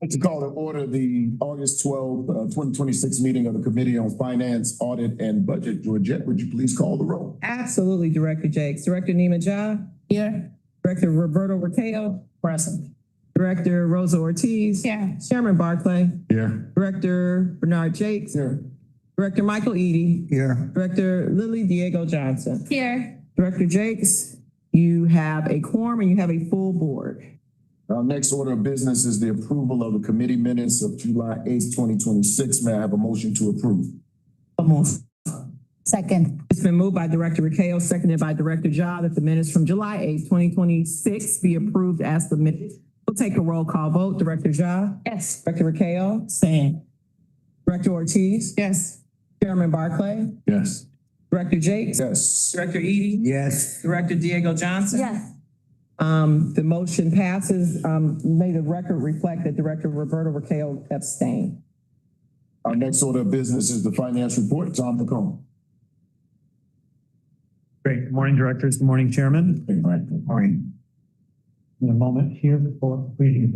I'd like to call to order the August 12th, 2026 meeting of the Committee on Finance, Audit, and Budget. Georgette, would you please call the roll? Absolutely, Director Jakes. Director Nima Jah? Here. Director Roberto Raquel? Present. Director Rosa Ortiz? Here. Chairman Barclay? Here. Director Bernard Jakes? Here. Director Michael Eady? Here. Director Lily Diego Johnson? Here. Director Jakes, you have a quorum and you have a full board. Our next order of business is the approval of the committee minutes of July 8th, 2026. May I have a motion to approve? Second. It's been moved by Director Raquel, seconded by Director Jah, that the minutes from July 8th, 2026 be approved as submitted. We'll take a roll call vote. Director Jah? Yes. Director Raquel? Same. Director Ortiz? Yes. Chairman Barclay? Yes. Director Jakes? Yes. Director Eady? Yes. Director Diego Johnson? Yes. The motion passes. May the record reflect that Director Roberto Raquel abstained. Our next order of business is the finance report. Tom McComb. Great. Good morning, directors. Good morning, Chairman. Good morning. In a moment here before reading.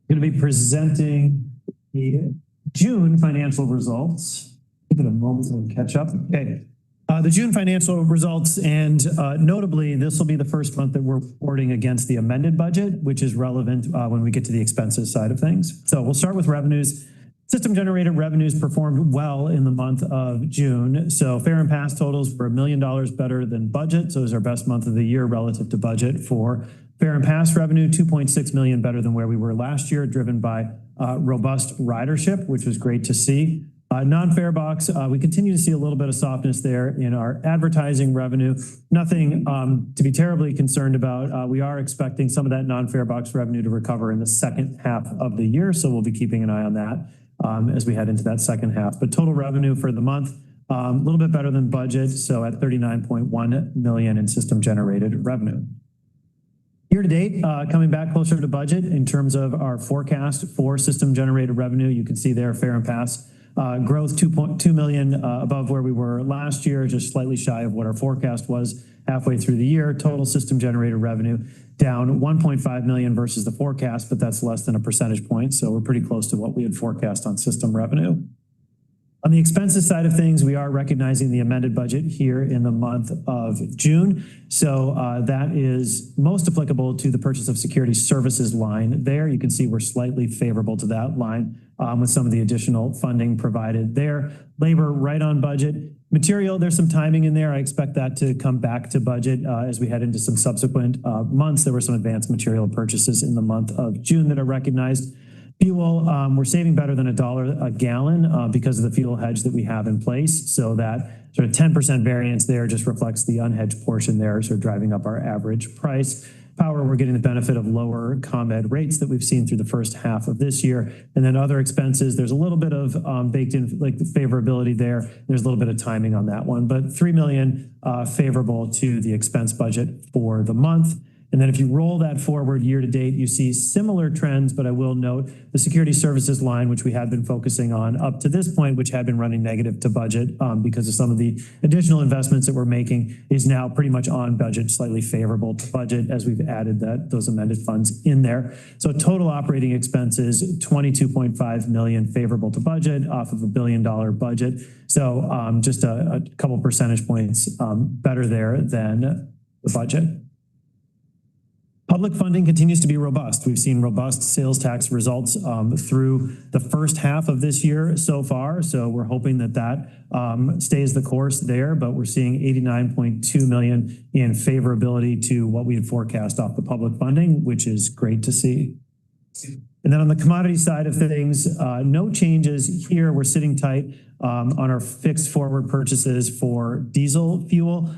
Going to be presenting the June financial results. Give it a moment to catch up. Okay. The June financial results, and notably, this will be the first month that we're reporting against the amended budget, which is relevant when we get to the expenses side of things. So we'll start with revenues. System generated revenues performed well in the month of June. So fair and pass totals were $1 million better than budget. So it was our best month of the year relative to budget for fair and pass revenue, 2.6 million better than where we were last year, driven by robust ridership, which was great to see. Non-fare box, we continue to see a little bit of softness there in our advertising revenue. Nothing to be terribly concerned about. We are expecting some of that non-fare box revenue to recover in the second half of the year. So we'll be keeping an eye on that as we head into that second half. But total revenue for the month, a little bit better than budget. So at 39.1 million in system generated revenue. Year to date, coming back closer to budget in terms of our forecast for system generated revenue. You can see there fair and pass growth 2.2 million above where we were last year, just slightly shy of what our forecast was halfway through the year. Total system generated revenue down 1.5 million versus the forecast, but that's less than a percentage point. So we're pretty close to what we had forecast on system revenue. On the expenses side of things, we are recognizing the amended budget here in the month of June. So that is most applicable to the purchase of security services line there. You can see we're slightly favorable to that line with some of the additional funding provided there. Labor right on budget. Material, there's some timing in there. I expect that to come back to budget as we head into some subsequent months. There were some advanced material purchases in the month of June that are recognized. Fuel, we're saving better than $1 a gallon because of the fuel hedge that we have in place. So that sort of 10% variance there just reflects the unhedged portion there, sort of driving up our average price. Power, we're getting the benefit of lower ComEd rates that we've seen through the first half of this year. And then other expenses, there's a little bit of baked in like favorability there. There's a little bit of timing on that one, but 3 million favorable to the expense budget for the month. And then if you roll that forward year to date, you see similar trends, but I will note the security services line, which we had been focusing on up to this point, which had been running negative to budget because of some of the additional investments that we're making, is now pretty much on budget, slightly favorable to budget as we've added those amended funds in there. So total operating expenses, 22.5 million favorable to budget off of $1 billion budget. So just a couple percentage points better there than the budget. Public funding continues to be robust. We've seen robust sales tax results through the first half of this year so far. So we're hoping that stays the course there, but we're seeing 89.2 million in favorability to what we had forecast off the public funding, which is great to see. And then on the commodity side of things, no changes here. We're sitting tight on our fixed forward purchases for diesel fuel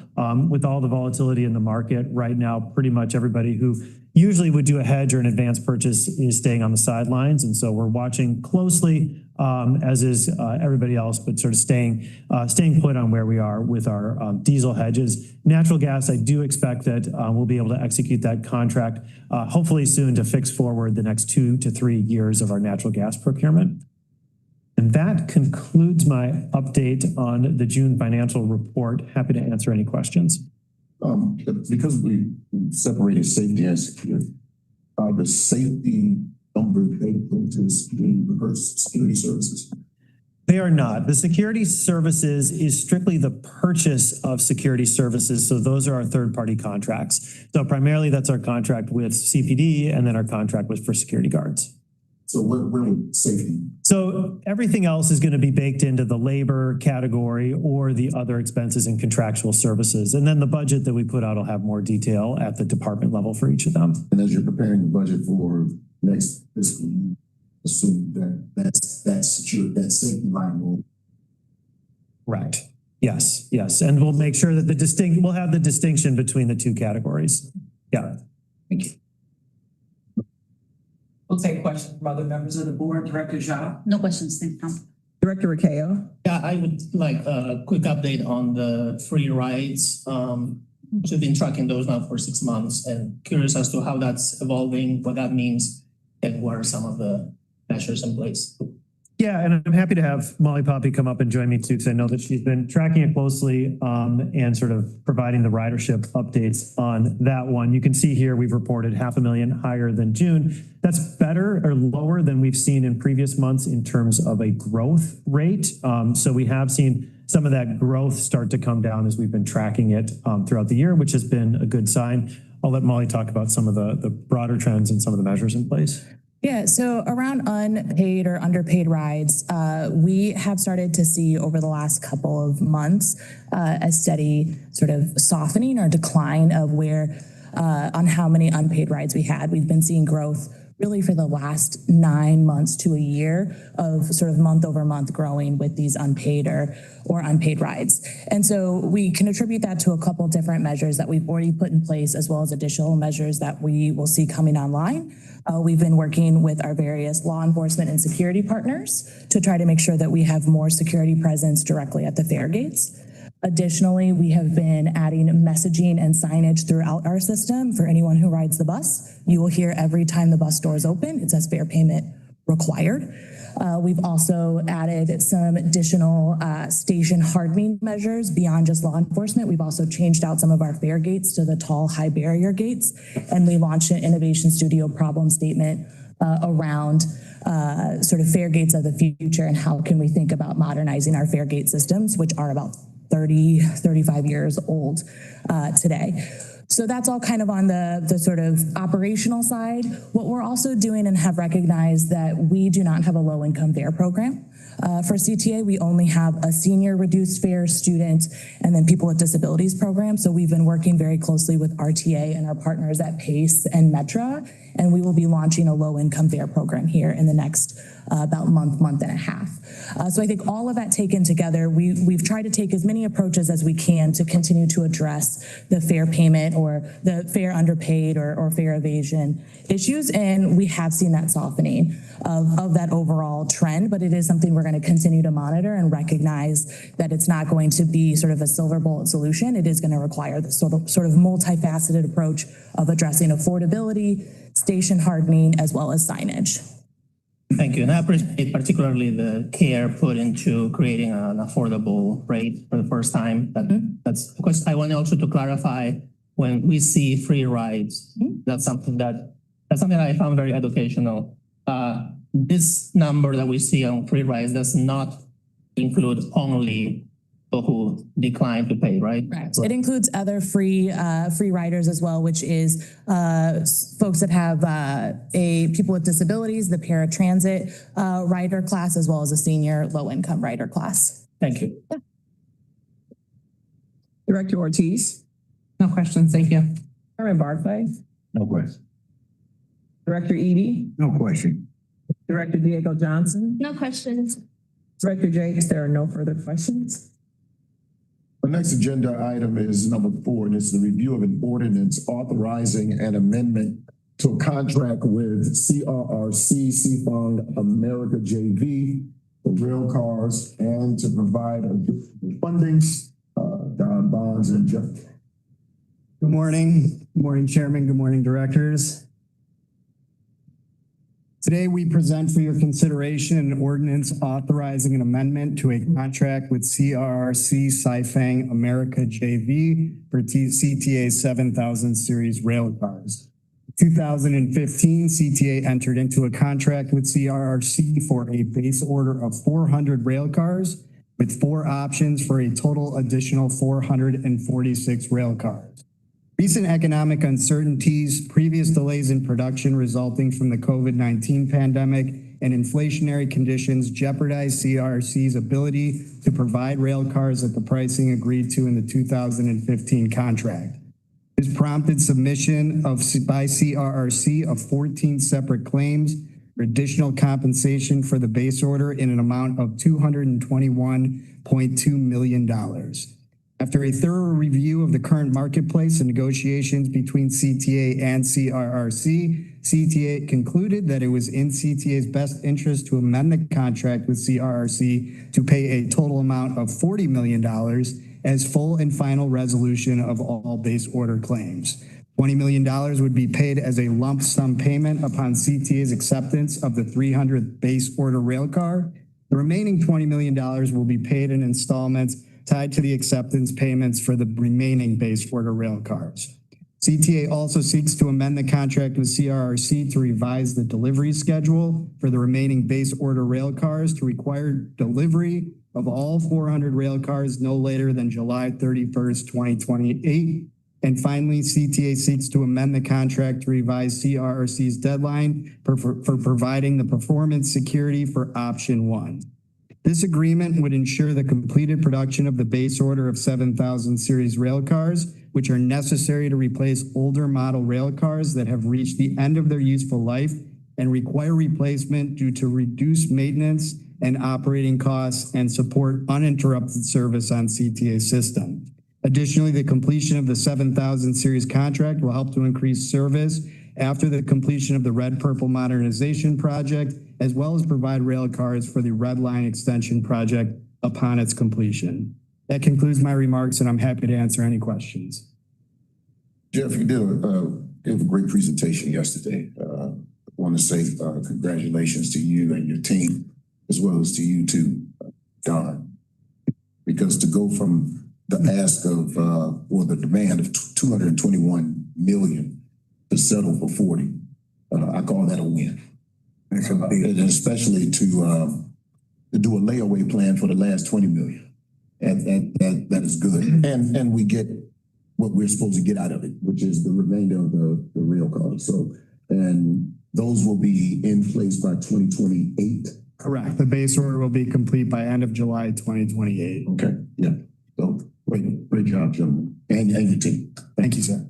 with all the volatility in the market right now. Pretty much everybody who usually would do a hedge or an advanced purchase is staying on the sidelines. And so we're watching closely, as is everybody else, but sort of staying put on where we are with our diesel hedges. Natural gas, I do expect that we'll be able to execute that contract hopefully soon to fix forward the next 2 to 3 years of our natural gas procurement. And that concludes my update on the June financial report. Happy to answer any questions. Because we separated safety and security, the safety number baked into the security services. They are not. The security services is strictly the purchase of security services. So those are our third-party contracts. So primarily that's our contract with CPD and then our contract was for security guards. So where would safety? So everything else is going to be baked into the labor category or the other expenses and contractual services. And then the budget that we put out will have more detail at the department level for each of them. And as you're preparing the budget for next fiscal year, assume that's secure, that safety line will. Right. Yes. And we'll make sure that we'll have the distinction between the two categories. Yeah. Thank you. We'll take questions from other members of the board. Director Jha. No questions, thank you. Director Rakeo. Yeah, I would like a quick update on the free rides. We've been tracking those now for 6 months and curious as to how that's evolving, what that means, and what are some of the measures in place. Yeah, and I'm happy to have Molly Poppy come up and join me too, because I know that she's been tracking it closely and sort of providing the ridership updates on that one. You can see here we've reported 500,000 higher than June. That's better or lower than we've seen in previous months in terms of a growth rate. So we have seen some of that growth start to come down as we've been tracking it throughout the year, which has been a good sign. I'll let Molly talk about some of the broader trends and some of the measures in place. Yeah, so around unpaid or underpaid rides, we have started to see over the last couple of months a steady sort of softening or decline of where on how many unpaid rides we had. We've been seeing growth really for the last 9 months to a year of sort of month over month growing with these unpaid or unpaid rides. And so we can attribute that to a couple different measures that we've already put in place, as well as additional measures that we will see coming online. We've been working with our various law enforcement and security partners to try to make sure that we have more security presence directly at the fare gates. Additionally, we have been adding messaging and signage throughout our system for anyone who rides the bus. You will hear every time the bus doors open, it says fare payment required. We've also added some additional station hardening measures beyond just law enforcement. We've also changed out some of our fare gates to the tall, high barrier gates, and we launched an Innovation Studio problem statement around sort of fare gates of the future and how can we think about modernizing our fare gate systems, which are about 35 years old today. So that's all kind of on the sort of operational side. What we're also doing and have recognized that we do not have a low income fare program. For CTA, we only have a senior reduced fare student and then people with disabilities program. So we've been working very closely with RTA and our partners at PACE and Metra, and we will be launching a low income fare program here in the next about month and a half. So I think all of that taken together, we've tried to take as many approaches as we can to continue to address the fare payment or the fare underpaid or fare evasion issues. And we have seen that softening of that overall trend, but it is something we're going to continue to monitor and recognize that it's not going to be sort of a silver bullet solution. It is going to require the sort of multifaceted approach of addressing affordability, station hardening, as well as signage. Thank you. And I appreciate particularly the care put into creating an affordable rate for the first time. That's of course, I want also to clarify when we see free rides, that's something that I found very educational. This number that we see on free rides does not include only people who decline to pay, right? Right. It includes other free riders as well, which is folks that have people with disabilities, the paratransit rider class, as well as a senior low-income rider class. Thank you. Yeah. Director Ortiz. No questions, thank you. Chairman Barclay. No question. Director Eady. No question. Director Diego Johnson. No questions. Director Jakes, there are no further questions. The next agenda item is number 4, and it's the review of an ordinance authorizing an amendment to a contract with CRRC Seafong America JV for rail cars and to provide additional funding. Don Bonds and Jeff. Good morning. Good morning, Chairman. Good morning, Directors. Today, we present for your consideration an ordinance authorizing an amendment to a contract with CRRC Saifang America JV for CTA 7000 series rail cars. 2015, CTA entered into a contract with CRRC for a base order of 400 rail cars with 4 options for a total additional 446 rail cars. Recent economic uncertainties, previous delays in production resulting from the COVID-19 pandemic, and inflationary conditions jeopardized CRRC's ability to provide rail cars at the pricing agreed to in the 2015 contract. This prompted submission by CRRC of 14 separate claims for additional compensation for the base order in an amount of $221.2 million. After a thorough review of the current marketplace and negotiations between CTA and CRRC, CTA concluded that it was in CTA's best interest to amend the contract with CRRC to pay a total amount of $40 million as full and final resolution of all base order claims. $20 million would be paid as a lump sum payment upon CTA's acceptance of the 300th base order rail car. The remaining $20 million will be paid in installments tied to the acceptance payments for the remaining base order rail cars. CTA also seeks to amend the contract with CRRC to revise the delivery schedule for the remaining base order rail cars to require delivery of all 400 rail cars no later than July 31st, 2028. And finally, CTA seeks to amend the contract to revise CRRC's deadline for providing the performance security for option 1. This agreement would ensure the completed production of the base order of 7,000 series rail cars, which are necessary to replace older model rail cars that have reached the end of their useful life and require replacement due to reduced maintenance and operating costs and support uninterrupted service on CTA's system. Additionally, the completion of the 7,000 series contract will help to increase service after the completion of the Red Purple Modernization Project, as well as provide rail cars for the Red Line Extension Project upon its completion. That concludes my remarks, and I'm happy to answer any questions. Jeff, you gave a great presentation yesterday. I want to say congratulations to you and your team, as well as to you too, Don. Because to go from the ask of, or the demand of 221 million to settle for 40, I call that a win. And especially to do a layaway plan for the last 20 million. And that is good. And we get what we're supposed to get out of it, which is the remainder of the rail cars. So, and those will be in place by 2028. Correct. The base order will be complete by end of July 2028. Okay, yeah. So great job, gentlemen, and your team. Thank you, sir.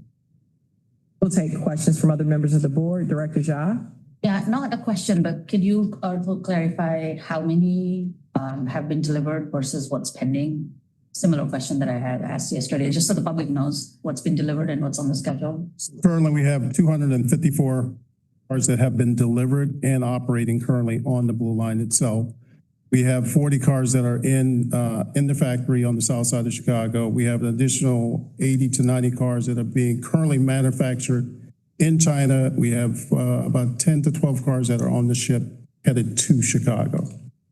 We'll take questions from other members of the board. Director Ja? Yeah, not a question, but could you also clarify how many have been delivered versus what's pending? Similar question that I had asked yesterday, just so the public knows what's been delivered and what's on the schedule. Currently, we have 254 cars that have been delivered and operating currently on the Blue Line itself. We have 40 cars that are in the factory on the south side of Chicago. We have an additional 80 to 90 cars that are being currently manufactured in China. We have about 10 to 12 cars that are on the ship headed to Chicago.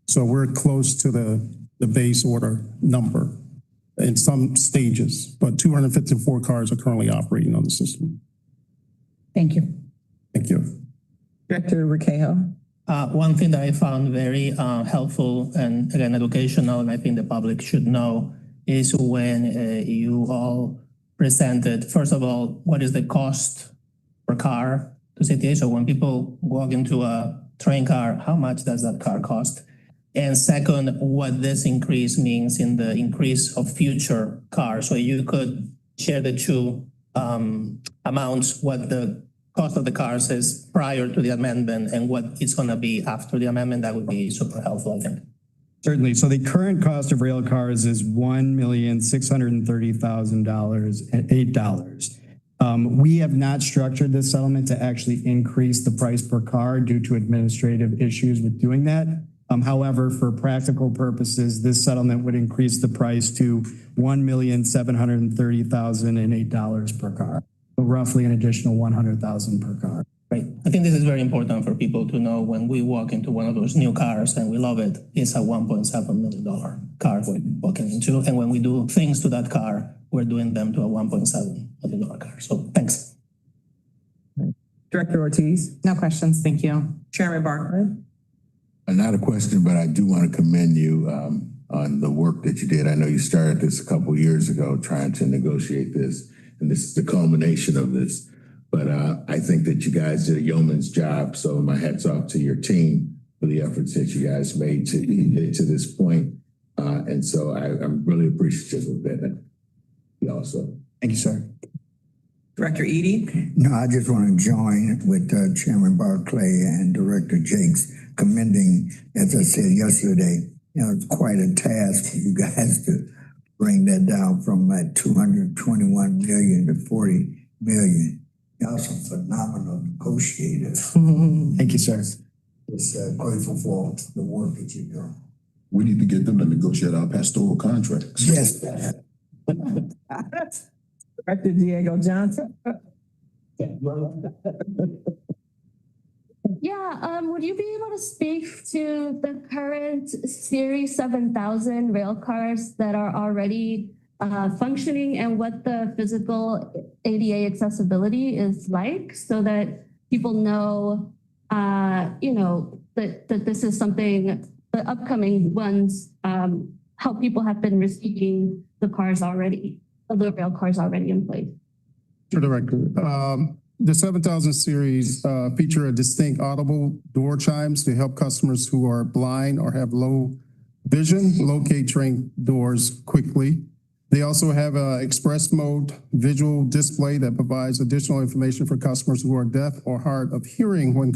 So we're close to the base order number in some stages, but 254 cars are currently operating on the system. Thank you. Thank you. Director Rekejo? One thing that I found very helpful and again educational, and I think the public should know, is when you all presented, first of all, what is the cost per car to CTA? So when people walk into a train car, how much does that car cost? And second, what this increase means in the increase of future cars. So you could share the two amounts, what the cost of the cars is prior to the amendment and what it's going to be after the amendment. That would be super helpful, I think. Certainly. So the current cost of rail cars is $1,630,000 at $8. We have not structured this settlement to actually increase the price per car due to administrative issues with doing that. However, for practical purposes, this settlement would increase the price to $1,730,008 per car. So roughly an additional $100,000 per car. right? I think this is very important for people to know when we walk into one of those new cars and we love it, it's a $1.7 million car we're walking into. And when we do things to that car, we're doing them to a $1.7 million car. So thanks. Director Ortiz. No questions, thank you. Chairman Barclay. Not a question, but I do want to commend you on the work that you did. I know you started this a couple of years ago trying to negotiate this, and this is the culmination of this. But I think that you guys did a yeoman's job. So my hat's off to your team for the efforts that you guys made to get to this point. And so I'm really appreciative of that. Also, Thank you, sir. Director Eady. No, I just want to join with Chairman Barclay and Director Jakes commending, as I said yesterday, it's quite a task for you guys to bring that down from 221 million to 40 million. Y'all some phenomenal negotiators. Thank you, sir. Just grateful for the work that you're doing. We need to get them to negotiate our pastoral contracts. Yes. Director Diego Johnson. Yeah, would you be able to speak to the current Series 7000 rail cars that are already functioning and what the physical ADA accessibility is like so that people know, that this is something, the upcoming ones, how people have been receiving the cars already, the rail cars already in place. Mr. Director, the 7000 series feature a distinct audible door chimes to help customers who are blind or have low vision locate train doors quickly. They also have an express mode visual display that provides additional information for customers who are deaf or hard of hearing when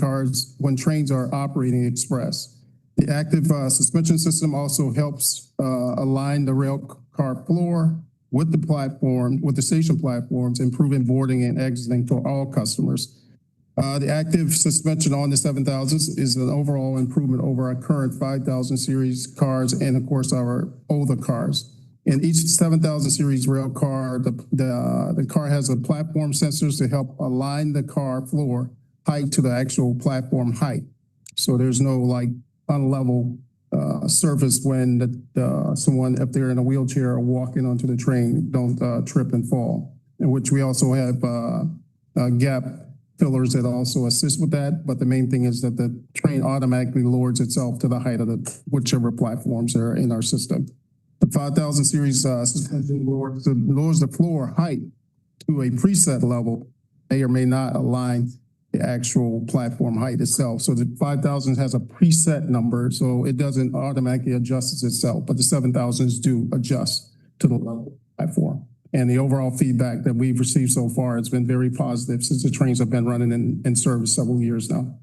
trains are operating express. The active suspension system also helps align the rail car floor with the station platforms, improving boarding and exiting for all customers. The active suspension on the 7000s is an overall improvement over our current 5000 series cars and of course our older cars. In each 7000 series rail car, the car has a platform sensors to help align the car floor height to the actual platform height. So there's no unlevel surface when someone, if they're in a wheelchair or walking onto the train, don't trip and fall. In which we also have gap fillers that also assist with that. But the main thing is that the train automatically lowers itself to the height of whichever platforms are in our system. The 5000 series suspension lowers the floor height to a preset level, may or may not align the actual platform height itself. So the 5000 has a preset number, so it doesn't automatically adjust itself, but the 7000s do adjust to the level of the platform. And the overall feedback that we've received so far has been very positive since the trains have been running in service several years now.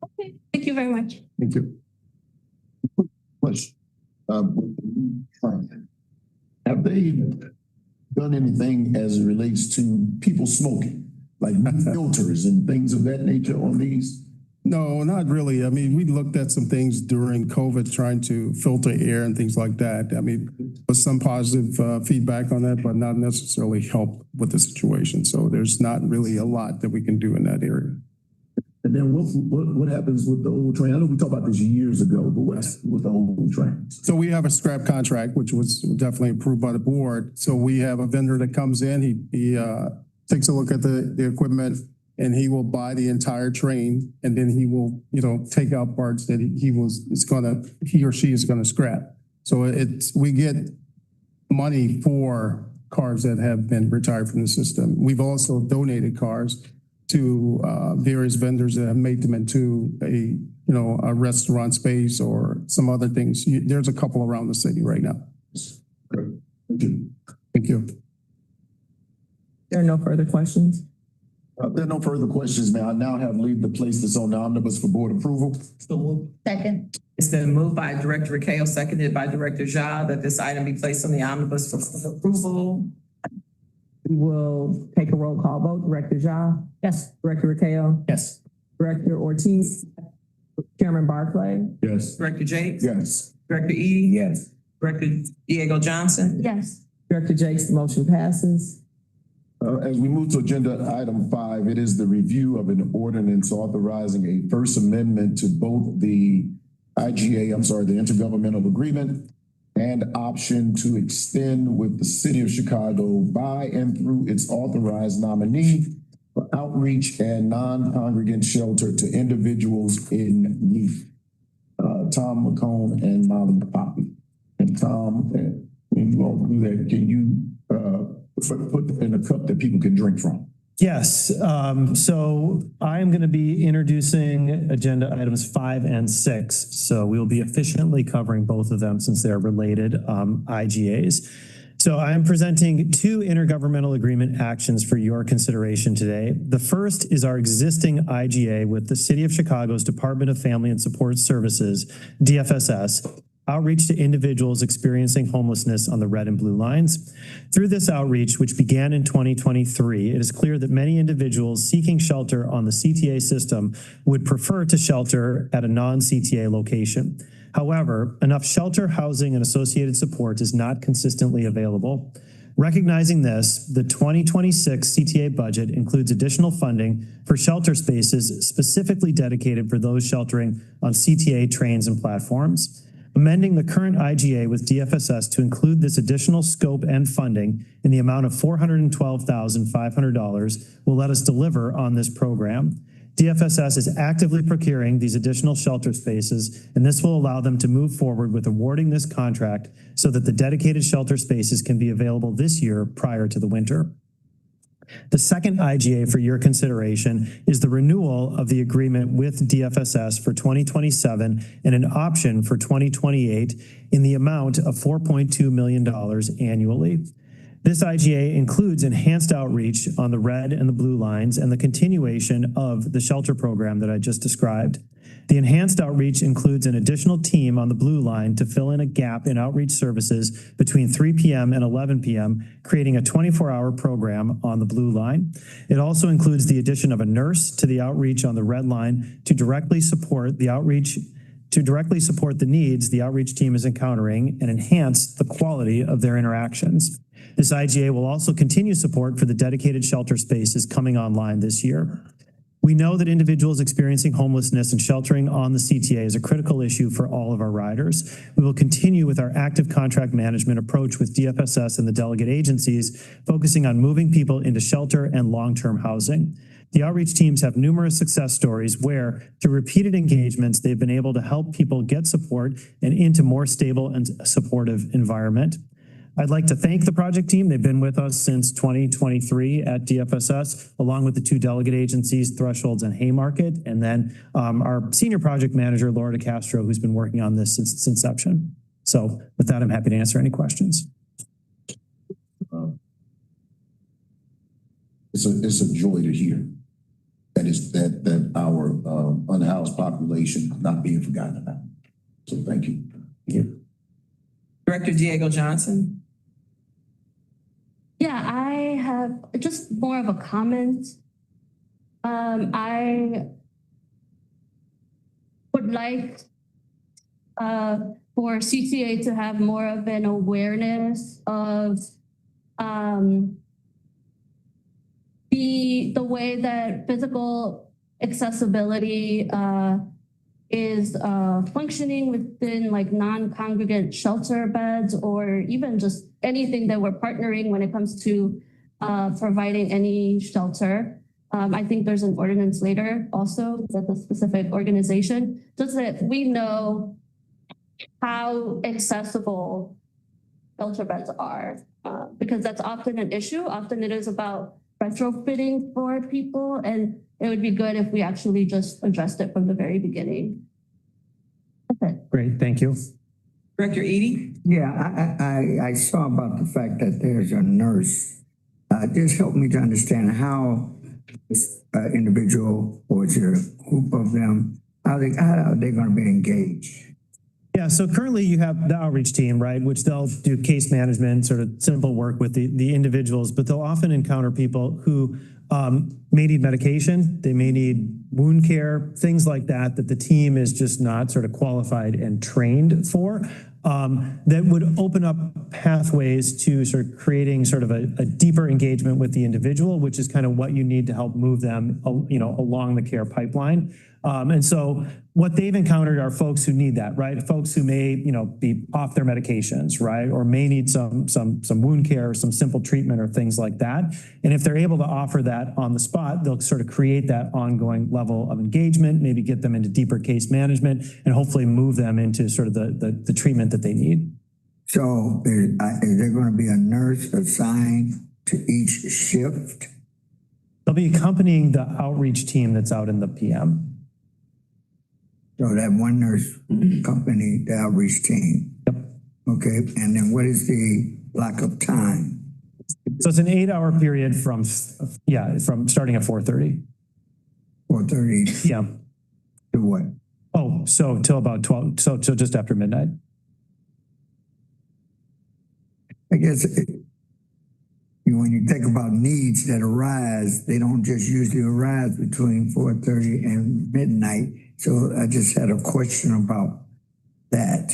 Okay, thank you very much. Thank you. Question. Have they done anything as it relates to people smoking? Like filters and things of that nature on these? No, not really. I mean, we looked at some things during COVID, trying to filter air and things like that. I mean, there was some positive feedback on that, but not necessarily help with the situation. So there's not really a lot that we can do in that area. And then what happens with the old train? I know we talked about this years ago, but what's with the old trains? So we have a scrap contract, which was definitely approved by the board. So we have a vendor that comes in, he takes a look at the equipment, and he will buy the entire train, and then he will, take out parts that he or she is gonna scrap. So we get money for cars that have been retired from the system. We've also donated cars to various vendors that have made them into a restaurant space or some other things. There's a couple around the city right now. Great. Thank you. Thank you. There are no further questions. There are no further questions. May I now have leave to place this on the omnibus for board approval? Second. It's been moved by Director Rakeo, seconded by Director Ja, that this item be placed on the omnibus for approval. We will take a roll call vote. Director Ja? Yes. Director Rakeo? Yes. Director Ortiz? Chairman Barclay? Yes. Director Jakes? Yes. Director Eady? Yes. Director Diego Johnson? Yes. Director Jakes, the motion passes. As we move to agenda item 5, it is the review of an ordinance authorizing a First Amendment to both the the intergovernmental agreement and option to extend with the city of Chicago by and through its authorized nominee for outreach and non-congregant shelter to individuals in need. Tom McCone and Molly Poppy. And Tom, when you all do that, can you put in a cup that people can drink from? Yes, so I am going to be introducing agenda items 5 and 6. So we will be efficiently covering both of them since they're related IGAs. So I am presenting 2 intergovernmental agreement actions for your consideration today. The first is our existing IGA with the City of Chicago's Department of Family and Support Services, DFSS, outreach to individuals experiencing homelessness on the red and blue lines. Through this outreach, which began in 2023, it is clear that many individuals seeking shelter on the CTA system would prefer to shelter at a non-CTA location. However, enough shelter, housing, and associated support is not consistently available. Recognizing this, the 2026 CTA budget includes additional funding for shelter spaces specifically dedicated for those sheltering on CTA trains and platforms. Amending the current IGA with DFSS to include this additional scope and funding in the amount of $412,500 will let us deliver on this program. DFSS is actively procuring these additional shelter spaces, and this will allow them to move forward with awarding this contract so that the dedicated shelter spaces can be available this year prior to the winter. The second IGA for your consideration is the renewal of the agreement with DFSS for 2027 and an option for 2028 in the amount of $4.2 million annually. This IGA includes enhanced outreach on the red and the blue lines and the continuation of the shelter program that I just described. The enhanced outreach includes an additional team on the blue line to fill in a gap in outreach services between 3 p.m. and 11 p.m., creating a 24-hour program on the blue line. It also includes the addition of a nurse to the outreach on the red line to directly support the outreach the needs the outreach team is encountering and enhance the quality of their interactions. This IGA will also continue support for the dedicated shelter spaces coming online this year. We know that individuals experiencing homelessness and sheltering on the CTA is a critical issue for all of our riders. We will continue with our active contract management approach with DFSS and the delegate agencies, focusing on moving people into shelter and long-term housing. The outreach teams have numerous success stories where, through repeated engagements, they've been able to help people get support and into more stable and supportive environment. I'd like to thank the project team. They've been with us since 2023 at DFSS, along with the 2 delegate agencies, Thresholds and Haymarket, and then our senior project manager, Laura DeCastro, who's been working on this since its inception. So with that, I'm happy to answer any questions. It's a joy to hear that our unhoused population not being forgotten about. So thank you. Director Diego Johnson. Yeah, I have just more of a comment. I would like for CTA to have more of an awareness of the way that physical accessibility is functioning within like non-congregant shelter beds, or even just anything that we're partnering when it comes to providing any shelter. I think there's an ordinance later also with a specific organization, just that we know how accessible shelter beds are, because that's often an issue. Often it is about retrofitting for people, and it would be good if we actually just addressed it from the very beginning. That's it. Great, thank you. Director Eady? Yeah, I saw about the fact that there's a nurse. Just help me to understand how this individual, or is there a group of them, how are they going to be engaged? Yeah, so currently you have the outreach team, right, which they'll do case management, sort of simple work with the individuals, but they'll often encounter people who may need medication, they may need wound care, things like that, that the team is just not sort of qualified and trained for. that would open up pathways to sort of creating sort of a deeper engagement with the individual, which is kind of what you need to help move them, along the care pipeline. And so what they've encountered are folks who need that, right? Folks who may, be off their medications, right? Or may need some wound care or some simple treatment or things like that. And if they're able to offer that on the spot, they'll sort of create that ongoing level of engagement, maybe get them into deeper case management, and hopefully move them into sort of the treatment that they need. So is there going to be a nurse assigned to each shift? They'll be accompanying the outreach team that's out in the PM. So that one nurse accompany the outreach team? Yep. Okay, and then what is the block of time? So it's an 8-hour period from starting at 4:30. 4:30 Yeah. to what? Oh, so till about 12, so just after midnight. I guess when you think about needs that arise, they don't just usually arise between 4:30 and midnight. So I just had a question about that.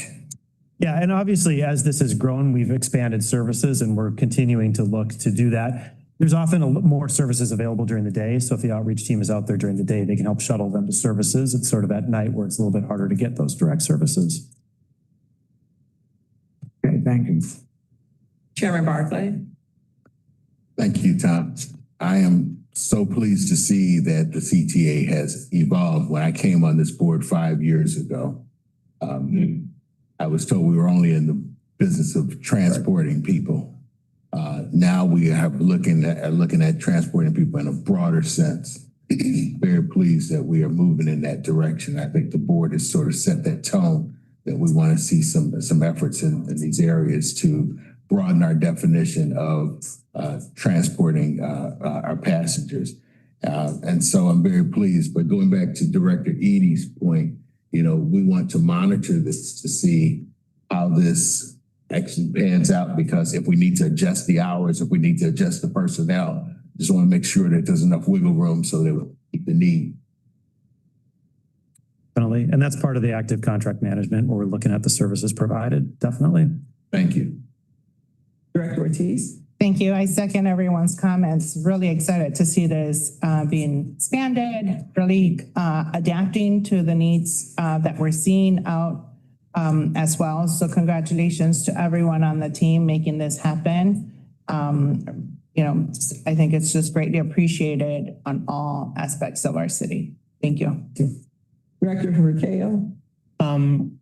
Yeah, and obviously, as this has grown, we've expanded services and we're continuing to look to do that. There's often more services available during the day. So if the outreach team is out there during the day, they can help shuttle them to services. It's sort of at night where it's a little bit harder to get those direct services. Okay, thank you. Chairman Barclay. Thank you, Tom. I am so pleased to see that the CTA has evolved. When I came on this board 5 years ago, I was told we were only in the business of transporting people. Now we are looking at transporting people in a broader sense. Very pleased that we are moving in that direction. I think the board has sort of set that tone that we want to see some efforts in these areas to broaden our definition of transporting our passengers. And so I'm very pleased. But going back to Director Edie's point, we want to monitor this to see how this actually pans out, because if we need to adjust the hours, if we need to adjust the personnel, just want to make sure that there's enough wiggle room so that we keep the need. Definitely. And that's part of the active contract management where we're looking at the services provided. Definitely. Thank you. Director Ortiz. Thank you. I second everyone's comments. Really excited to see this being expanded, really adapting to the needs that we're seeing out as well. So congratulations to everyone on the team making this happen. I think it's just greatly appreciated on all aspects of our city. Thank you. Director Recao.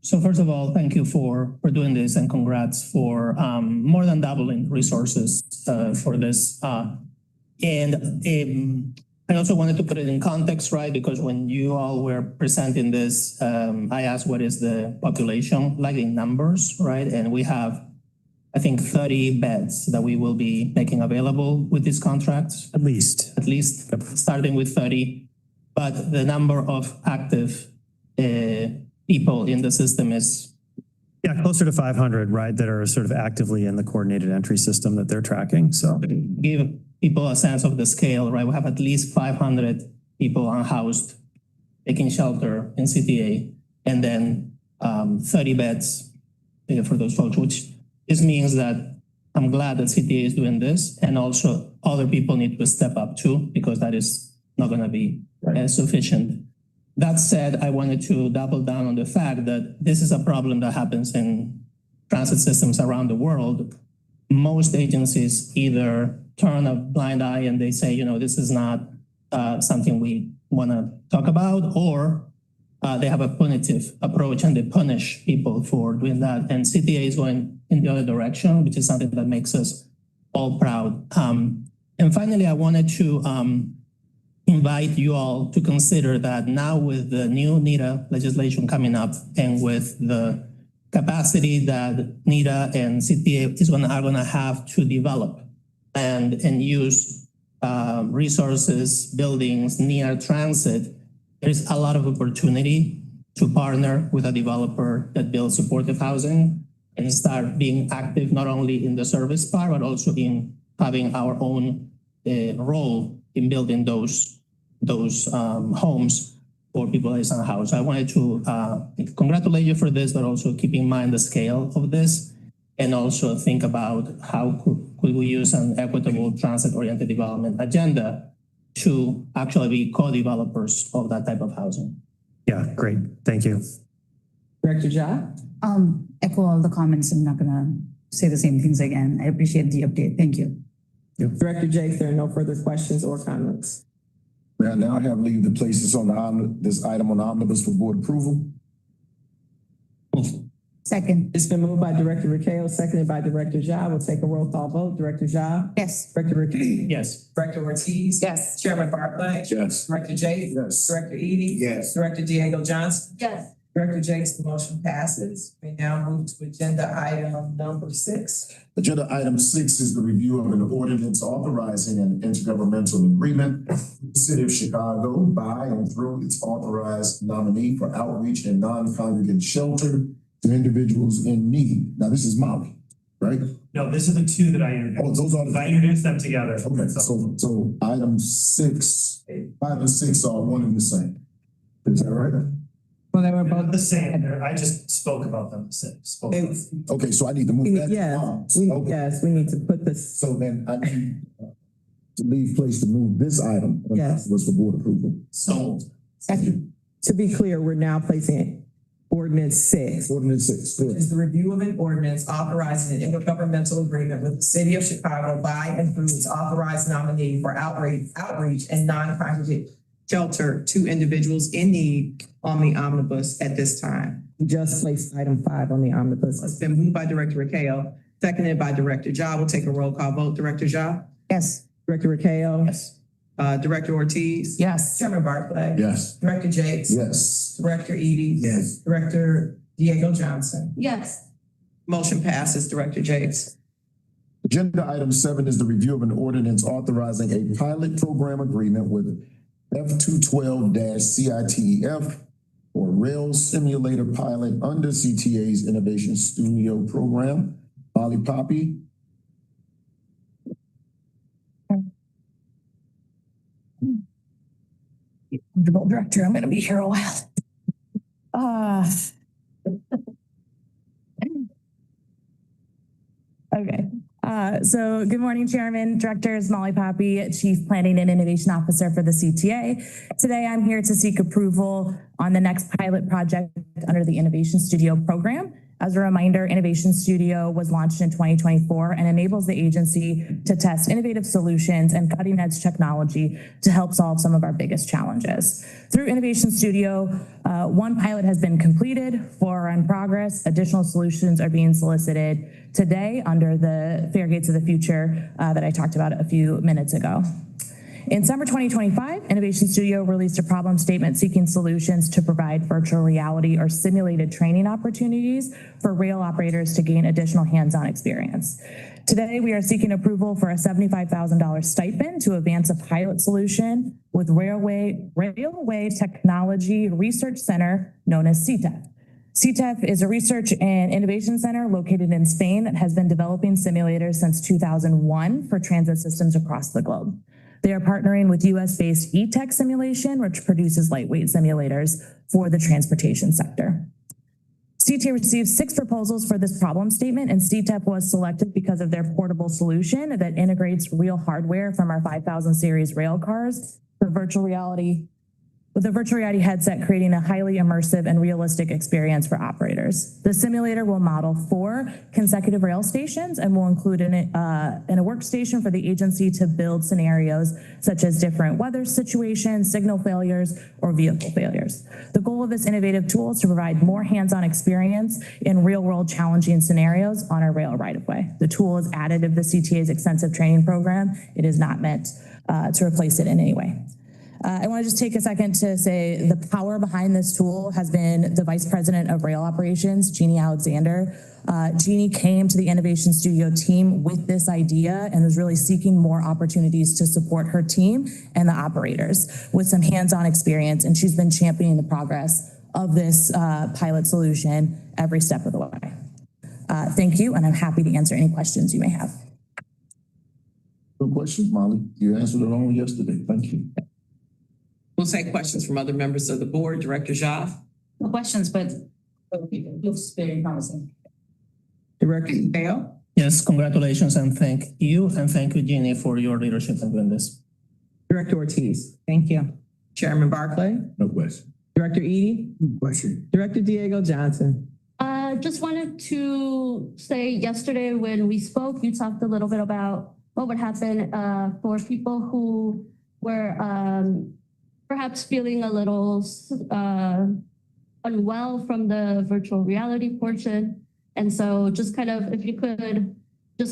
So first of all, thank you for doing this, and congrats for more than doubling resources for this. And I also wanted to put it in context, right? Because when you all were presenting this, I asked what is the population, like in numbers, right? And we have, I think, 30 beds that we will be making available with these contracts. At least, Starting with 30. But the number of active people in the system is closer to 500, right? That are sort of actively in the coordinated entry system that they're tracking. So give people a sense of the scale, right? We have at least 500 people unhoused, taking shelter in CTA, and then 30 beds for those folks, which this means that I'm glad that CTA is doing this, and also other people need to step up too, because that is not going to be sufficient. That said, I wanted to double down on the fact that this is a problem that happens in transit systems around the world. Most agencies either turn a blind eye and they say, this is not something we want to talk about, or they have a punitive approach and they punish people for doing that. And CTA is going in the other direction, which is something that makes us all proud. And finally, I wanted to invite you all to consider that now with the new NETA legislation coming up, and with the capacity that NETA and CTA are going to have to develop and use resources, buildings near transit, there's a lot of opportunity to partner with a developer that builds supportive housing and start being active not only in the service part, but also in having our own role in building those homes. for people that is unhoused. So I wanted to congratulate you for this, but also keep in mind the scale of this. And also think about how could we use an equitable transit-oriented development agenda to actually be co-developers of that type of housing. Yeah, great. Thank you. Director Ja? Echo all the comments. I'm not gonna say the same things again. I appreciate the update. Thank you. Director Jakes, there are no further questions or comments. May I now have leave to place this on this item on the omnibus for board approval? Second. It's been moved by Director Rakeo, seconded by Director Ja. We'll take a roll call vote. Director Ja? Yes. Director Rakeo? Yes. Director Ortiz? Yes. Chairman Barclay? Yes. Director Jakes? Yes. Director Eady? Yes. Director Diego Johnson? Yes. Director Jakes, the motion passes. We now move to agenda item number 6. Agenda item 6 is the review of an ordinance authorizing an intergovernmental agreement with the city of Chicago by and through its authorized nominee for outreach and non-congregate shelter to individuals in need. Now, this is Molly, right? No, these are the two that I introduced. Oh, those are I introduced them together. Okay, so item 6, 5 and 6 are one and the same. Is that right? Well, they were Both the same. I just spoke about them. Okay, so I need to move that. Okay. Yes, we need to put this. So then I need to leave place to move this item. Yes. Was for board approval. So To be clear, we're now placing ordinance 6. Ordinance 6, Which good. is the review of an ordinance authorizing an intergovernmental agreement with the city of Chicago by and through its authorized nominee for outreach and non-congregate shelter to individuals in need on the omnibus at this time. We just placed item 5 on the omnibus. It's been moved by Director Rakeo, seconded by Director Ja. We'll take a roll call vote. Director Ja? Yes. Director Rakeo? yes. Director Ortiz? Yes. Chairman Barclay? Yes. Director Jakes? Yes. Director Eady? Yes. Director Diego Johnson? Yes. Motion passes. Director Jakes. Agenda item 7 is the review of an ordinance authorizing a pilot program agreement with F212-CITEF or Rail Simulator Pilot under CTA's Innovation Studio Program. Molly Poppy. Comfortable director, I'm gonna be here a while. Okay. So good morning, Chairman, Directors, Molly Poppy, Chief Planning and Innovation Officer for the CTA. Today, I'm here to seek approval on the next pilot project under the Innovation Studio program. As a reminder, Innovation Studio was launched in 2024 and enables the agency to test innovative solutions and cutting-edge technology to help solve some of our biggest challenges. Through Innovation Studio, one pilot has been completed, 4 are in progress. Additional solutions are being solicited today under the Fair Gates of the Future that I talked about a few minutes ago. In summer 2025, Innovation Studio released a problem statement seeking solutions to provide virtual reality or simulated training opportunities for rail operators to gain additional hands-on experience. Today, we are seeking approval for a $75,000 stipend to advance a pilot solution with Railway Technology Research Center, known as CTEF. CTEF is a research and innovation center located in Spain that has been developing simulators since 2001 for transit systems across the globe. They are partnering with US-based eTech Simulation, which produces lightweight simulators for the transportation sector. CTA received 6 proposals for this problem statement, and CTEF was selected because of their portable solution that integrates real hardware from our 5000 series rail cars for virtual reality, with a virtual reality headset creating a highly immersive and realistic experience for operators. The simulator will model 4 consecutive rail stations and will include in a workstation for the agency to build scenarios such as different weather situations, signal failures, or vehicle failures. The goal of this innovative tool is to provide more hands-on experience in real-world challenging scenarios on our rail right-of-way. The tool is additive to the CTA's extensive training program. It is not meant to replace it in any way. I want to just take a second to say the power behind this tool has been the Vice President of Rail Operations, Jeannie Alexander. Jeannie came to the Innovation Studio team with this idea and was really seeking more opportunities to support her team and the operators with some hands-on experience, and she's been championing the progress of this pilot solution every step of the way. Thank you, and I'm happy to answer any questions you may have. No questions, Molly. You answered it all yesterday. Thank you. We'll take questions from other members of the board. Director Ja. No questions, but it looks very promising. Director Bell. Yes, congratulations and thank you Jeannie for your leadership in doing this. Director Ortiz. Thank you. Chairman Barclay. No question. Director Eady. Question. Director Diego Johnson. Just wanted to say yesterday when we spoke, you talked a little bit about what would happen for people who were perhaps feeling a little unwell from the virtual reality portion. And so just kind of, if you could,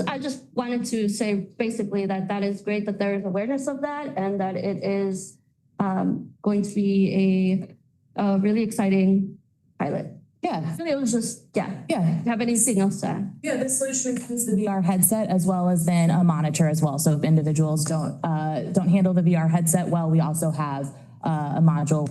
I just wanted to say basically that is great that there is awareness of that and that it is going to be a really exciting pilot. Yeah. It was just, yeah. Yeah. Have anything else to add? Yeah, this solution includes the VR headset as well as then a monitor as well. So if individuals don't handle the VR headset well, we also have a module.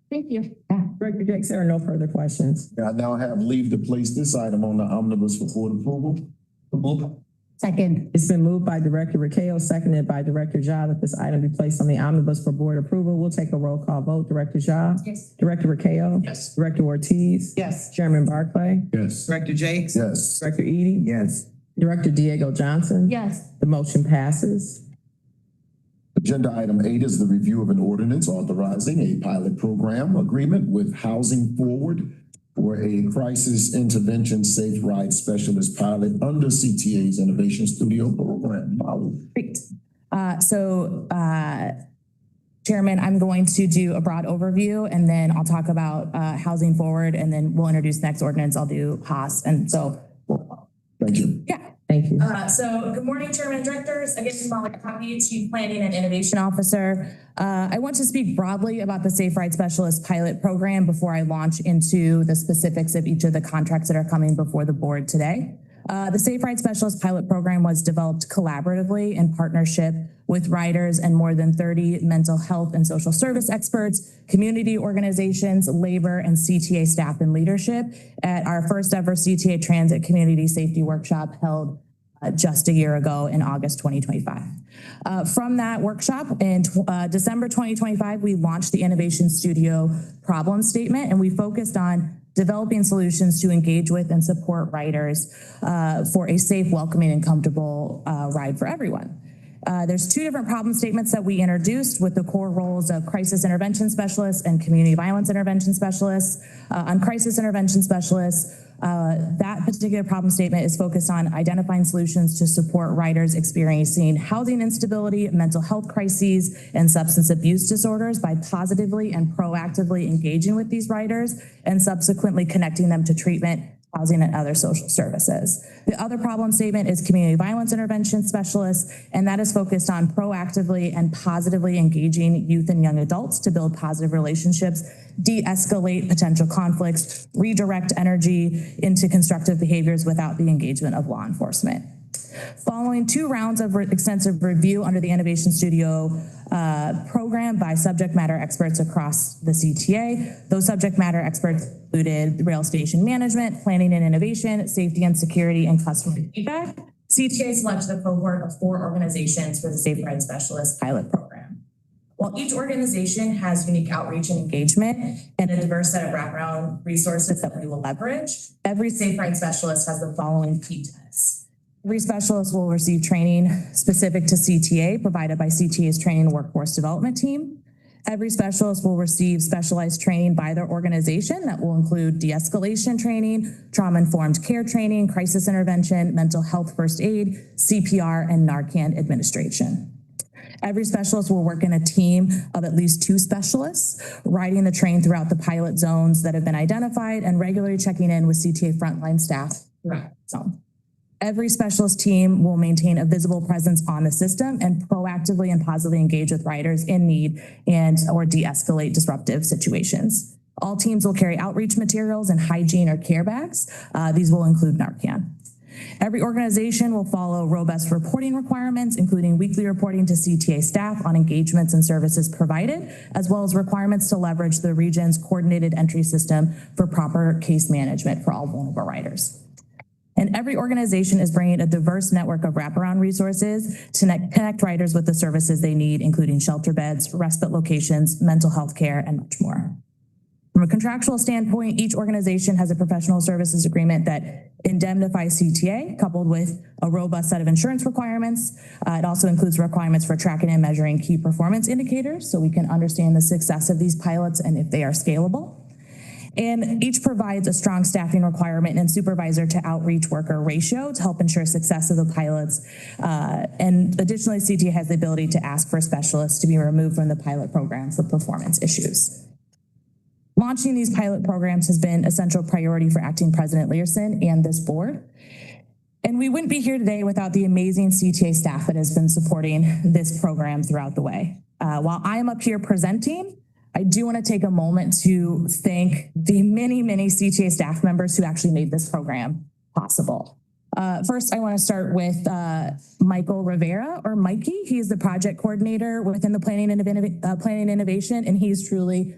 Thank you. Director Jakes, there are no further questions. I now have leave to place this item on the omnibus for board approval. Second. It's been moved by Director Rakeo, seconded by Director Ja, that this item be placed on the omnibus for board approval. We'll take a roll call vote. Director Ja? Yes. Director Rakeo? Yes. Director Ortiz? Yes. Chairman Barclay? Yes. Director Jakes? Yes. Director Eady? Yes. Director Diego Johnson? Yes. The motion passes. Agenda item 8 is the review of an ordinance authorizing a pilot program agreement with Housing Forward for a crisis intervention safe ride specialist pilot under CTA's Innovation Studio program. Great. Chairman, I'm going to do a broad overview and then I'll talk about Housing Forward and then we'll introduce the next ordinance. I'll do HAAS. And so. Thank you. Yeah. Thank you. Good morning, Chairman and Directors. Again, Molly Coffey, Chief Planning and Innovation Officer. I want to speak broadly about the Safe Ride Specialist pilot program before I launch into the specifics of each of the contracts that are coming before the board today. The Safe Ride Specialist pilot program was developed collaboratively in partnership with riders and more than 30 mental health and social service experts, community organizations, labor, and CTA staff and leadership at our first ever CTA Transit Community Safety Workshop held just a year ago in August 2025. From that workshop in December 2025, we launched the Innovation Studio problem statement, and we focused on developing solutions to engage with and support riders for a safe, welcoming, and comfortable ride for everyone. There's 2 different problem statements that we introduced with the core roles of crisis intervention specialists and community violence intervention specialists. On crisis intervention specialists, that particular problem statement is focused on identifying solutions to support riders experiencing housing instability, mental health crises, and substance abuse disorders by positively and proactively engaging with these riders and subsequently connecting them to treatment, housing, and other social services. The other problem statement is community violence intervention specialists, and that is focused on proactively and positively engaging youth and young adults to build positive relationships, de-escalate potential conflicts, redirect energy into constructive behaviors without the engagement of law enforcement. Following 2 rounds of extensive review under the Innovation Studio program by subject matter experts across the CTA, those subject matter experts included rail station management, planning and innovation, safety and security, and customer feedback. CTA selected a cohort of 4 organizations for the Safe Ride Specialist pilot program. While each organization has unique outreach and engagement and a diverse set of wraparound resources that we will leverage, every Safe Ride Specialist has the following key tenets. Every specialist will receive training specific to CTA provided by CTA's Training and Workforce Development Team. Every specialist will receive specialized training by their organization that will include de-escalation training, trauma-informed care training, crisis intervention, mental health first aid, CPR, and Narcan administration. Every specialist will work in a team of at least 2 specialists, riding the train throughout the pilot zones that have been identified and regularly checking in with CTA frontline staff throughout the zone. Every specialist team will maintain a visible presence on the system and proactively and positively engage with riders in need or de-escalate disruptive situations. All teams will carry outreach materials and hygiene or care bags. These will include Narcan. Every organization will follow robust reporting requirements, including weekly reporting to CTA staff on engagements and services provided, as well as requirements to leverage the region's coordinated entry system for proper case management for all vulnerable riders. And every organization is bringing a diverse network of wraparound resources to connect riders with the services they need, including shelter beds, respite locations, mental health care, and much more. From a contractual standpoint, each organization has a professional services agreement that indemnifies CTA, coupled with a robust set of insurance requirements. It also includes requirements for tracking and measuring key performance indicators so we can understand the success of these pilots and if they are scalable. And each provides a strong staffing requirement and supervisor to outreach worker ratio to help ensure success of the pilots. And additionally, CTA has the ability to ask for specialists to be removed from the pilot program for performance issues. Launching these pilot programs has been a central priority for Acting President Learson and this board. And we wouldn't be here today without the amazing CTA staff that has been supporting this program throughout the way. While I am up here presenting, I do want to take a moment to thank the many, many CTA staff members who actually made this program possible. First, I want to start with Michael Rivera, or Mikey. He's the project coordinator within the Planning and Innovation, and he's truly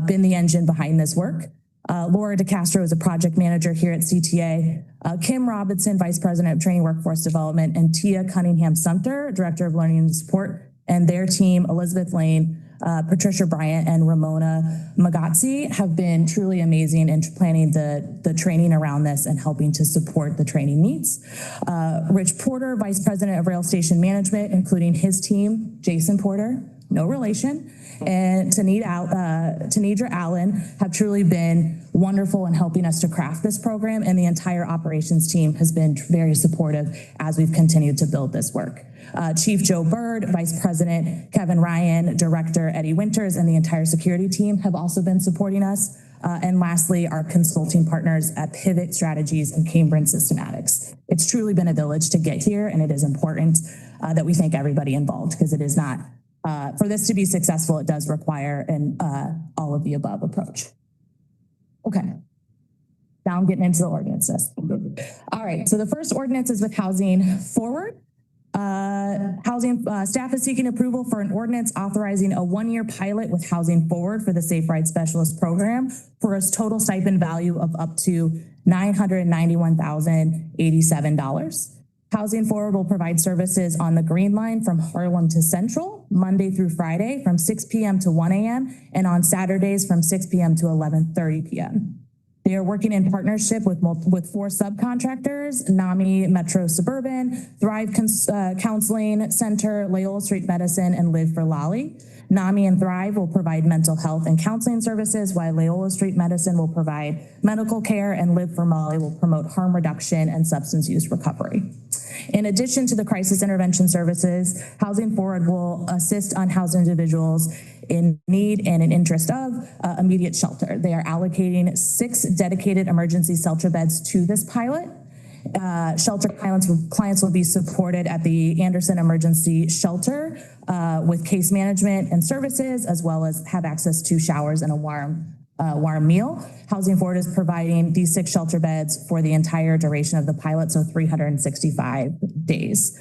been the engine behind this work. Laura DeCastro is a project manager here at CTA. Kim Robinson, Vice President of Training Workforce Development, and Tia Cunningham-Sumter, Director of Learning and Support, and their team, Elizabeth Lane, Patricia Bryant, and Ramona Magazzi, have been truly amazing in planning the training around this and helping to support the training needs. Rich Porter, Vice President of Rail Station Management, including his team, Jason Porter, no relation, and Tanidra Allen, have truly been wonderful in helping us to craft this program, and the entire operations team has been very supportive as we've continued to build this work. Chief Joe Bird, Vice President Kevin Ryan, Director Eddie Winters, and the entire security team have also been supporting us. And lastly, our consulting partners at Pivot Strategies and Cambridge Systematics. It's truly been a village to get here, and it is important that we thank everybody involved, because it is not, for this to be successful, it does require an all of the above approach. Okay. Now I'm getting into the ordinances. All right, so the first ordinance is with Housing Forward. Staff is seeking approval for an ordinance authorizing a one-year pilot with Housing Forward for the Safe Ride Specialist Program for a total stipend value of up to $991,087. Housing Forward will provide services on the Green Line from Harlem to Central, Monday through Friday from 6 p.m. to 1 a.m. and on Saturdays from 6 p.m. to 11:30 p.m. They are working in partnership with 4 subcontractors: NAMI Metro Suburban, Thrive Counseling Center, Loyola Street Medicine, and Live for Lolly. NAMI and Thrive will provide mental health and counseling services, while Loyola Street Medicine will provide medical care, and Live for Lolly will promote harm reduction and substance use recovery. In addition to the crisis intervention services, Housing Forward will assist unhoused individuals in need and in interest of immediate shelter. They are allocating 6 dedicated emergency shelter beds to this pilot. Shelter clients will be supported at the Anderson Emergency Shelter with case management and services, as well as have access to showers and a warm meal. Housing Forward is providing these 6 shelter beds for the entire duration of the pilot, so 365 days.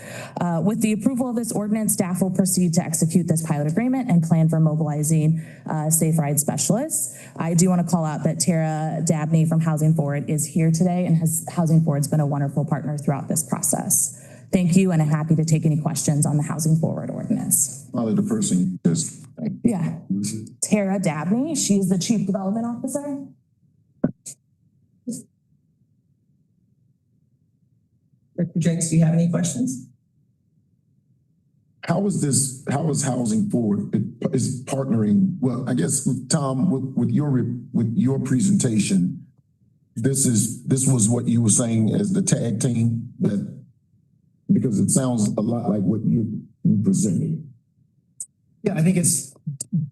With the approval of this ordinance, staff will proceed to execute this pilot agreement and plan for mobilizing Safe Ride specialists. I do want to call out that Tara Dabney from Housing Forward is here today, and Housing Forward's been a wonderful partner throughout this process. Thank you, and I'm happy to take any questions on the Housing Forward ordinance. Probably the person is. Yeah, Tara Dabney, she's the Chief Development Officer. Director Jakes, do you have any questions? How is Housing Forward is partnering? Well, I guess Tom, with your presentation, this was what you were saying as the tag team, because it sounds a lot like what you presented. Yeah, I think it's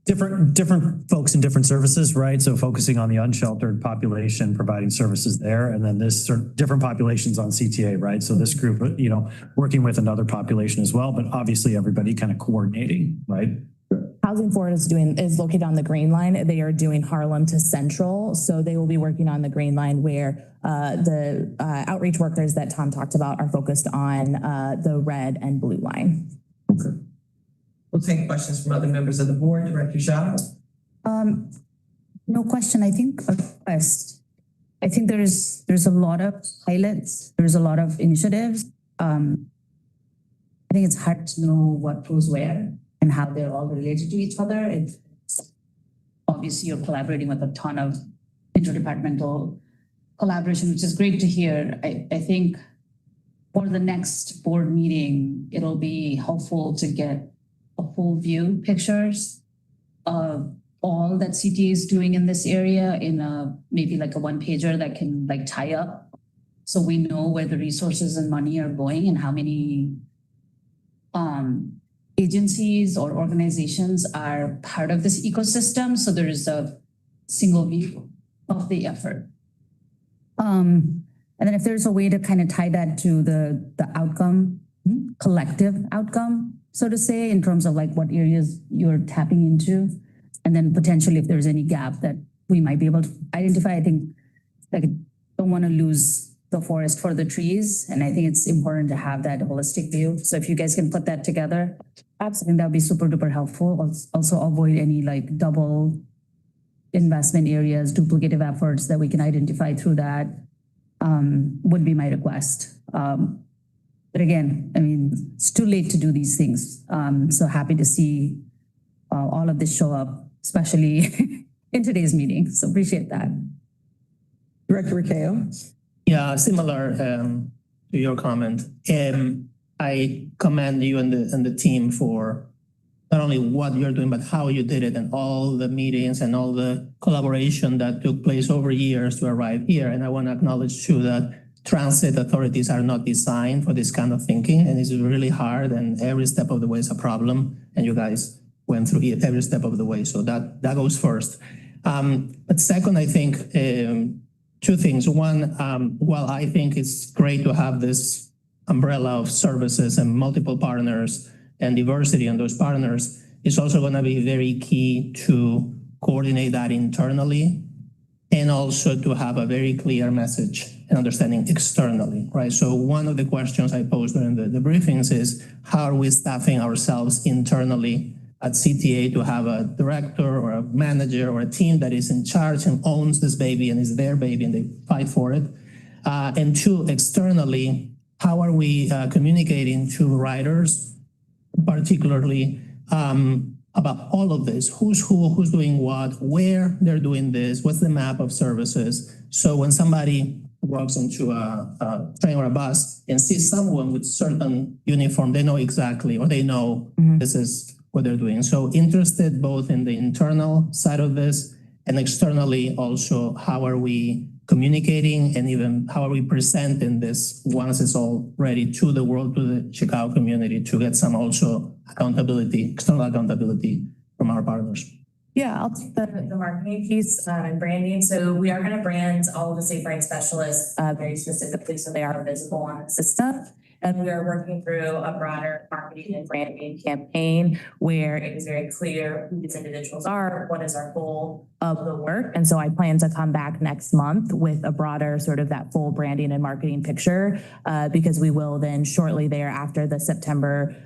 different folks in different services, right? So focusing on the unsheltered population, providing services there, and then this sort of different populations on CTA, right? So this group, working with another population as well, but obviously everybody kind of coordinating, right? Housing Forward is located on the Green Line. They are doing Harlem to Central, so they will be working on the Green Line, where the outreach workers that Tom talked about are focused on the red and blue line. Okay. We'll take questions from other members of the board. Director Shaw. No question. I think a request. I think there's a lot of pilots, there's a lot of initiatives. I think it's hard to know what goes where and how they're all related to each other. It's obviously you're collaborating with a ton of interdepartmental collaboration, which is great to hear. I think for the next board meeting, it'll be helpful to get a full view pictures of all that CTA is doing in this area in a maybe like a one pager that can like tie up. So we know where the resources and money are going and how many agencies or organizations are part of this ecosystem. So there is a single view of the effort. And then if there's a way to kind of tie that to the outcome, collective outcome, so to say, in terms of like what areas you're tapping into, and then potentially if there's any gap that we might be able to identify. I think like don't want to lose the forest for the trees. And I think it's important to have that holistic view. So if you guys can put that together, absolutely, that would be super duper helpful. Also avoid any like double investment areas, duplicative efforts that we can identify through that would be my request. But again, I mean, it's too late to do these things. So happy to see all of this show up, especially in today's meeting. So appreciate that. Director Rakeo. Yeah, similar to your comment. I commend you and the team for not only what you're doing, but how you did it and all the meetings and all the collaboration that took place over years to arrive here. And I want to acknowledge too that transit authorities are not designed for this kind of thinking, and it's really hard, and every step of the way is a problem, and you guys went through it every step of the way. So that goes first. But second, I think two things. One, while I think it's great to have this umbrella of services and multiple partners and diversity in those partners, it's also going to be very key to coordinate that internally and also to have a very clear message and understanding externally, right? So one of the questions I posed during the briefings is, how are we staffing ourselves internally at CTA to have a director or a manager or a team that is in charge and owns this baby and is their baby and they fight for it? And two, externally, how are we communicating to riders, particularly about all of this? Who's who, who's doing what, where they're doing this, what's the map of services? So when somebody walks into a train or a bus and sees someone with certain uniform, they know exactly, or they know this is what they're doing. So interested both in the internal side of this and externally also, how are we communicating and even how are we presenting this once it's all ready to the world, to the Chicago community, to get some also accountability, external accountability from our partners? Yeah, I'll take the marketing piece and branding. So we are going to brand all of the Safe Ride specialists very specifically so they are visible on the system. And we are working through a broader marketing and branding campaign where it is very clear who these individuals are, what is our goal of the work. And so I plan to come back next month with a broader sort of that full branding and marketing picture because we will then shortly thereafter the September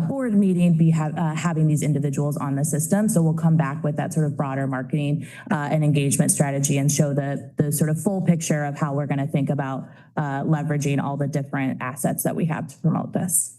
board meeting be having these individuals on the system. So we'll come back with that sort of broader marketing and engagement strategy and show the sort of full picture of how we're going to think about leveraging all the different assets that we have to promote this.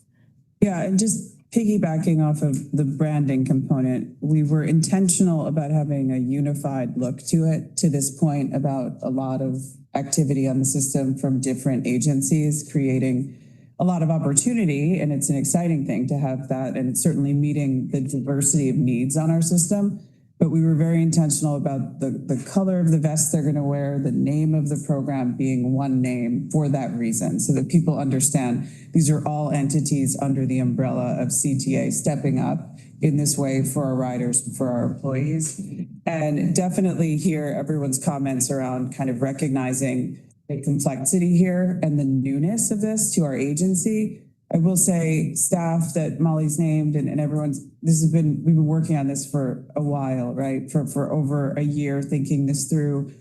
Yeah, and just piggybacking off of the branding component, we were intentional about having a unified look to it to this point about a lot of activity on the system from different agencies, creating a lot of opportunity, and it's an exciting thing to have that, and it's certainly meeting the diversity of needs on our system. But we were very intentional about the color of the vest they're going to wear, the name of the program being one name for that reason, so that people understand these are all entities under the umbrella of CTA stepping up in this way for our riders, for our employees. And definitely hear everyone's comments around kind of recognizing the complexity here and the newness of this to our agency. I will say staff that Molly's named and everyone's, we've been working on this for a while, right? For over a year, thinking this through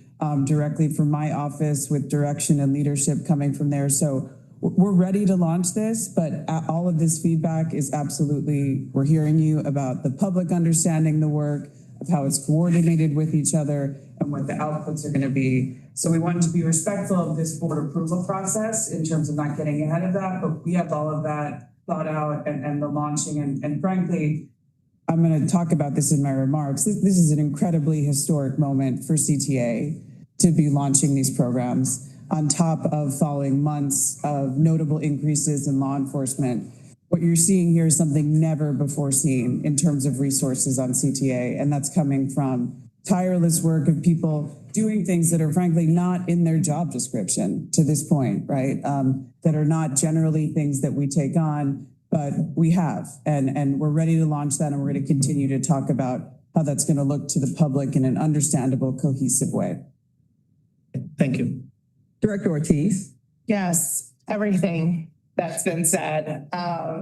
directly from my office with direction and leadership coming from there. So we're ready to launch this, but all of this feedback is absolutely, we're hearing you about the public understanding the work, of how it's coordinated with each other and what the outputs are going to be. So we wanted to be respectful of this board approval process in terms of not getting ahead of that, but we have all of that thought out and the launching and frankly, I'm going to talk about this in my remarks. This is an incredibly historic moment for CTA to be launching these programs on top of following months of notable increases in law enforcement. What you're seeing here is something never before seen in terms of resources on CTA, and that's coming from tireless work of people doing things that are frankly not in their job description to this point, right? That are not generally things that we take on, but we have, and we're ready to launch that, and we're going to continue to talk about how that's going to look to the public in an understandable, cohesive way. Thank you. Director Ortiz. Yes, everything that's been said.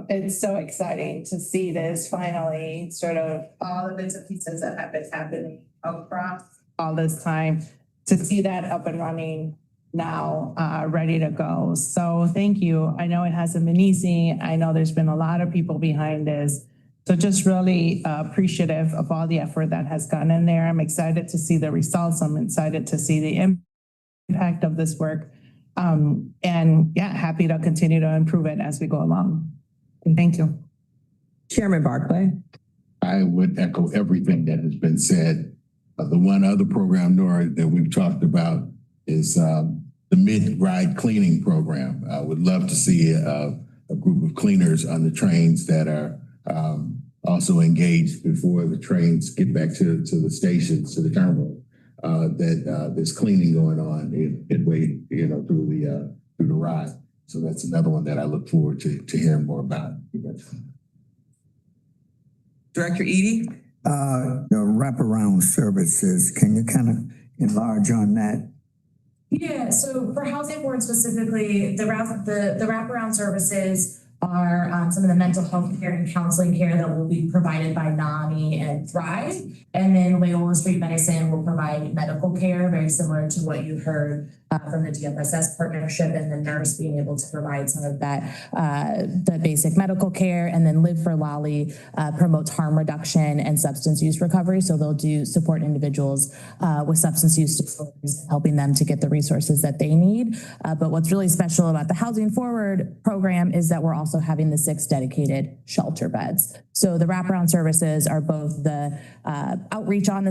It's so exciting to see this finally, sort of all the bits and pieces that have been happening across all this time, to see that up and running now, ready to go. So thank you. I know it hasn't been easy. I know there's been a lot of people behind this. So just really appreciative of all the effort that has gone in there. I'm excited to see the results. I'm excited to see the impact of this work. And yeah, happy to continue to improve it as we go along. And thank you. Chairman Barclay. I would echo everything that has been said. The one other program, Nora, that we've talked about is the mid-ride cleaning program. I would love to see a group of cleaners on the trains that are also engaged before the trains get back to the stations, to the terminal. That there's cleaning going on midway, through the ride. So that's another one that I look forward to hearing more about. Director Eady. The wraparound services, can you kind of enlarge on that? Yeah, so for Housing Board specifically, the wraparound services are some of the mental health care and counseling care that will be provided by NAMI and Thrive. And then Loyola Street Medicine will provide medical care, very similar to what you heard from the DFSS partnership, and the nurse being able to provide some of that, the basic medical care. And then Live for Lolly promotes harm reduction and substance use recovery. So they'll do support individuals with substance use disorders, helping them to get the resources that they need. But what's really special about the Housing Forward program is that we're also having the 6 dedicated shelter beds. So the wraparound services are both the outreach on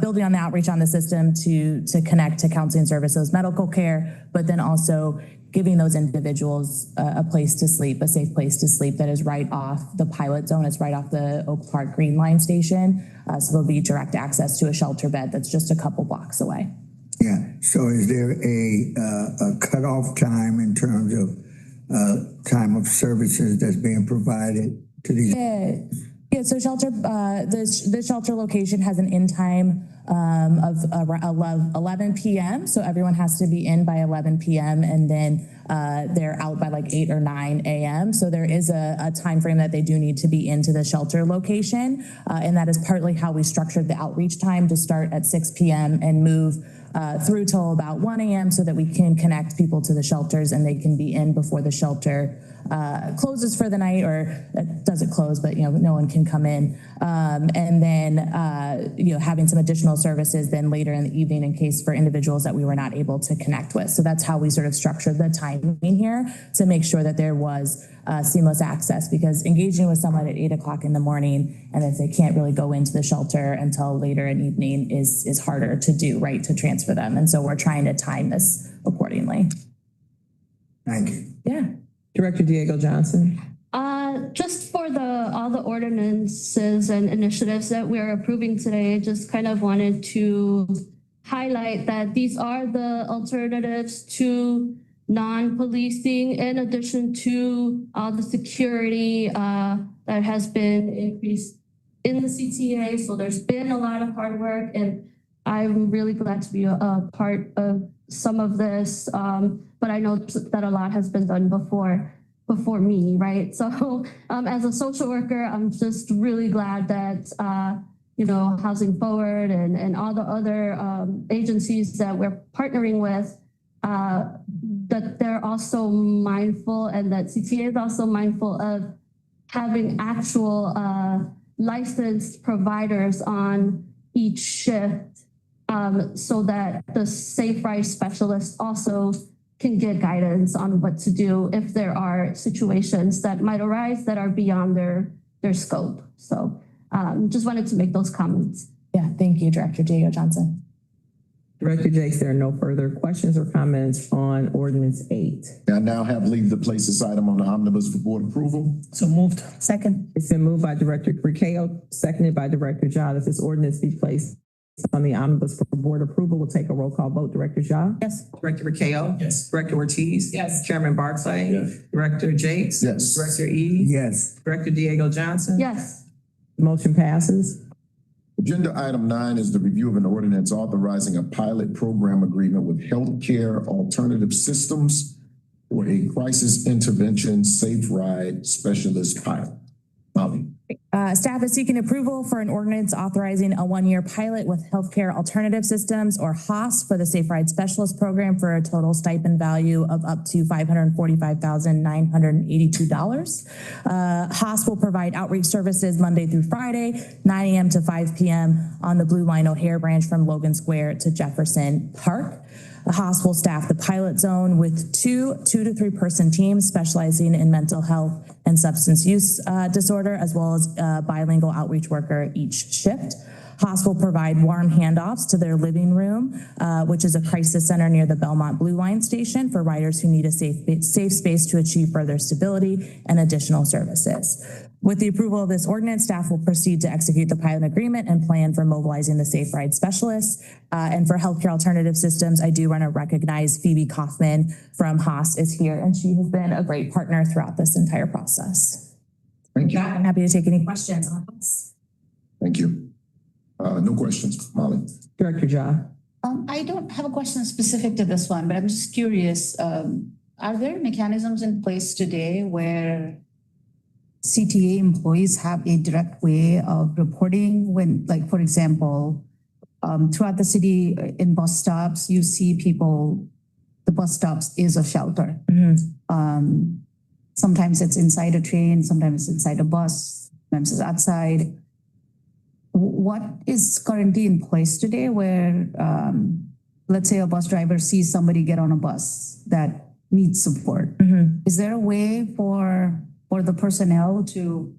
building on the outreach on the system to connect to counseling services, medical care, but then also giving those individuals a place to sleep, a safe place to sleep that is right off the pilot zone. It's right off the Oak Park Green Line station. So there'll be direct access to a shelter bed that's just a couple blocks away. Yeah, so is there a cutoff time in terms of time of services that's being provided to these? Yeah, so the shelter location has an in time of 11 p.m. So everyone has to be in by 11 p.m. and then they're out by like 8 or 9 a.m. So there is a time frame that they do need to be into the shelter location. And that is partly how we structured the outreach time to start at 6 p.m. and move through till about 1 a.m. so that we can connect people to the shelters and they can be in before the shelter closes for the night, or it doesn't close, but no one can come in. And then having some additional services then later in the evening in case for individuals that we were not able to connect with. So that's how we sort of structured the timing here to make sure that there was seamless access, because engaging with someone at 8 o'clock in the morning and if they can't really go into the shelter until later in the evening is harder to do, right, to transfer them. And so we're trying to time this accordingly. Thank you. Yeah. Director Diego Johnson. Just for all the ordinances and initiatives that we're approving today, just kind of wanted to highlight that these are the alternatives to non-policing, in addition to all the security that has been increased in the CTA. So there's been a lot of hard work, and I'm really glad to be a part of some of this. But I know that a lot has been done before me, right? So as a social worker, I'm just really glad that, Housing Forward and all the other agencies that we're partnering with, that they're also mindful, and that CTA is also mindful of having actual licensed providers on each shift so that the safe ride specialist also can get guidance on what to do if there are situations that might arise that are beyond their scope. So just wanted to make those comments. Yeah, thank you, Director Diego Johnson. Director Jakes, there are no further questions or comments on ordinance 8. I now have leave to place this item on the omnibus for board approval. So moved. Second. It's been moved by Director Ricao, seconded by Director Ja, that this ordinance be placed on the omnibus for board approval. We'll take a roll call vote. Director Ja? Yes. Director Ricao? Yes. Director Ortiz? Yes. Chairman Barclay? Yes. Director Jakes? Yes. Director Eady? Yes. Director Diego Johnson? Yes. Motion passes. Agenda item 9 is the review of an ordinance authorizing a pilot program agreement with Healthcare Alternative Systems for a crisis intervention safe ride specialist pilot. Molly. Staff is seeking approval for an ordinance authorizing a one-year pilot with Healthcare Alternative Systems, or HOS, for the Safe Ride Specialist Program for a total stipend value of up to $545,982. HOS will provide outreach services Monday through Friday, 9 a.m. to 5 p.m. on the Blue Line O'Hare branch from Logan Square to Jefferson Park. The HOS will staff the pilot zone with two to 3 person teams specializing in mental health and substance use disorder, as well as a bilingual outreach worker each shift. HOS will provide warm handoffs to their living room, which is a crisis center near the Belmont Blue Line station for riders who need a safe space to achieve further stability and additional services. With the approval of this ordinance, staff will proceed to execute the pilot agreement and plan for mobilizing the Safe Ride Specialists. And for Healthcare Alternative Systems, I do want to recognize Phoebe Kaufman from HOS is here, and she has been a great partner throughout this entire process. Thank you. I'm happy to take any questions on this. Thank you. No questions, Molly. Director Ja? I don't have a question specific to this one, but I'm just curious, are there mechanisms in place today where CTA employees have a direct way of reporting when, like, for example, throughout the city in bus stops, you see people, the bus stops is a shelter. Sometimes it's inside a train, sometimes it's inside a bus, sometimes it's outside. What is currently in place today where, let's say a bus driver sees somebody get on a bus that needs support? Is there a way for the personnel to,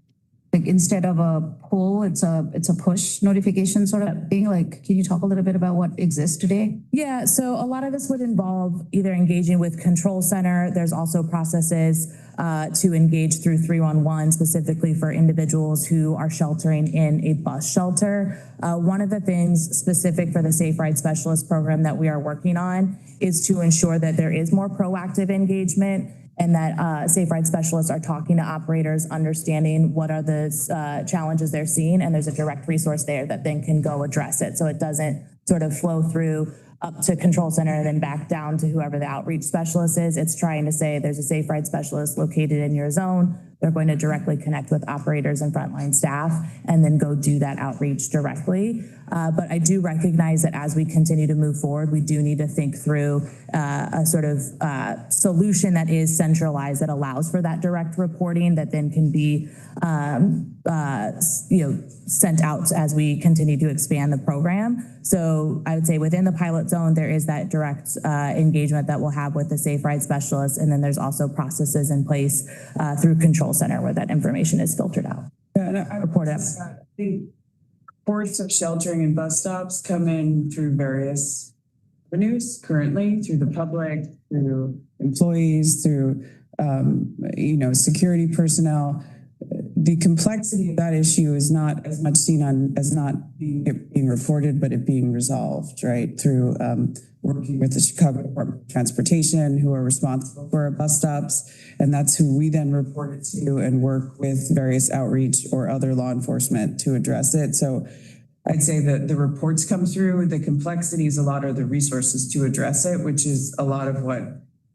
like, instead of a pull, it's a push notification sort of thing? Like, can you talk a little bit about what exists today? Yeah, so a lot of this would involve either engaging with Control Center. There's also processes to engage through 311 specifically for individuals who are sheltering in a bus shelter. One of the things specific for the Safe Ride Specialist program that we are working on is to ensure that there is more proactive engagement and that Safe Ride Specialists are talking to operators, understanding what are the challenges they're seeing, and there's a direct resource there that then can go address it. So it doesn't sort of flow through up to Control Center and then back down to whoever the outreach specialist is. It's trying to say there's a Safe Ride Specialist located in your zone. They're going to directly connect with operators and frontline staff and then go do that outreach directly. But I do recognize that as we continue to move forward, we do need to think through a sort of solution that is centralized, that allows for that direct reporting that then can be sent out as we continue to expand the program. So I would say within the pilot zone, there is that direct engagement that we'll have with the Safe Ride Specialists. And then there's also processes in place through Control Center where that information is filtered out. Yeah, and I Report it. think reports of sheltering in bus stops come in through various avenues currently, through the public, through employees, through, security personnel. The complexity of that issue is not as much seen on as not being reported, but it being resolved, right? Through working with the Chicago Department of Transportation, who are responsible for our bus stops. And that's who we then report it to and work with various outreach or other law enforcement to address it. So I'd say that the reports come through, the complexities, a lot of the resources to address it, which is a lot of what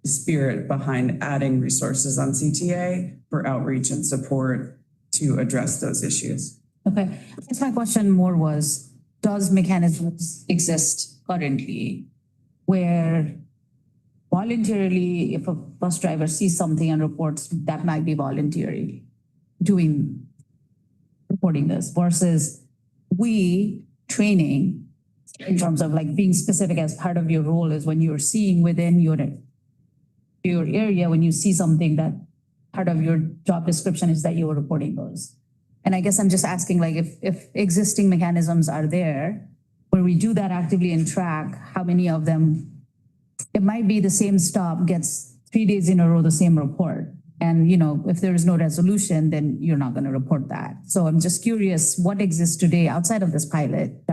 the spirit behind adding resources on CTA for outreach and support to address those issues. Okay, I guess my question more was, does mechanisms exist currently where voluntarily, if a bus driver sees something and reports, that might be voluntary reporting this versus we training in terms of like being specific as part of your role is when you're seeing within your area, when you see something that part of your job description is that you were reporting those. And I guess I'm just asking, like, if existing mechanisms are there, where we do that actively and track how many of them, it might be the same stop gets 3 days in a row, the same report. And, you know, if there is no resolution, then you're not going to report that. So I'm just curious what exists today outside of this pilot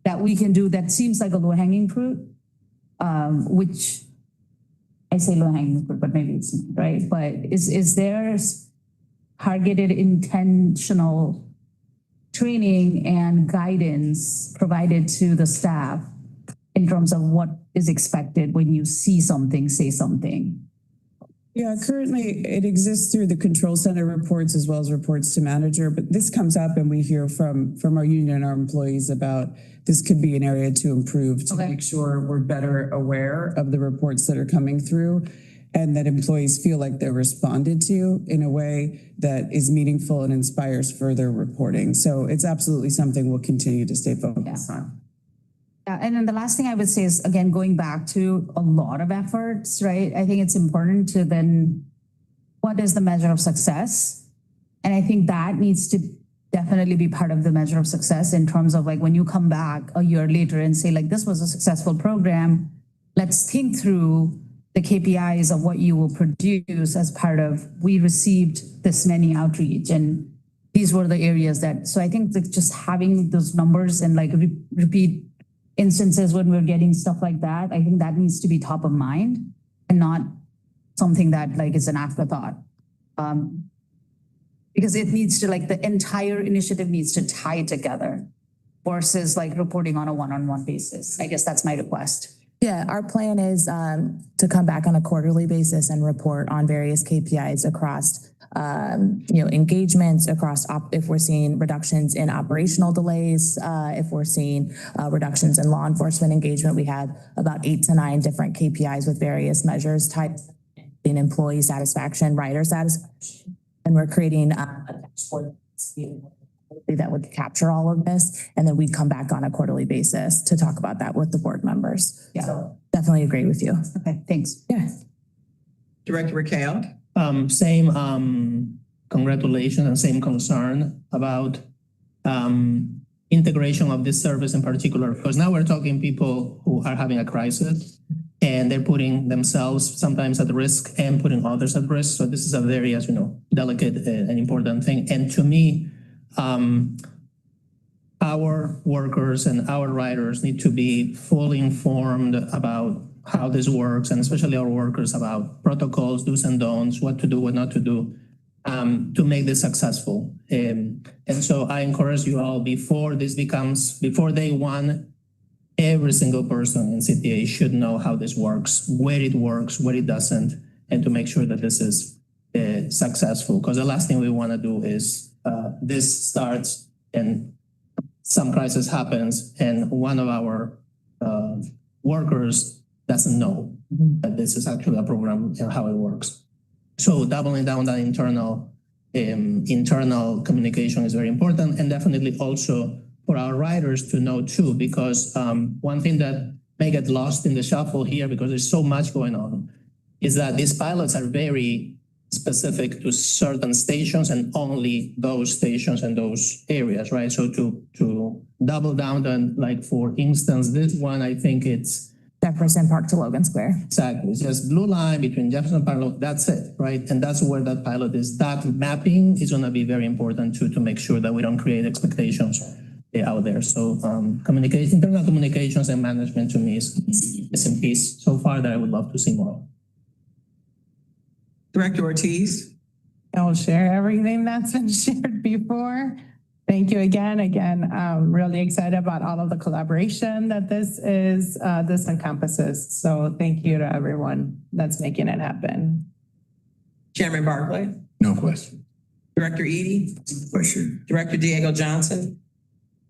that we can do that seems like a low hanging fruit, which I say low hanging fruit, but maybe it's not, right? But is there targeted intentional training and guidance provided to the staff in terms of what is expected when you see something, say something? Yeah, currently it exists through the control center reports as well as reports to manager, but this comes up and we hear from our union and our employees about this could be an area to improve to make sure we're better aware of the reports that are coming through and that employees feel like they're responded to in a way that is meaningful and inspires further reporting. So it's absolutely something we'll continue to stay focused on. And then the last thing I would say is, again, going back to a lot of efforts, right? I think it's important to then, what is the measure of success? And I think that needs to definitely be part of the measure of success in terms of like when you come back a year later and say like, this was a successful program, let's think through the KPIs of what you will produce as part of, we received this many outreach and these were the areas that, so I think that just having those numbers and like repeat instances when we're getting stuff like that, I think that needs to be top of mind and not something that like is an afterthought. Because it needs to, like, the entire initiative needs to tie together versus like reporting on a one-on-one basis. I guess that's my request. Yeah, our plan is to come back on a quarterly basis and report on various KPIs across engagements, across if we're seeing reductions in operational delays, if we're seeing reductions in law enforcement engagement. We have about 8 to 9 different KPIs with various measures tied in employee satisfaction, rider satisfaction, and we're creating a dashboard that would capture all of this, and then we'd come back on a quarterly basis to talk about that with the board members. Yeah, so definitely agree with you. Okay, thanks. Yeah. Director Raquel? Same congratulations and same concern about integration of this service in particular, because now we're talking people who are having a crisis and they're putting themselves sometimes at risk and putting others at risk. So this is a very, as you know, delicate and important thing. And to me, our workers and our riders need to be fully informed about how this works, and especially our workers about protocols, do's and don'ts, what to do, what not to do, to make this successful. And so I encourage you all, before day one, every single person in CTA should know how this works, where it doesn't, and to make sure that this is successful. Because the last thing we want to do is this starts and some crisis happens and one of our workers doesn't know that this is actually a program and how it works. So doubling down that internal communication is very important, and definitely also for our riders to know too, because one thing that may get lost in the shuffle here, because there's so much going on, is that these pilots are very specific to certain stations and only those stations and those areas, right? So to double down on, like, for instance, this one, I think it's Jefferson Park to Logan Square. Exactly. It's just blue line between Jefferson Park, that's it, right? And that's where that pilot is. That mapping is going to be very important to make sure that we don't create expectations out there. So internal communications and management to me is in piece so far that I would love to see more. Director Ortiz? I'll share everything that's been shared before. Thank you again. I'm really excited about all of the collaboration that this encompasses. So thank you to everyone that's making it happen. Chairman Barclay? No question. Director Eady? Question. Director Diego Johnson?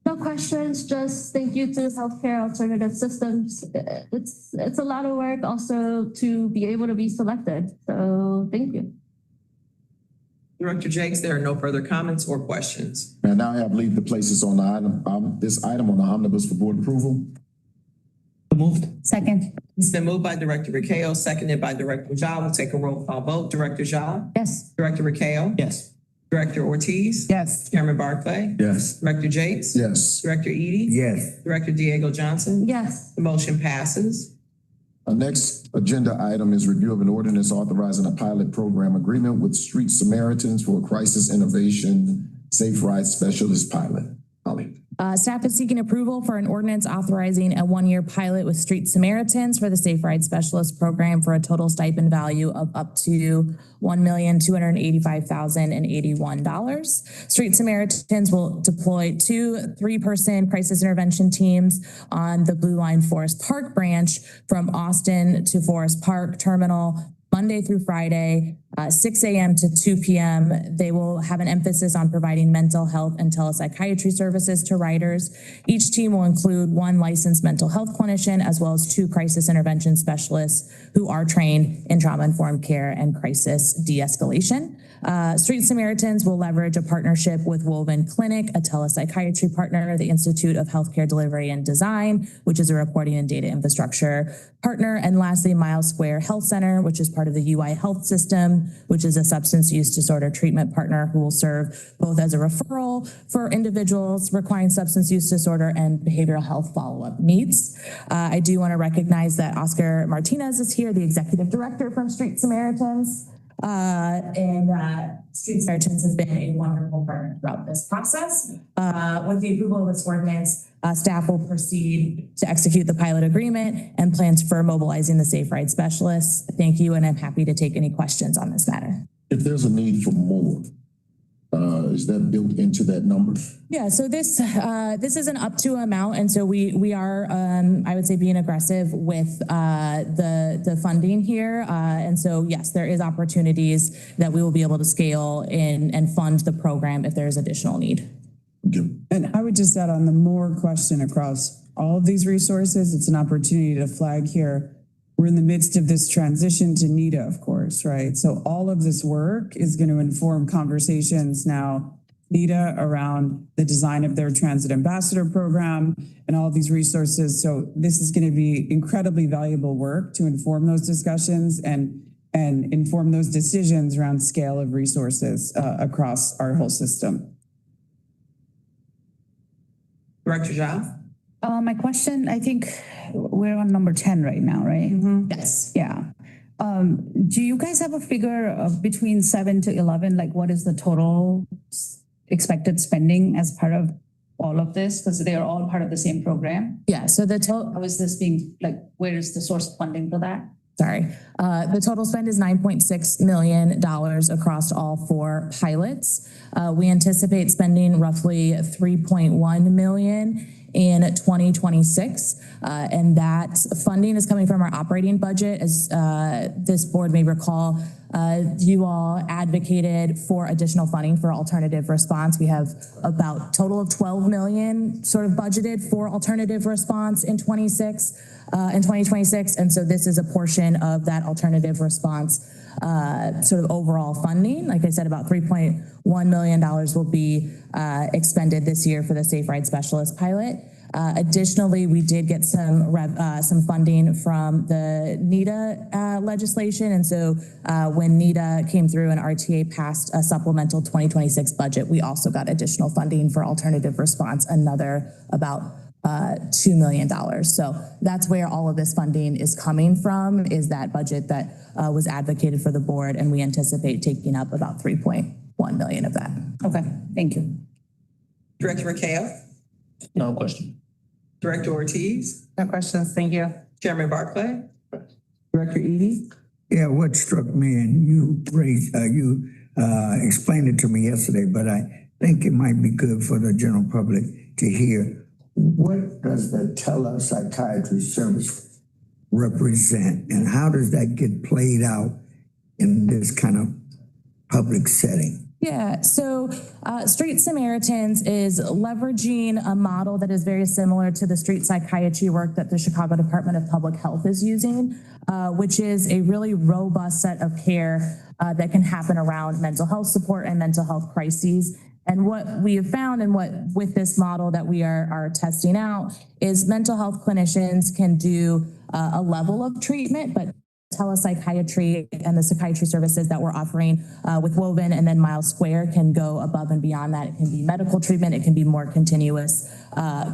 No questions, just thank you to Healthcare Alternative Systems. It's a lot of work also to be able to be selected. So thank you. Director Jakes, there are no further comments or questions. And now I have leave the places on the item, this item on the omnibus for board approval. moved. Second. It's been moved by Director Rakeo, seconded by Director Ja. We'll take a roll call vote. Director Ja? Yes. Director Rakeo? Yes. Director Ortiz? Yes. Chairman Barclay? Yes. Director Jakes? Yes. Director Eady? Yes. Director Diego Johnson? Yes. The motion passes. Our next agenda item is review of an ordinance authorizing a pilot program agreement with Street Samaritans for a crisis innovation safe ride specialist pilot. Holly. Staff is seeking approval for an ordinance authorizing a one-year pilot with Street Samaritans for the Safe Ride Specialist Program for a total stipend value of up to $1,285,081. Street Samaritans will deploy 2 3-person crisis intervention teams on the Blue Line Forest Park branch from Austin to Forest Park Terminal, Monday through Friday, 6 a.m. to 2 p.m. They will have an emphasis on providing mental health and telepsychiatry services to riders. Each team will include 1 licensed mental health clinician as well as 2 crisis intervention specialists who are trained in trauma-informed care and crisis de-escalation. Street Samaritans will leverage a partnership with Woven Clinic, a telepsychiatry partner, the Institute of Healthcare Delivery and Design, which is a reporting and data infrastructure partner, and lastly, Miles Square Health Center, which is part of the UI Health System, which is a substance use disorder treatment partner who will serve both as a referral for individuals requiring substance use disorder and behavioral health follow-up needs. I do want to recognize that Oscar Martinez is here, the executive director from Street Samaritans. Street Samaritans has been a wonderful partner throughout this process. With the approval of this ordinance, staff will proceed to execute the pilot agreement and plans for mobilizing the Safe Ride Specialists. Thank you, and I'm happy to take any questions on this matter. If there's a need for more, is that built into that number? Yeah, so this is an up to amount, and so we are I would say being aggressive with the funding here, and so yes, there is opportunities that we will be able to scale in and fund the program if there is additional need. And I would just add on the more question across all of these resources, it's an opportunity to flag here. We're in the midst of this transition to NEDA, of course, right? So all of this work is going to inform conversations now, NEDA around the design of their transit ambassador program and all of these resources. So this is going to be incredibly valuable work to inform those discussions and inform those decisions around scale of resources across our whole system. Director Ja? My question, I think we're on number 10 right now, right? Yes. Yeah. Do you guys have a figure of between 7 to 11? Like what is the total expected spending as part of all of this? Because they are all part of the same program. Yeah, so the total, How is this being, like, where is the source of funding for that? the total spend is $9.6 million across all 4 pilots. We anticipate spending roughly $3.1 million in 2026. And that funding is coming from our operating budget. As this board may recall, you all advocated for additional funding for alternative response. We have about total of 12 million sort of budgeted for alternative response in 2026. And so this is a portion of that alternative response sort of overall funding. Like I said, about $3.1 million will be expended this year for the Safe Ride Specialist pilot. Additionally, we did get some funding from the NEDA legislation. And so when NEDA came through and RTA passed a supplemental 2026 budget, we also got additional funding for alternative response, another about $2 million. So that's where all of this funding is coming from, is that budget that was advocated for the board, and we anticipate taking up about $3.1 million of that. Okay, thank you. Director Rakeo? No question. Director Ortiz? No questions, thank you. Chairman Barclay? Director Eady? Yeah, what struck me, and you explained it to me yesterday, but I think it might be good for the general public to hear. What does the telepsychiatry service represent, and how does that get played out in this kind of public setting? Yeah, so Street Samaritans is leveraging a model that is very similar to the street psychiatry work that the Chicago Department of Public Health is using, which is a really robust set of care that can happen around mental health support and mental health crises. And what we have found and what with this model that we are testing out is mental health clinicians can do a level of treatment, but telepsychiatry and the psychiatry services that we're offering with Woven and then Miles Square can go above and beyond that. It can be medical treatment. It can be more continuous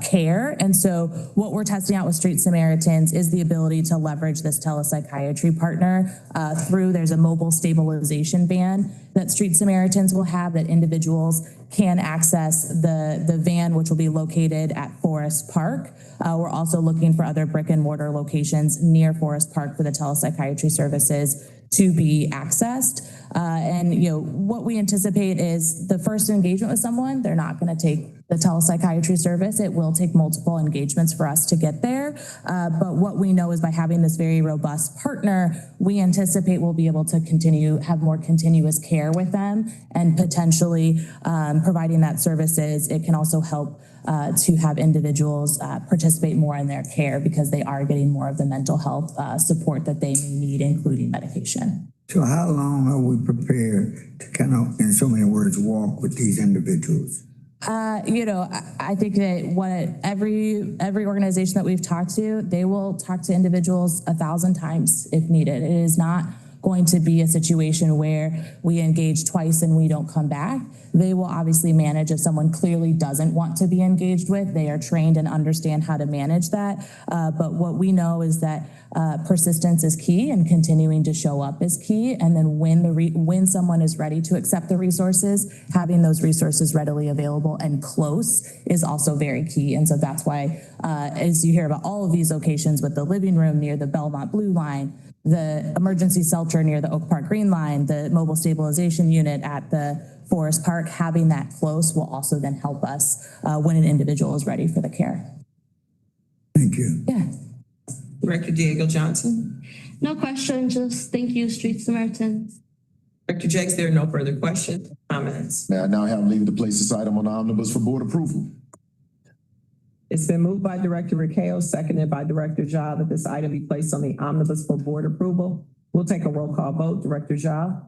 care. And so what we're testing out with Street Samaritans is the ability to leverage this telepsychiatry partner through, there's a mobile stabilization van that Street Samaritans will have that individuals can access the van, which will be located at Forest Park. We're also looking for other brick and mortar locations near Forest Park for the telepsychiatry services to be accessed. And what we anticipate is the first engagement with someone, they're not going to take the telepsychiatry service. It will take multiple engagements for us to get there. But what we know is by having this very robust partner, we anticipate we'll be able to have more continuous care with them and potentially providing that services. It can also help to have individuals participate more in their care because they are getting more of the mental health support that they may need, including medication. So how long are we prepared to kind of, in so many words, walk with these individuals? I think that every organization that we've talked to, they will talk to individuals 1,000 times if needed. It is not going to be a situation where we engage twice and we don't come back. They will obviously manage if someone clearly doesn't want to be engaged with. They are trained and understand how to manage that. But what we know is that persistence is key and continuing to show up is key. And then when someone is ready to accept the resources, having those resources readily available and close is also very key. And so that's why, as you hear about all of these locations with the living room near the Belmont Blue Line, the emergency shelter near the Oak Park Green Line, the mobile stabilization unit at the Forest Park, having that close will also then help us when an individual is ready for the care. Thank you. Yeah. Director Diego Johnson. No question, just thank you, Street Samaritans. Director Jakes, there are no further questions, comments. May I now have leave to place this item on the omnibus for board approval? It's been moved by Director Ricao, seconded by Director Ja, that this item be placed on the omnibus for board approval. We'll take a roll call vote. Director Ja?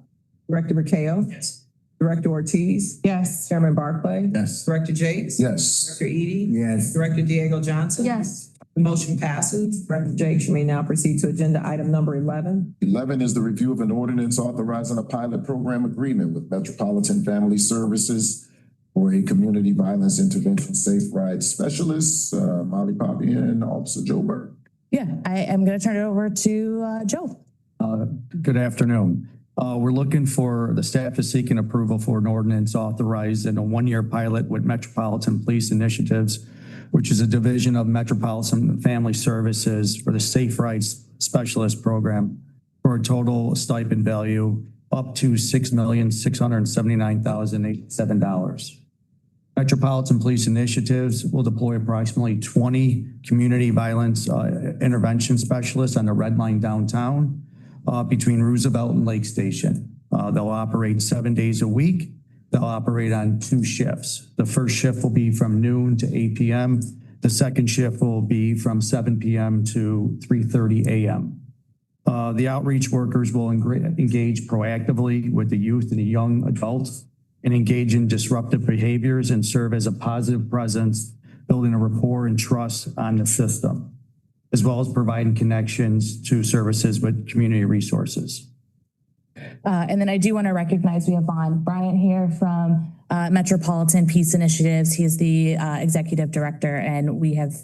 Director Ricao? Yes. Director Ortiz? Yes. Chairman Barclay? Yes. Director Jakes? Yes. Director Eady? Yes. Director Diego Johnson? Yes. The motion passes. Director Jakes, you may now proceed to agenda item number 11. 11 is the review of an ordinance authorizing a pilot program agreement with Metropolitan Family Services for a community violence intervention safe ride specialist, Molly Poppy and Officer Joe Burke. Yeah, I am going to turn it over to Joe. Good afternoon. We're looking for, the staff is seeking approval for an ordinance authorizing a one-year pilot with Metropolitan Police Initiatives, which is a division of Metropolitan Family Services for the Safe Rides Specialist Program for a total stipend value up to $6,679,087. Metropolitan Police Initiatives will deploy approximately 20 community violence intervention specialists on the Red Line downtown between Roosevelt and Lake Station. They'll operate 7 days a week. They'll operate on 2 shifts. The first shift will be from noon to 8 p.m. The second shift will be from 7 p.m. to 3:30 a.m. The outreach workers will engage proactively with the youth and the young adults and engage in disruptive behaviors and serve as a positive presence, building a rapport and trust on the system, as well as providing connections to services with community resources. And then I do want to recognize we have Vaughn Bryant here from Metropolitan Peace Initiatives. He is the executive director, and we have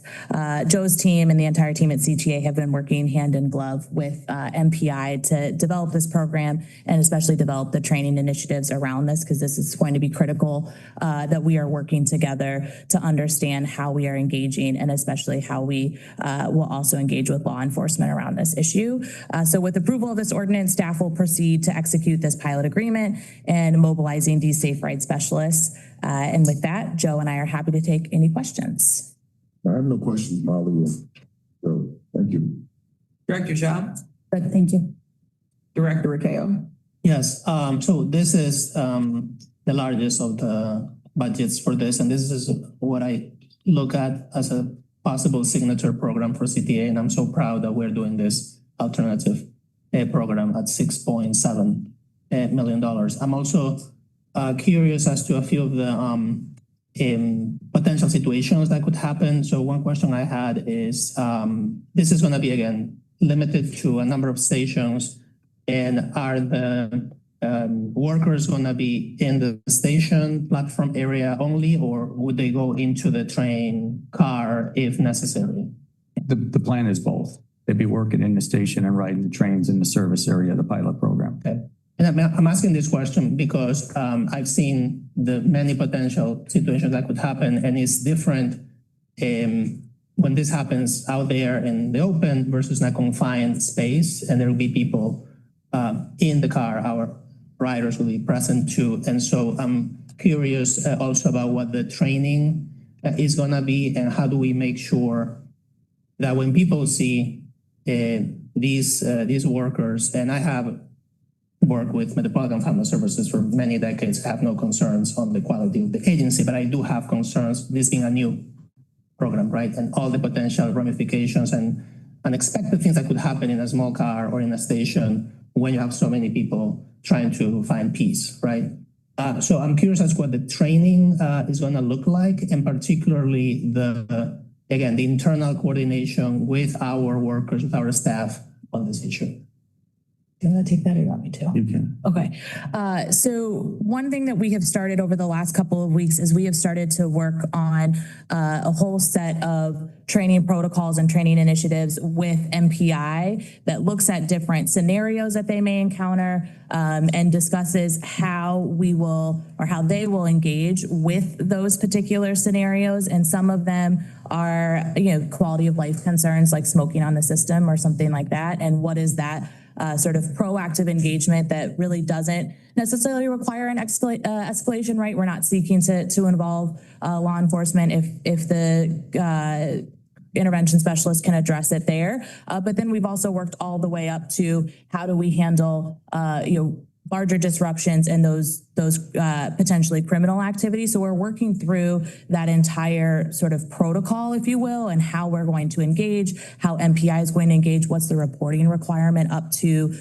Joe's team and the entire team at CTA have been working hand in glove with MPI to develop this program and especially develop the training initiatives around this, because this is going to be critical that we are working together to understand how we are engaging and especially how we will also engage with law enforcement around this issue. So with approval of this ordinance, staff will proceed to execute this pilot agreement and mobilizing these safe ride specialists. And with that, Joe and I are happy to take any questions. I have no questions, Molly. So, thank you. Director Ja? Good, thank you. Director Ricao? Yes, so this is the largest of the budgets for this, and this is what I look at as a possible signature program for CTA, and I'm so proud that we're doing this alternative program at $6.7 million. I'm also curious as to a few of the potential situations that could happen. So one question I had is, this is going to be, again, limited to a number of stations. And are the workers going to be in the station platform area only, or would they go into the train car if necessary? The plan is both. They'd be working in the station and riding the trains in the service area of the pilot program. Okay. And I'm asking this question because I've seen the many potential situations that could happen, and it's different when this happens out there in the open versus in a confined space, and there will be people in the car. Our riders will be present too. And so I'm curious also about what the training is going to be, and how do we make sure that when people see these workers, and I have worked with Metropolitan Family Services for many decades, I have no concerns on the quality of the agency, but I do have concerns, this being a new program, right? And all the potential ramifications and unexpected things that could happen in a small car or in a station when you have so many people trying to find peace, right? So I'm curious as to what the training is going to look like, and particularly the internal coordination with our workers, with our staff on this issue. Do you want to take that or you want me to? You can. Okay. So one thing that we have started over the last couple of weeks is we have started to work on a whole set of training protocols and training initiatives with MPI that looks at different scenarios that they may encounter and discusses how we will or how they will engage with those particular scenarios. And some of them are, quality of life concerns like smoking on the system or something like that. And what is that sort of proactive engagement that really doesn't necessarily require an escalation, right? We're not seeking to involve law enforcement if the intervention specialist can address it there. But then we've also worked all the way up to how do we handle, larger disruptions and those potentially criminal activities. So we're working through that entire sort of protocol, if you will, and how we're going to engage, how MPI is going to engage, what's the reporting requirement up to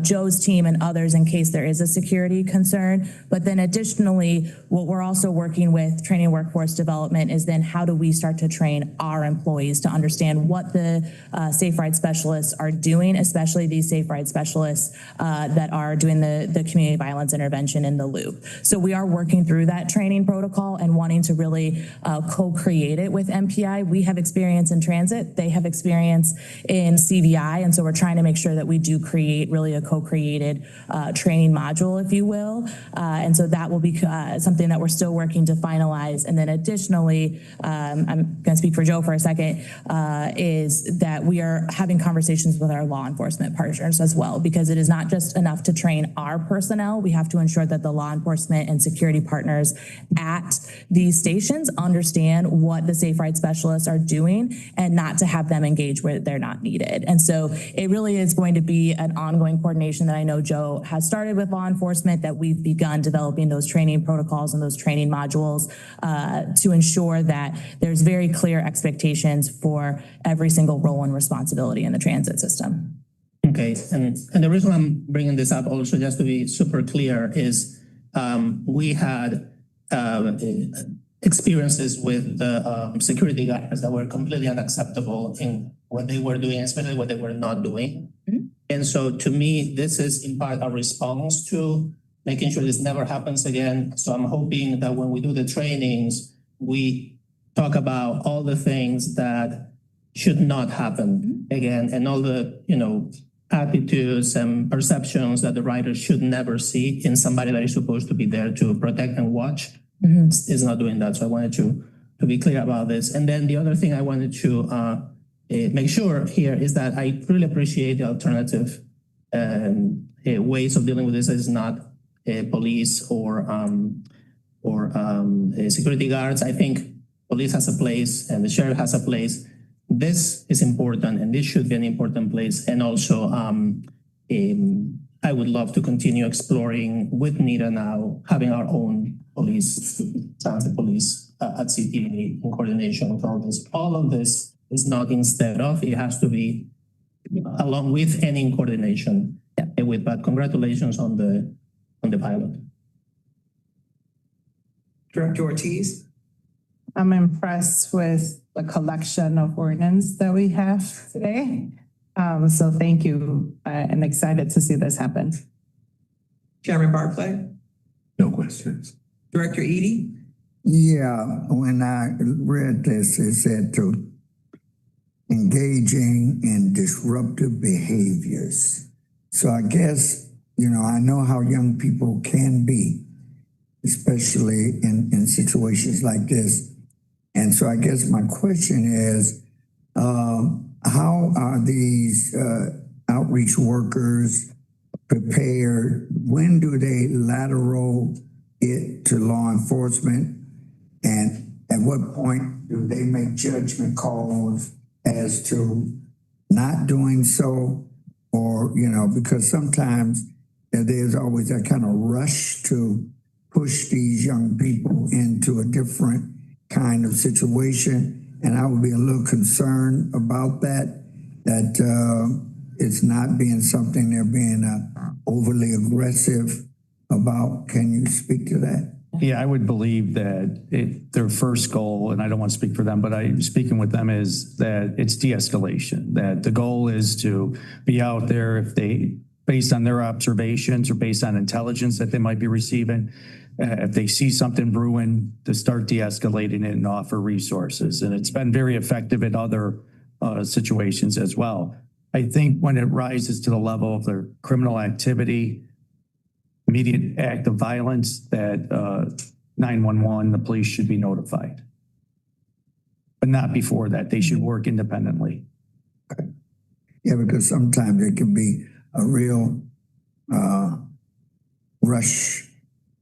Joe's team and others in case there is a security concern. But then additionally, what we're also working with training workforce development is then how do we start to train our employees to understand what the safe ride specialists are doing, especially these safe ride specialists that are doing the community violence intervention in the loop. So we are working through that training protocol and wanting to really co-create it with MPI. We have experience in transit. They have experience in CVI. And so we're trying to make sure that we do create really a co-created training module, if you will. And so that will be something that we're still working to finalize. And then additionally, I'm going to speak for Joe for a second, is that we are having conversations with our law enforcement partners as well, because it is not just enough to train our personnel. We have to ensure that the law enforcement and security partners at these stations understand what the safe ride specialists are doing and not to have them engage where they're not needed. And so it really is going to be an ongoing coordination that I know Joe has started with law enforcement, that we've begun developing those training protocols and those training modules to ensure that there's very clear expectations for every single role and responsibility in the transit system. Okay, and the reason I'm bringing this up also, just to be super clear, is we had experiences with the security guards that were completely unacceptable in what they were doing, especially what they were not doing. Mm-hmm. And so to me, this is in part a response to making sure this never happens again. So I'm hoping that when we do the trainings, we talk about all the things that should not happen again, and all the, attitudes and perceptions that the rider should never see in somebody that is supposed to be there to protect and watch. Mm-hmm. Is not doing that. So I wanted to be clear about this. And then the other thing I wanted to make sure here is that I really appreciate the alternative ways of dealing with this. Is not police or security guards. I think police has a place and the sheriff has a place. This is important, and this should be an important place. And also, I would love to continue exploring with NITA now, having our own police, transit police at CTA in coordination with all this. All of this is not instead of, it has to be along with and in coordination with. But congratulations on the pilot. Director Ortiz? I'm impressed with the collection of ordinance that we have today. So thank you, and excited to see this happen. Chairman Barclay? No questions. Director Eady? Yeah, when I read this, it said to engaging in disruptive behaviors. So I guess, I know how young people can be, especially in situations like this. And so I guess my question is, how are these outreach workers prepared? When do they lateral it to law enforcement? And at what point do they make judgment calls as to not doing so? Or, because sometimes there's always that kind of rush to push these young people into a different kind of situation. And I would be a little concerned about that it's not being something they're being overly aggressive about. Can you speak to that? Yeah, I would believe that their first goal, and I don't want to speak for them, but I'm speaking with them, is that it's de-escalation, that the goal is to be out there if they, based on their observations or based on intelligence that they might be receiving, if they see something brewing, to start de-escalating it and offer resources. And it's been very effective in other situations as well. I think when it rises to the level of their criminal activity, immediate act of violence, that 911, the police should be notified. But not before that. They should work independently. Yeah, because sometimes it can be a real rush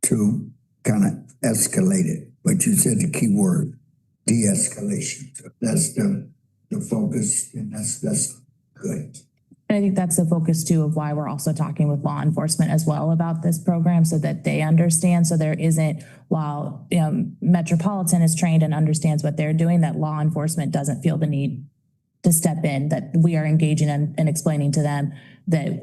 to kind of escalate it. But you said the key word, de-escalation. So that's the focus, and that's good. And I think that's the focus too of why we're also talking with law enforcement as well about this program, so that they understand. So there isn't, while Metropolitan is trained and understands what they're doing, that law enforcement doesn't feel the need to step in, that we are engaging and explaining to them that,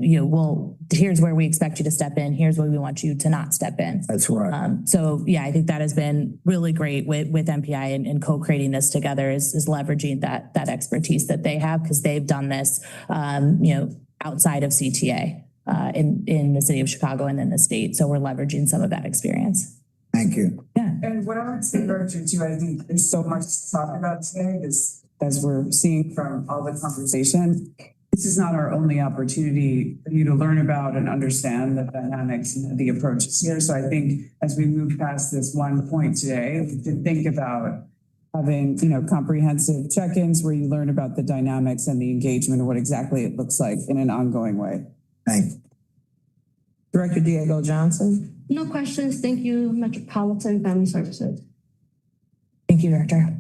here's where we expect you to step in. Here's where we want you to not step in. That's right. So yeah, I think that has been really great with MPI and co-creating this together is leveraging that expertise that they have, because they've done this, outside of CTA in the city of Chicago and in the state. So we're leveraging some of that experience. Thank you. Yeah. And what I would say, Director, too, I think there's so much to talk about today, as we're seeing from all the conversation. This is not our only opportunity for you to learn about and understand the dynamics and the approaches here. So I think as we move past this one point today, we should think about having, comprehensive check-ins where you learn about the dynamics and the engagement and what exactly it looks like in an ongoing way. Thank you. Director Diego Johnson? No questions. Thank you, Metropolitan Family Services. Thank you, Director.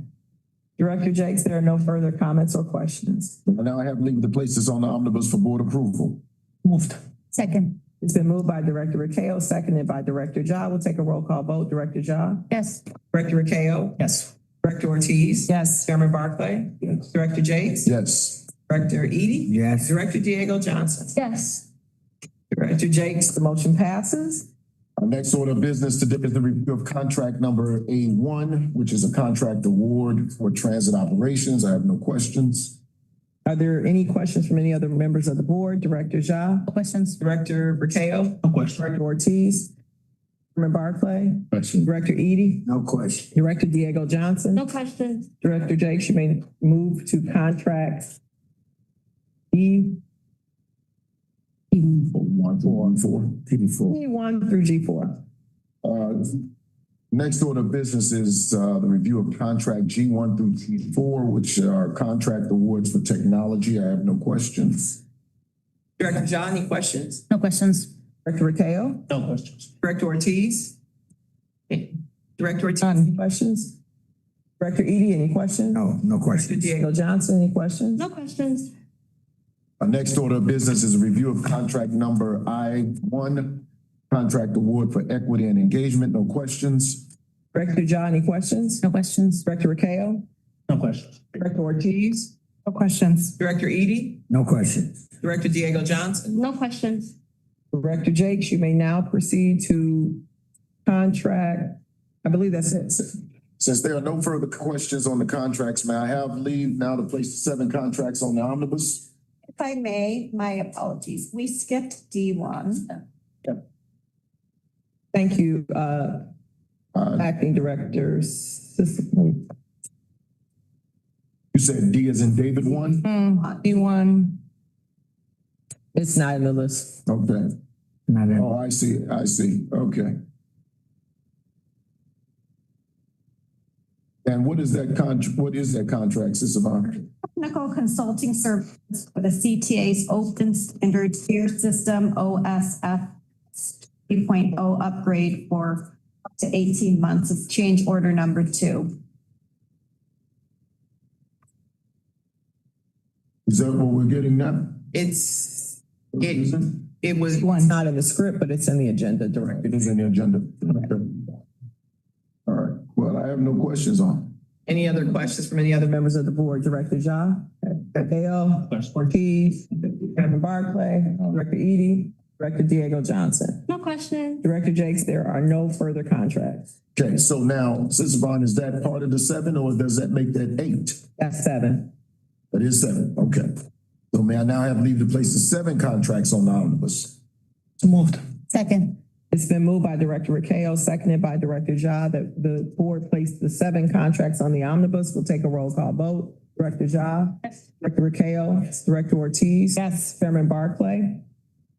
Director Jakes, there are no further comments or questions. Now I have leave to place this on the omnibus for board approval. Moved. Second. It's been moved by Director Rakeo, seconded by Director Ja. We'll take a roll call vote. Director Ja? Yes. Director Rakeo? Yes. Director Ortiz? Yes. Chairman Barclay? Yes. Director Jakes? Yes. Director Eady? Yes. Director Diego Johnson? Yes. Director Jakes, the motion passes. Our next order of business today is the review of contract number A1, which is a contract award for transit operations. I have no questions. Are there any questions from any other members of the board? Director Ja? No questions. Director Rakeo? No question. Director Ortiz? Chairman Barclay? Question. Director Eady? No question. Director Diego Johnson? No questions. Director Jakes, you may move to contract E1 through G4. Next order of business is the review of contract G1 through G4, which are contract awards for technology. I have no questions. Director Ja, any questions? No questions. Director Rakeo? No questions. Director Ortiz? Director Ortiz, any questions? Director Eady, any questions? No Director questions. Diego Johnson, any questions? No questions. Our next order of business is a review of contract number I1, contract award for equity and engagement. No questions. Director Ja, any questions? No questions. Director Rakeo? No questions. Director Ortiz? No questions. Director Eady? No questions. Director Diego Johnson? No questions. Director Jakes, you may now proceed to contract I believe that's it. Since there are no further questions on the contracts, may I have leave now to place the 7 contracts on the omnibus? If I may, my apologies. We skipped D1. Thank you, Acting Directors. You said D as in David 1? D1. It's not in the list. Okay. Oh, I see, okay. And what is that contract, Sister Yvonne? Technical consulting services for the CTA's Open Standard Tier System OSF 3.0 upgrade for up to 18 months. It's change order number 2. Is that what we're getting now? It was not in the script, but it's in the agenda, Director. It is in the agenda. Okay. All right, well, I have no questions on. Any other questions from any other members of the board? Director Ja, Dale, Ortiz, Chairman Barclay, Director Eady, Director Diego Johnson. No question. Director Jakes, there are no further contracts. Okay, so now, Sister Yvonne, is that part of the 7 or does that make that 8? That's 7. That is 7, okay. So may I now have leave to place the 7 contracts on the omnibus? So moved. Second. It's been moved by Director Rakeo, seconded by Director Ja, that the board placed the 7 contracts on the omnibus. We'll take a roll call vote. Director Ja? Yes. Director Rakeo? Yes. Director Ortiz? Yes. Chairman Barclay?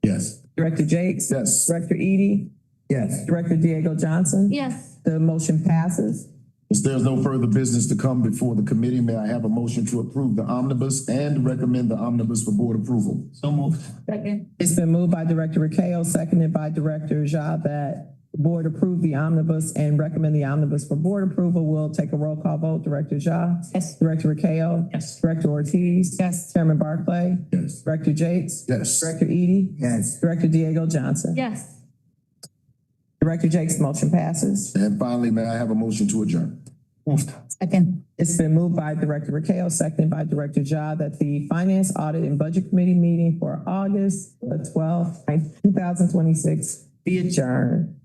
Yes. Director Jakes? Yes. Director Eady? Yes. Director Diego Johnson? Yes. The motion passes. As there's no further business to come before the committee, may I have a motion to approve the omnibus and recommend the omnibus for board approval? So moved. Second. It's been moved by Director Rakeo, seconded by Director Ja, that the board approve the omnibus and recommend the omnibus for board approval. We'll take a roll call vote. Director Ja? Yes. Director Rakeo? Yes. Director Ortiz? Yes. Chairman Barclay? Yes. Director Jakes? Yes. Director Eady? Yes. Director Diego Johnson? Yes. Director Jakes, motion passes. And finally, may I have a motion to adjourn? Moved. Second. It's been moved by Director Rakeo, seconded by Director Ja, that the Finance, Audit, and Budget Committee meeting for August the 12th, 2026 be adjourned.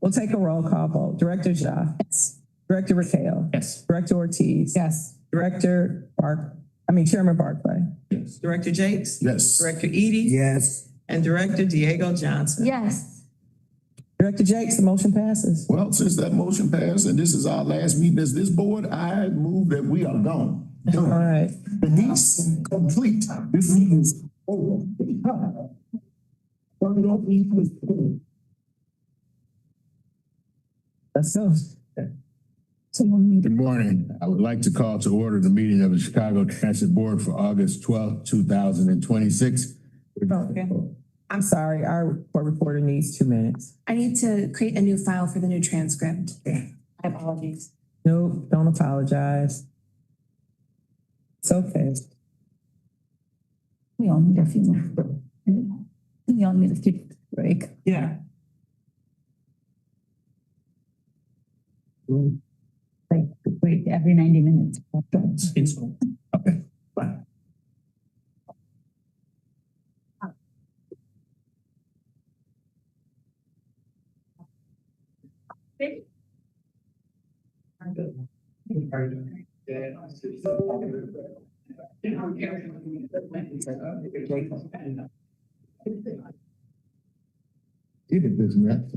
We'll take a roll call vote. Director Ja? Yes. Director Rakeo? Yes. Director Ortiz? Yes. Chairman Barclay? Yes. Director Jakes? Yes. Director Eady? Yes. And Director Diego Johnson? Yes. Director Jakes, the motion passes. Well, since that motion passed and this is our last meeting as this board, I move that we are gone. All right. Denise, complete. This meeting is over. Let's go. Good morning. I would like to call to order the meeting of the Chicago Transit Board for August 12th, 2026. I'm sorry, our court reporter needs 2 minutes. I need to create a new file for the new transcript. My apologies. Nope, don't apologize. It's okay. We all need a few more. We all need a few break. Yeah. Like, wait every 90 minutes. It's so. Okay, bye. It is, man.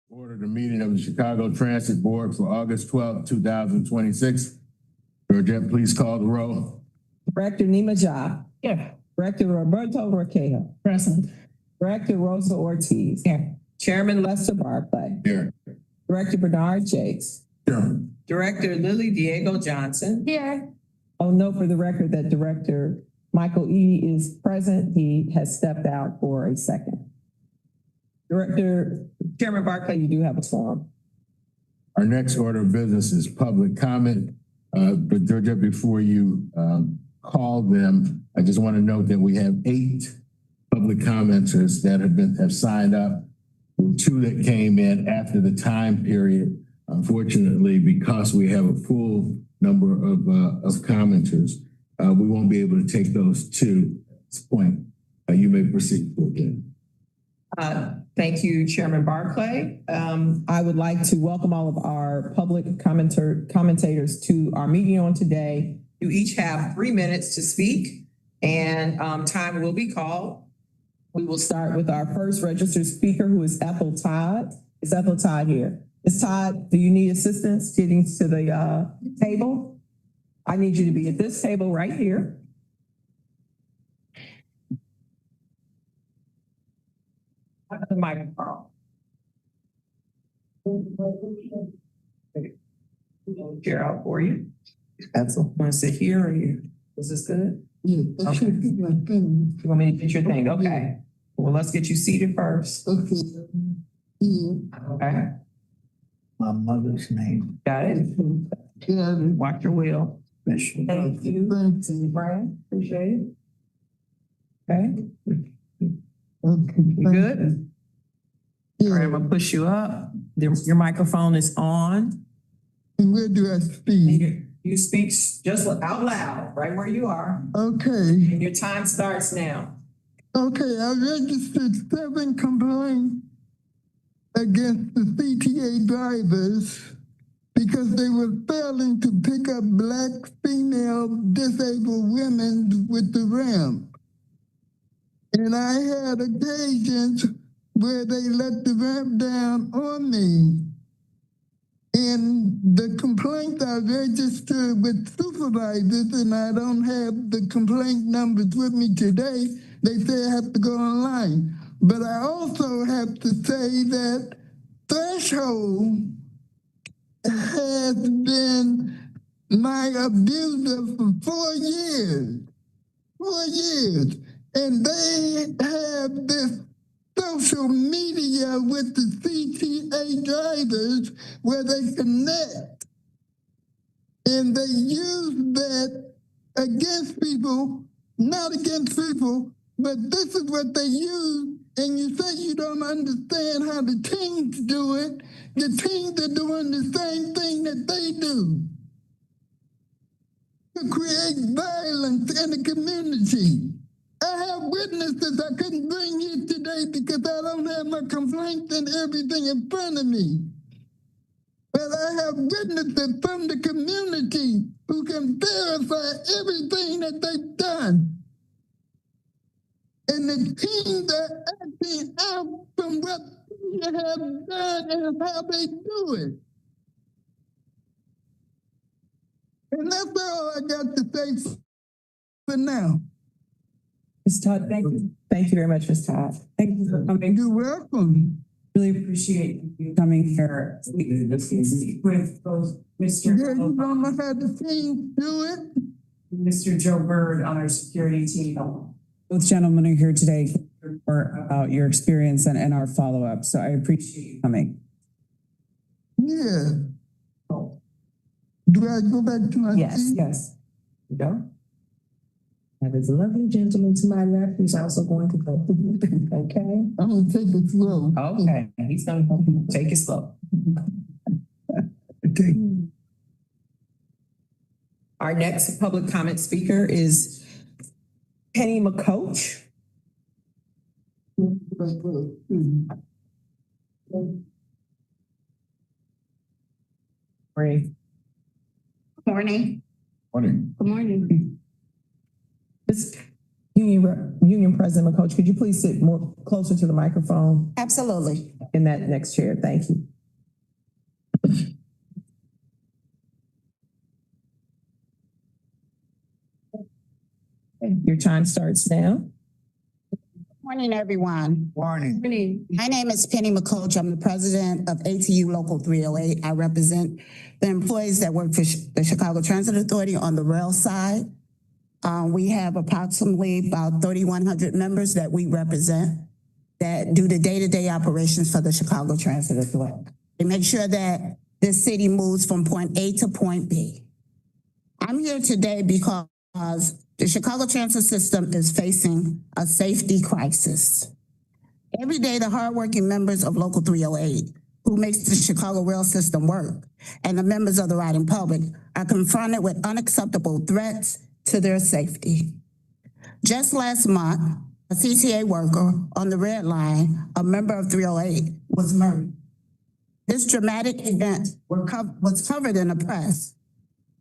Order the meeting of the Chicago Transit Board for August 12th, 2026. Georgette, please call the roll. Director Nima Jah. Here. Director Roberto Roquejo. Present. Director Rosa Ortiz. Here. Chairman Lester Barclay. Here. Director Bernard Jakes. Here. Director Lily Diego Johnson. Here. Oh, note for the record that Director Michael E. is present. He has stepped out for a second. Chairman Barclay, you do have a forum. Our next order of business is public comment. But Georgette, before you call them, I just want to note that we have 8 public commenters that have signed up. 2 that came in after the time period. Unfortunately, because we have a full number of commenters, we won't be able to take those 2 at this point. You may proceed again. Thank you, Chairman Barclay. I would like to welcome all of our public commentators to our meeting on today. You each have 3 minutes to speak, and time will be called. We will start with our first registered speaker, who is Ethel Todd. Is Ethel Todd here? Ms. Todd, do you need assistance getting to the table? I need you to be at this table right here. The microphone. Chair out for you. Ethel. Want to sit here or here? Is this good? Okay. You want me to get your thing? Okay. Well, let's get you seated first. Okay. My mother's name. Got it? Watch your wheel. Thank you. Brian, appreciate it. Okay. You good? All right, I'm gonna push you up. Your microphone is on. And where do I speak? You speak just out loud, right where you are. Okay. And your time starts now. Okay, I registered 7 complaints against the CTA drivers because they were failing to pick up Black female disabled women with the ramp. And I had occasions where they let the ramp down on me. And the complaint I registered with supervisors, and I don't have the complaint numbers with me today, they say I have to go online. But I also have to say that Threshold has been my abuser for 4 years. 4 years. And they have this social media with the CTA drivers where they connect. And they use that against people, not against people, but this is what they use. And you say you don't understand how the teens do it. The teens are doing the same thing that they do to create violence in the community. I have witnesses I couldn't bring here today because I don't have my complaints and everything in front of me. But I have witnesses from the community who can verify everything that they've done. And the teams are acting out from what they have done and how they do it. And that's all I got to say for now. Ms. Todd, thank you. Thank you very much, Ms. Todd. Thank you for coming. You're welcome. Really appreciate you coming here. With both Mr. Yeah, you don't know how the team do it. Mr. Joe Bird on our security team. Both gentlemen are here today for about your experience and our follow-up. So I appreciate you coming. Yeah. Do I go back to my seat? Yes. You go. That is a lovely gentleman to my left who's also going to go. Okay. I'm gonna take it slow. Okay. He's gonna take it slow. Our next public comment speaker is Penny McCoach. Great. Morning. Morning. Good morning. Ms. Union President McCoach, could you please sit more closer to the microphone? Absolutely. in that next chair. Thank you. Your time starts now. Morning, everyone. Morning. My name is Penny McCoach. I'm the president of ATU Local 308. I represent the employees that work for the Chicago Transit Authority on the rail side. We have approximately about 3,100 members that we represent that do the day-to-day operations for the Chicago Transit Authority. They make sure that this city moves from point A to point B. I'm here today because the Chicago transit system is facing a safety crisis. Every day, the hardworking members of Local 308, who makes the Chicago rail system work, and the members of the riding public are confronted with unacceptable threats to their safety. Just last month, a CTA worker on the Red Line, a member of 308, was murdered. This dramatic event was covered in the press.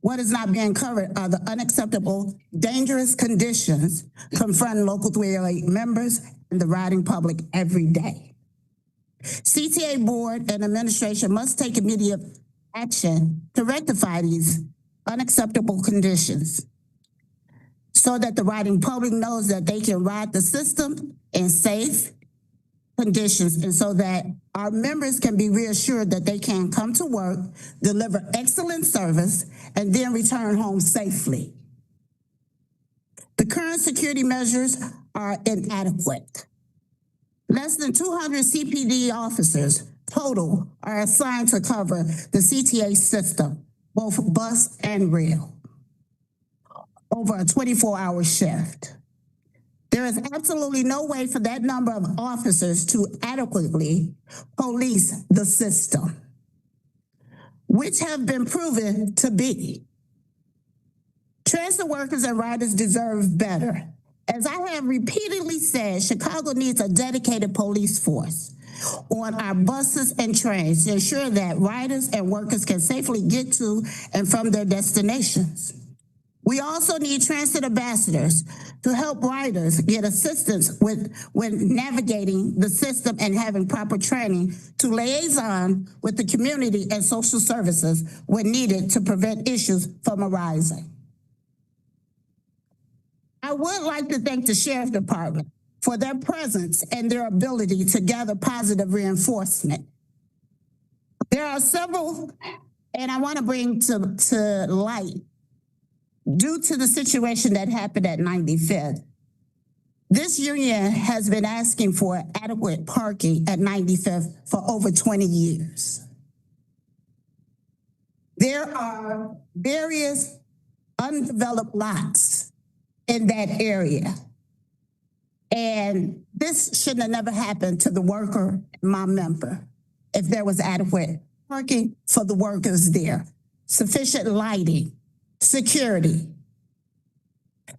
What is not being covered are the unacceptable, dangerous conditions confronting Local 308 members and the riding public every day. CTA board and administration must take immediate action to rectify these unacceptable conditions so that the riding public knows that they can ride the system in safe conditions, and so that our members can be reassured that they can come to work, deliver excellent service, and then return home safely. The current security measures are inadequate. Less than 200 CPD officers total are assigned to cover the CTA system, both bus and rail, over a 24-hour shift. There is absolutely no way for that number of officers to adequately police the system, which have been proven to be. Transit workers and riders deserve better. As I have repeatedly said, Chicago needs a dedicated police force on our buses and trains to ensure that riders and workers can safely get to and from their destinations. We also need transit ambassadors to help riders get assistance when navigating the system and having proper training to liaison with the community and social services when needed to prevent issues from arising. I would like to thank the Sheriff Department for their presence and their ability to gather positive reinforcement. There are several, and I want to bring to light, due to the situation that happened at 95th, this union has been asking for adequate parking at 95th for over 20 years. There are various undeveloped lots in that area. And this shouldn't have never happened to the worker, my member, if there was adequate parking for the workers there, sufficient lighting, security.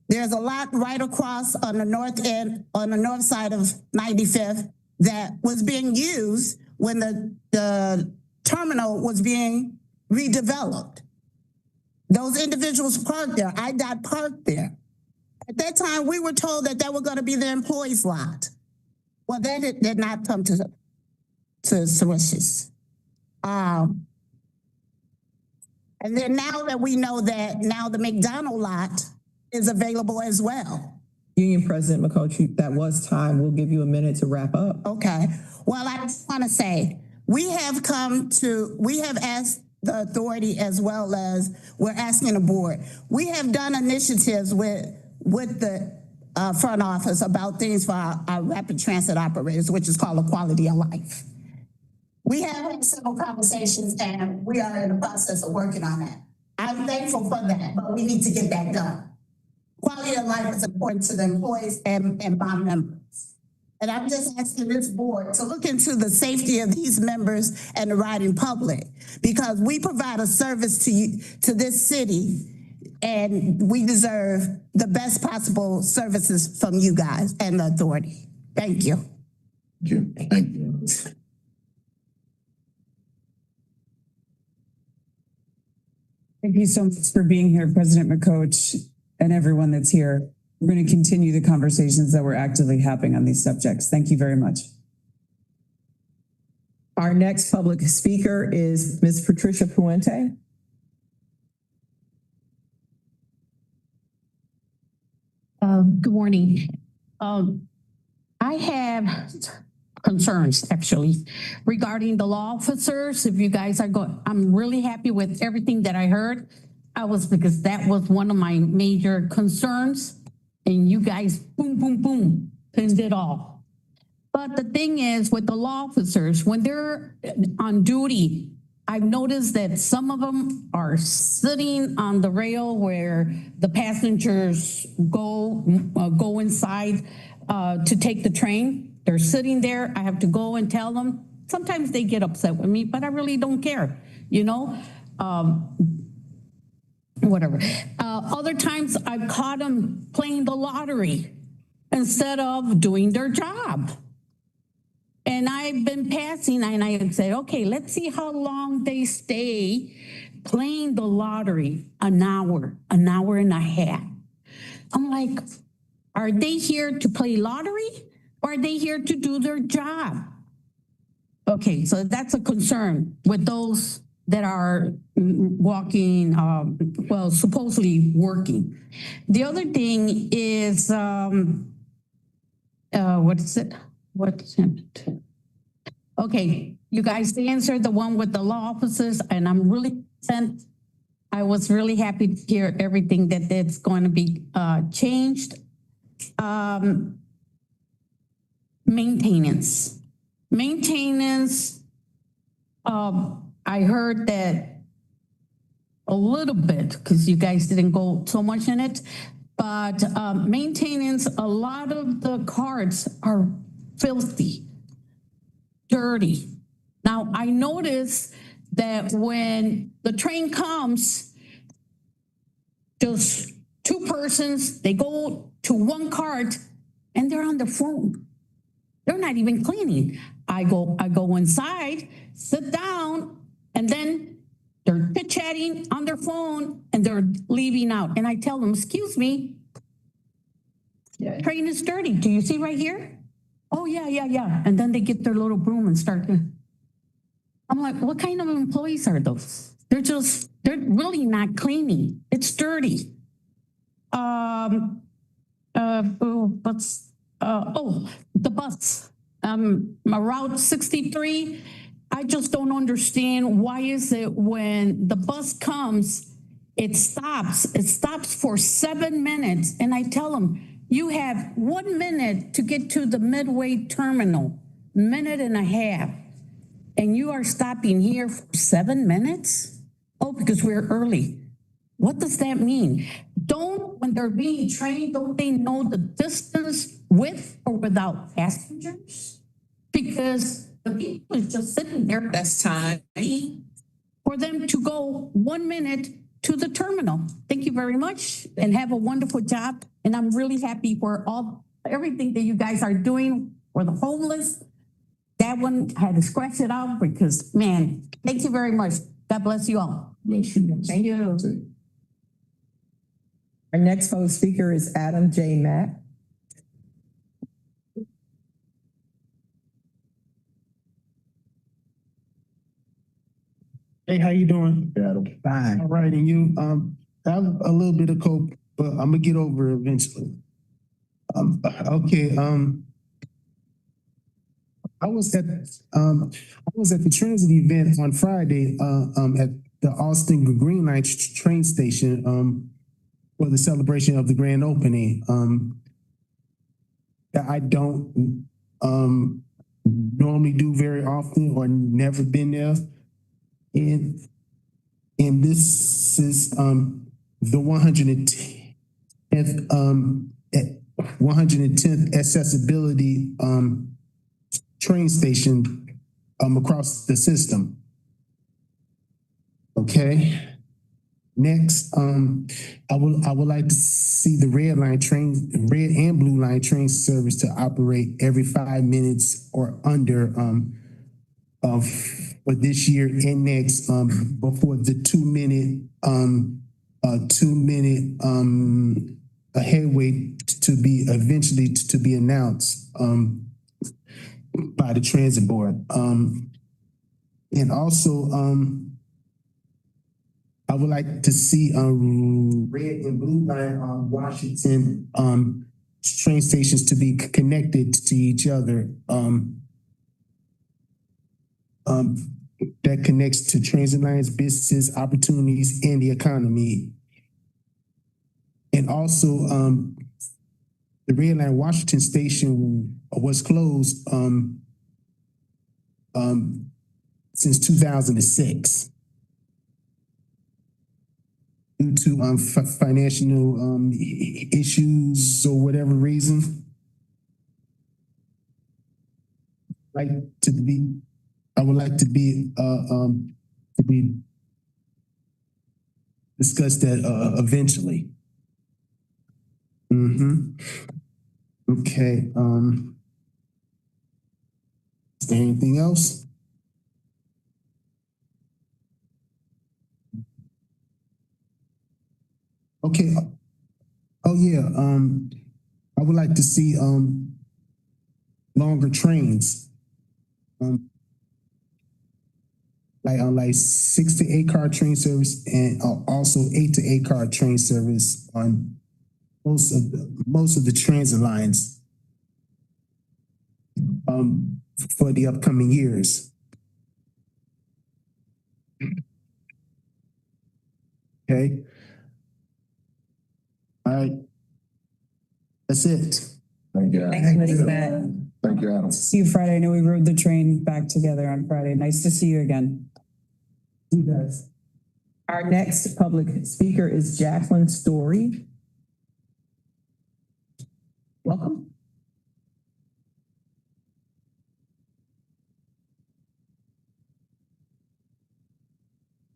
There's a lot right across on the north end, on the north side of 95th that was being used when the terminal was being redeveloped. Those individuals parked there. IDOT parked there. At that time, we were told that that was going to be the employees' lot. Well, that did not come to fruition. And then now that we know that now the McDonald lot is available as well. Union President McCoach, that was time. We'll give you a minute to wrap up. Okay. Well, I just want to say, we have asked the authority as well as we're asking the board. We have done initiatives with the front office about things for our rapid transit operators, which is called a quality of life. We have had several conversations and we are in the process of working on that. I'm thankful for that, but we need to get that done. Quality of life is important to the employees and my members. And I'm just asking this board to look into the safety of these members and the riding public, because we provide a service to this city and we deserve the best possible services from you guys and the authority. Thank you. Thank you. Thank you. Thank you so much for being here, President McCoach, and everyone that's here. We're going to continue the conversations that we're actively having on these subjects. Thank you very much. Our next public speaker is Ms. Patricia Puente. Good morning. I have concerns actually regarding the law officers. If you guys are going, I'm really happy with everything that I heard. Because that was one of my major concerns, and you guys, boom, boom, boom, pinned it all. But the thing is, with the law officers, when they're on duty, I've noticed that some of them are sitting on the rail where the passengers go inside to take the train. They're sitting there. I have to go and tell them. Sometimes they get upset with me, but I really don't care, you know? Whatever. Other times I've caught them playing the lottery instead of doing their job. And I've been passing and I say, okay, let's see how long they stay playing the lottery. An hour and a half. I'm like, are they here to play lottery or are they here to do their job? Okay, so that's a concern with those that are walking, well, supposedly working. The other thing is, what is it? Okay, you guys answered the one with the law officers, and I'm really sent. I was really happy to hear everything that's going to be changed. Maintenance. I heard that a little bit, because you guys didn't go so much in it, but maintenance, a lot of the carts are filthy, dirty. Now, I noticed that when the train comes, just two persons, they go to one cart and they're on the phone. They're not even cleaning. I go inside, sit down, and then they're chit-chatting on their phone and they're leaving out. And I tell them, excuse me, train is dirty. Do you see right here? Oh, yeah. And then they get their little broom and start. I'm like, what kind of employees are those? They're really not cleaning. It's dirty. The bus. Route 63. I just don't understand why is it when the bus comes, it stops. It stops for 7 minutes. And I tell them, you have 1 minute to get to the Midway terminal, minute and a half. And you are stopping here for 7 minutes? Oh, because we're early. What does that mean? When they're being trained, don't they know the distance with or without passengers? Because the people is just sitting there. That's time. For them to go 1 minute to the terminal. Thank you very much and have a wonderful job. And I'm really happy for everything that you guys are doing for the homeless. That one I had to scratch it out because, man, thank you very much. God bless you all. Thank you. Our next public speaker is Adam J. Mack. Hey, how you doing? Adam. Fine. All right, and you, I have a little bit of cope, but I'm gonna get over it eventually. I was at the transit event on Friday, at the Austin Green Line train station, for the celebration of the grand opening. That I don't, normally do very often or never been there. And this is the 110th accessibility train station across the system. Okay. Next, I would like to see the red and blue line train service to operate every 5 minutes or under for this year and next before the 2 minute headway to be eventually to be announced by the transit board. And also, I would like to see, red and blue line on Washington, train stations to be connected to each other. That connects to transit lines, businesses, opportunities, and the economy. And also, the red line Washington station was closed, since 2006. Due to financial issues or whatever reason. I would like to be discussed that eventually. Okay. Is there anything else? Okay. Oh yeah. I would like to see longer trains. Like 6 to 8 car train service, and also 8 to 8 car train service on most of the transit lines for the upcoming years. Okay. All right. That's it. Thank you. Thank you. Thank you, Adam. See you Friday. I know we rode the train back together on Friday. Nice to see you again. You guys. Our next public speaker is Jacqueline Story. Welcome.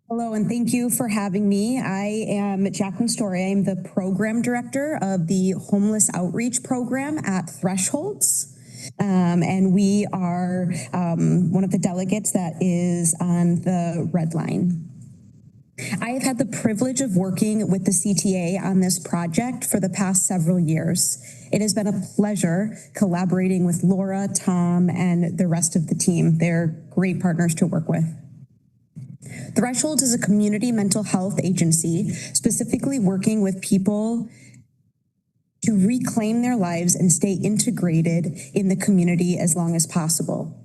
Hello, and thank you for having me. I am Jacqueline Story. I'm the program director of the Homeless Outreach Program at Thresholds. And we are one of the delegates that is on the red line. I have had the privilege of working with the CTA on this project for the past several years. It has been a pleasure collaborating with Laura, Tom, and the rest of the team. They're great partners to work with. Thresholds is a community mental health agency, specifically working with people to reclaim their lives and stay integrated in the community as long as possible.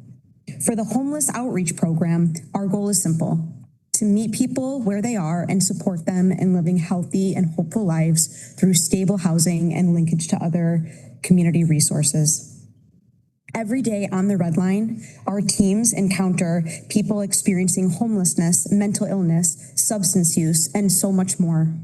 For the Homeless Outreach Program, our goal is simple: to meet people where they are and support them in living healthy and hopeful lives through stable housing and linkage to other community resources. Every day on the red line, our teams encounter people experiencing homelessness, mental illness, substance use, and so much more.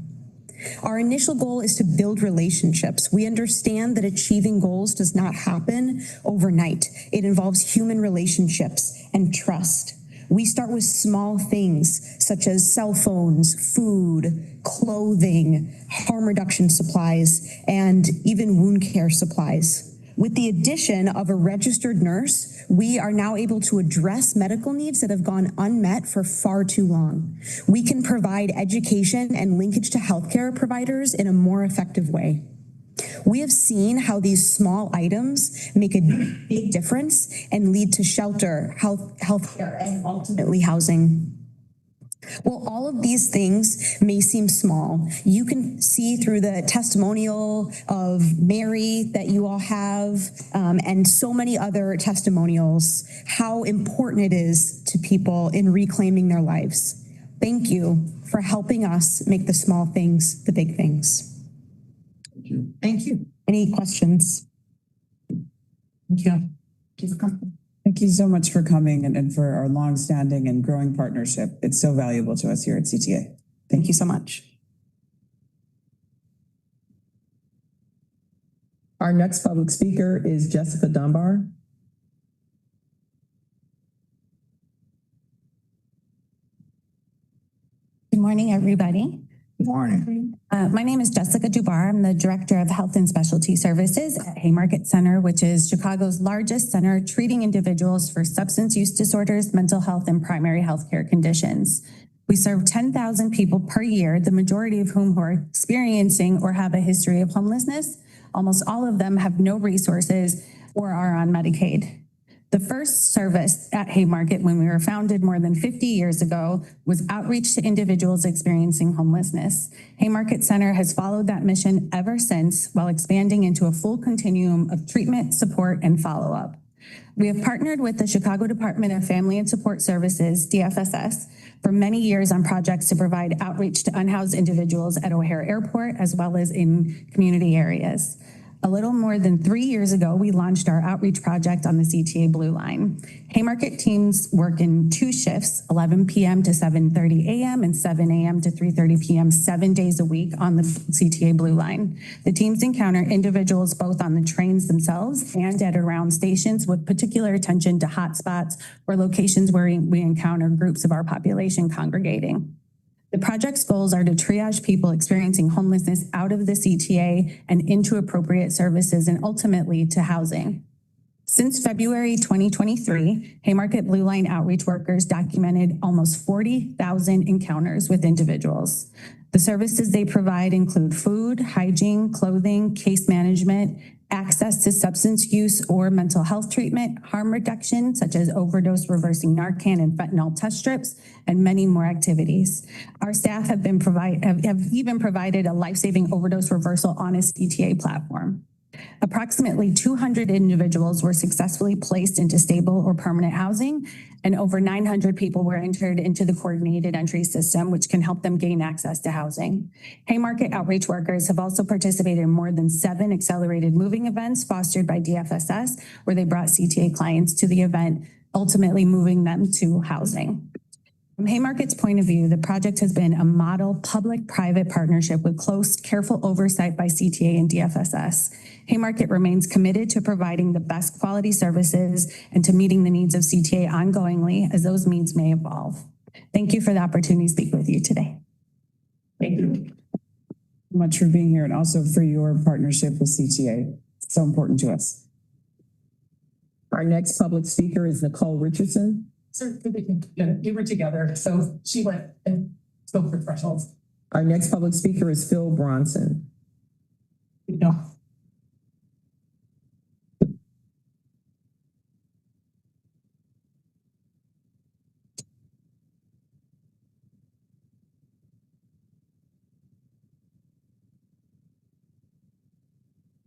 Our initial goal is to build relationships. We understand that achieving goals does not happen overnight. It involves human relationships and trust. We start with small things such as cell phones, food, clothing, harm reduction supplies, and even wound care supplies. With the addition of a registered nurse, we are now able to address medical needs that have gone unmet for far too long. We can provide education and linkage to healthcare providers in a more effective way. We have seen how these small items make a big difference and lead to shelter, healthcare, and ultimately housing. While all of these things may seem small, you can see through the testimonial of Mary that you all have, and so many other testimonials, how important it is to people in reclaiming their lives. Thank you for helping us make the small things the big things. Thank you. Thank you. Any questions? Thank you. Thank you so much for coming and for our longstanding and growing partnership. It's so valuable to us here at CTA. Thank you so much. Our next public speaker is Jessica Dunbar. Good morning, everybody. Good morning. My name is Jessica Dubar. I'm the Director of Health and Specialty Services at Haymarket Center, which is Chicago's largest center treating individuals for substance use disorders, mental health, and primary healthcare conditions. We serve 10,000 people per year, the majority of whom are experiencing or have a history of homelessness. Almost all of them have no resources or are on Medicaid. The first service at Haymarket when we were founded more than 50 years ago was outreach to individuals experiencing homelessness. Haymarket Center has followed that mission ever since while expanding into a full continuum of treatment, support, and follow-up. We have partnered with the Chicago Department of Family and Support Services, DFSS, for many years on projects to provide outreach to unhoused individuals at O'Hare Airport, as well as in community areas. A little more than 3 years ago, we launched our outreach project on the CTA Blue Line. Haymarket teams work in 2 shifts, 11 p.m. to 7:30 a.m. and 7 a.m. to 3:30 p.m. 7 days a week on the CTA Blue Line. The teams encounter individuals both on the trains themselves and at around stations with particular attention to hotspots or locations where we encounter groups of our population congregating. The project's goals are to triage people experiencing homelessness out of the CTA and into appropriate services and ultimately to housing. Since February 2023, Haymarket Blue Line outreach workers documented almost 40,000 encounters with individuals. The services they provide include food, hygiene, clothing, case management, access to substance use or mental health treatment, harm reduction, such as overdose reversing Narcan and fentanyl test strips, and many more activities. Our staff have even provided a life-saving overdose reversal on a CTA platform. Approximately 200 individuals were successfully placed into stable or permanent housing, and over 900 people were entered into the coordinated entry system, which can help them gain access to housing. Haymarket outreach workers have also participated in more than 7 accelerated moving events fostered by DFSS, where they brought CTA clients to the event, ultimately moving them to housing. From Haymarket's point of view, the project has been a model public-private partnership with close, careful oversight by CTA and DFSS. Haymarket remains committed to providing the best quality services and to meeting the needs of CTA ongoingly as those needs may evolve. Thank you for the opportunity to speak with you today. Thank you much for being here and also for your partnership with CTA. It's so important to us. Our next public speaker is Nicole Richardson. Sir, we were together, so she went and spoke for Thresholds. Our next public speaker is Phil Bronson. No.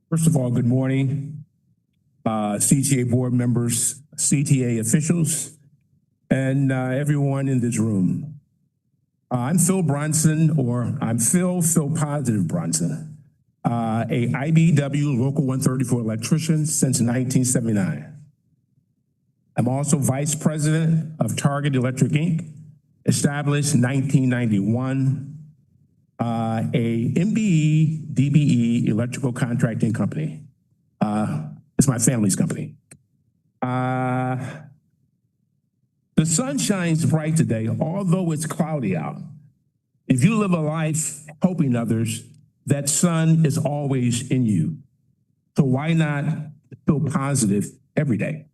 First of all, good morning, CTA board members, CTA officials, and everyone in this room. I'm Phil Bronson, or I'm Phil Positive Bronson, a IBEW Local 134 electrician since 1979. I'm also vice president of Target Electric Inc., established 1991, a MBE, DBE electrical contracting company. It's my family's company. The sun shines bright today, although it's cloudy out. If you live a life helping others, that sun is always in you. So why not feel positive every day?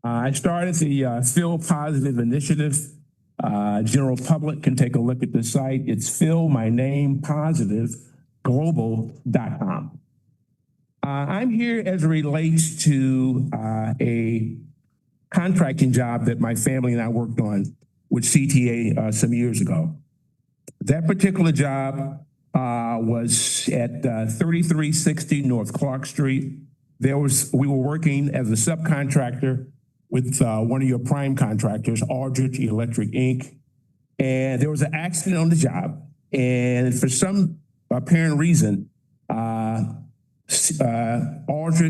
I started the Feel Positive Initiative. General public can take a look at the site. It's Feel My Name Positive Global.com. I'm here as it relates to a contracting job that my family and I worked on with CTA some years ago. That particular job was at 3360 North Clark Street. We were working as a subcontractor with one of your prime contractors, Aldrich Electric Inc. And there was an accident on the job. And for some apparent reason, Aldrich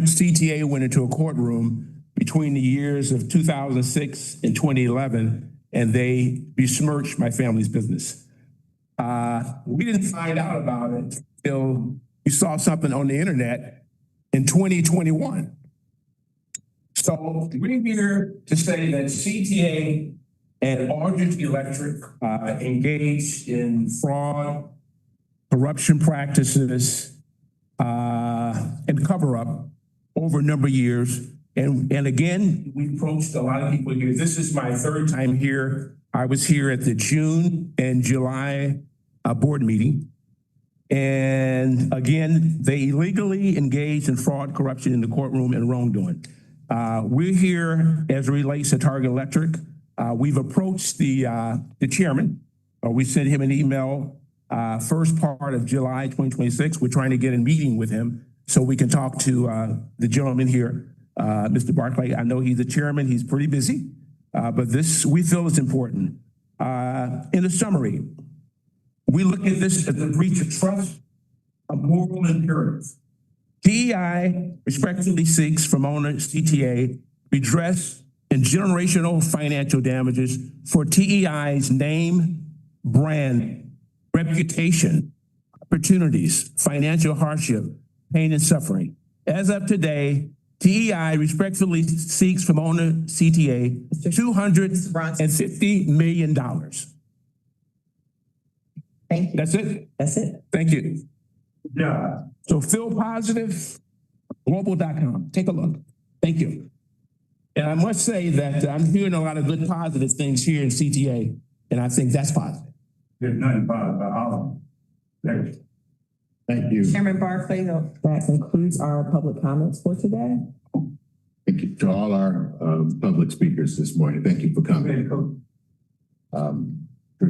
CTA went into a courtroom between the years of 2006 and 2011, and they besmirched my family's business. We didn't find out about it until we saw something on the internet in 2021. So we're here to say that CTA and Aldrich Electric engaged in fraud, corruption practices, and cover-up over a number of years. And again, we approached a lot of people here. This is my 3rd time here. I was here at the June and July board meeting. And again, they illegally engaged in fraud, corruption in the courtroom and wrongdoing. We're here as it relates to Target Electric. We've approached the chairman. We sent him an email first part of July 2026. We're trying to get a meeting with him so we can talk to the gentleman here, Mr. Barclay. I know he's the chairman. He's pretty busy, but this we feel is important. In a summary, we look at this as a breach of trust, a moral imperative. DEI respectfully seeks from owner CTA redress and generational financial damages for TEI's name, brand, reputation, opportunities, financial hardship, pain, and suffering. As of today, TEI respectfully seeks from owner CTA $250 million. Thank you. That's it? That's it. Thank you. Yeah. So feel positive, global.com. Take a look. Thank you. And I must say that I'm hearing a lot of good positive things here in CTA, and I think that's positive. There's nothing positive about all of them. Thank you. Chairman Barclay, That concludes our public comments for today. Thank you to all our public speakers this morning. Thank you for coming.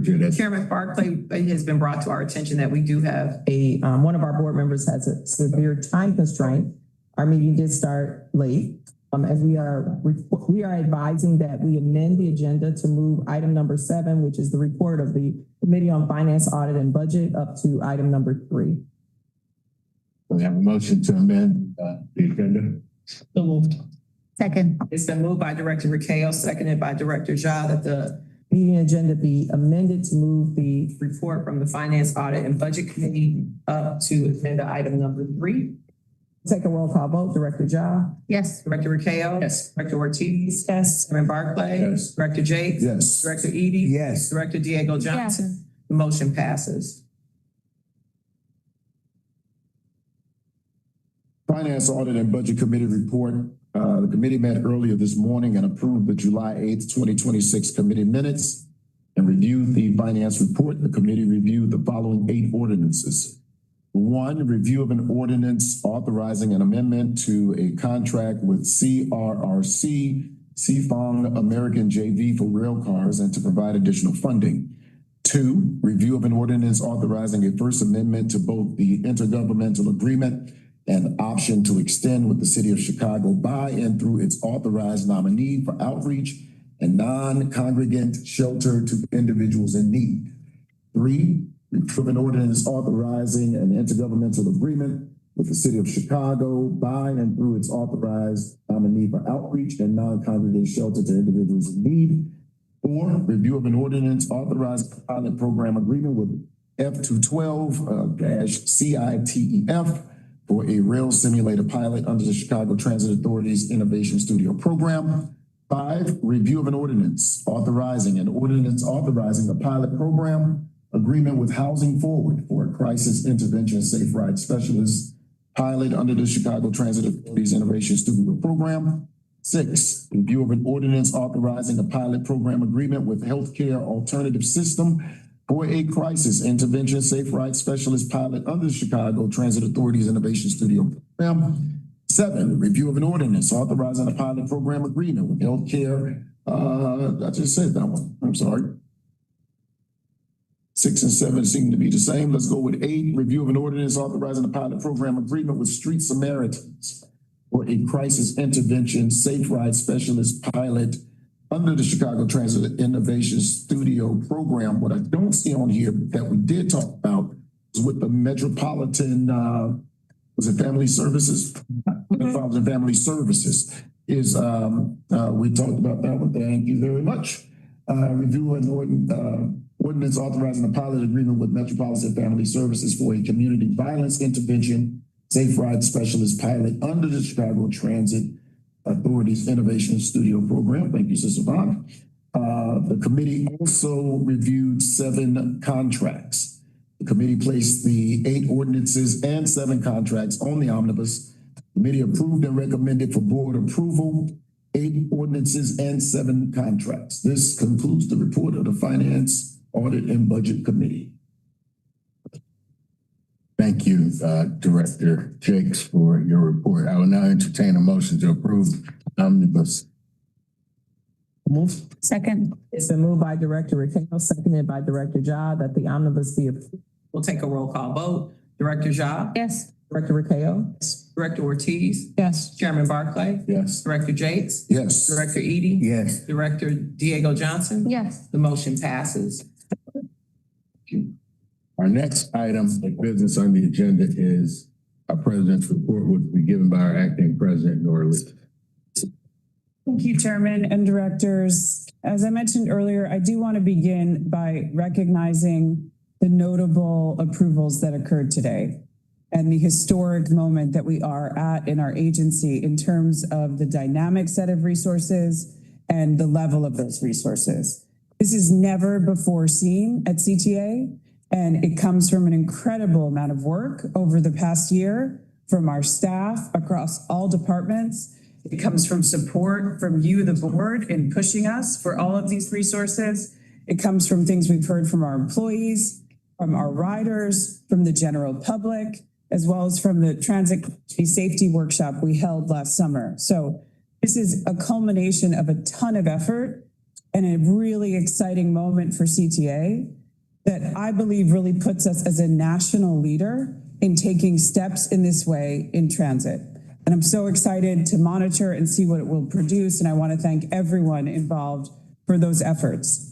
Georgette, Chairman Barclay, it has been brought to our attention that we do have One of our board members has a severe time constraint. Our meeting did start late. As we are advising that we amend the agenda to move item number 7, which is the report of the Committee on Finance, Audit, and Budget, up to item number 3. we have a motion to amend the agenda. So moved. Second. It's been moved by Director Ricao, seconded by Director Ja, that the Meeting agenda be amended to move the report from the Finance, Audit, and Budget Committee up to agenda item number 3. Take a roll call vote. Director Ja? Yes. Director Ricao? Yes. Director Ortiz? Yes. Chairman Barclay? Yes. Director Jakes? Yes. Director Eady? Yes. Director Diego Johnson? The motion passes. Finance, Audit, and Budget Committee report. The committee met earlier this morning and approved the July 8th, 2026 committee minutes and reviewed the finance report. The committee reviewed the following 8 ordinances. 1, review of an ordinance authorizing an amendment to a contract with CRRC, Seafong American JV for rail cars and to provide additional funding. 2, review of an ordinance authorizing a first amendment to both the intergovernmental agreement and option to extend with the City of Chicago by and through its authorized nominee for outreach and non-congregant shelter to individuals in need. 3, review of an ordinance authorizing an intergovernmental agreement with the City of Chicago by and through its authorized nominee for outreach and non-congregant shelter to individuals in need. 4, review of an ordinance authorizing a pilot program agreement with F212-CITEF for a rail simulator pilot under the Chicago Transit Authority's Innovation Studio program. 5, review of an ordinance authorizing a pilot program agreement with Housing Forward for a crisis intervention safe ride specialist pilot under the Chicago Transit Authority's Innovation Studio program. 6, review of an ordinance authorizing a pilot program agreement with Healthcare Alternative System for a crisis intervention safe ride specialist pilot under the Chicago Transit Authority's Innovation Studio program. 7, review of an ordinance authorizing a pilot program agreement with Healthcare. I just said that one. I'm sorry. 6 and 7 seem to be the same. Let's go with 8, review of an ordinance authorizing a pilot program agreement with Street Samaritans for a crisis intervention safe ride specialist pilot under the Chicago Transit Innovation Studio program. What I don't see on here that we did talk about is with the Metropolitan, was it Family Services? Metropolitan Family Services is, we talked about that one. Thank you very much. Review an ordinance authorizing a pilot agreement with Metropolitan Family Services for a community violence intervention safe ride specialist pilot under the Chicago Transit Authority's Innovation Studio program. Thank you, Sister Vaughn. The committee also reviewed 7 contracts. The committee placed the 8 ordinances and 7 contracts on the omnibus. The committee approved and recommended for board approval 8 ordinances and 7 contracts. This concludes the report of the Finance, Audit, and Budget Committee. Thank you, Director Jakes, for your report. I will now entertain a motion to approve omnibus. Move. Second. It's been moved by Director Rakeo, seconded by Director Ja, that the omnibus be approved. We'll take a roll call vote. Director Ja? Yes. Director Rakeo? Director Ortiz? Yes. Chairman Barclay? Yes. Director Jakes? Yes. Director Eady? Yes. Director Diego Johnson? Yes. The motion passes. Our next item of business on the agenda is our president's report, which will be given by our acting president, Nora Lee. Thank you, Chairman and Directors. As I mentioned earlier, I do want to begin by recognizing the notable approvals that occurred today and the historic moment that we are at in our agency in terms of the dynamic set of resources and the level of those resources. This is never before seen at CTA, and it comes from an incredible amount of work over the past year from our staff across all departments. It comes from support from you, the board, in pushing us for all of these resources. It comes from things we've heard from our employees, from our riders, from the general public, as well as from the transit safety workshop we held last summer. So this is a culmination of a ton of effort and a really exciting moment for CTA that I believe really puts us as a national leader in taking steps in this way in transit. And I'm so excited to monitor and see what it will produce. And I want to thank everyone involved for those efforts.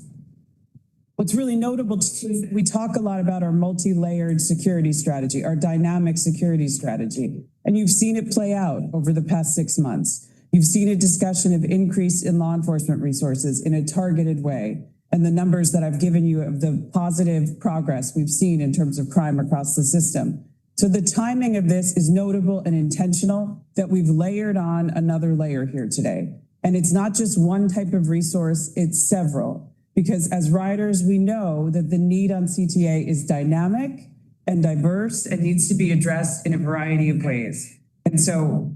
What's really notable too is that we talk a lot about our multi-layered security strategy, our dynamic security strategy. And you've seen it play out over the past 6 months. You've seen a discussion of increase in law enforcement resources in a targeted way. And the numbers that I've given you of the positive progress we've seen in terms of crime across the system. So the timing of this is notable and intentional, that we've layered on another layer here today. And it's not just one type of resource, it's several. Because as riders, we know that the need on CTA is dynamic and diverse and needs to be addressed in a variety of ways. And so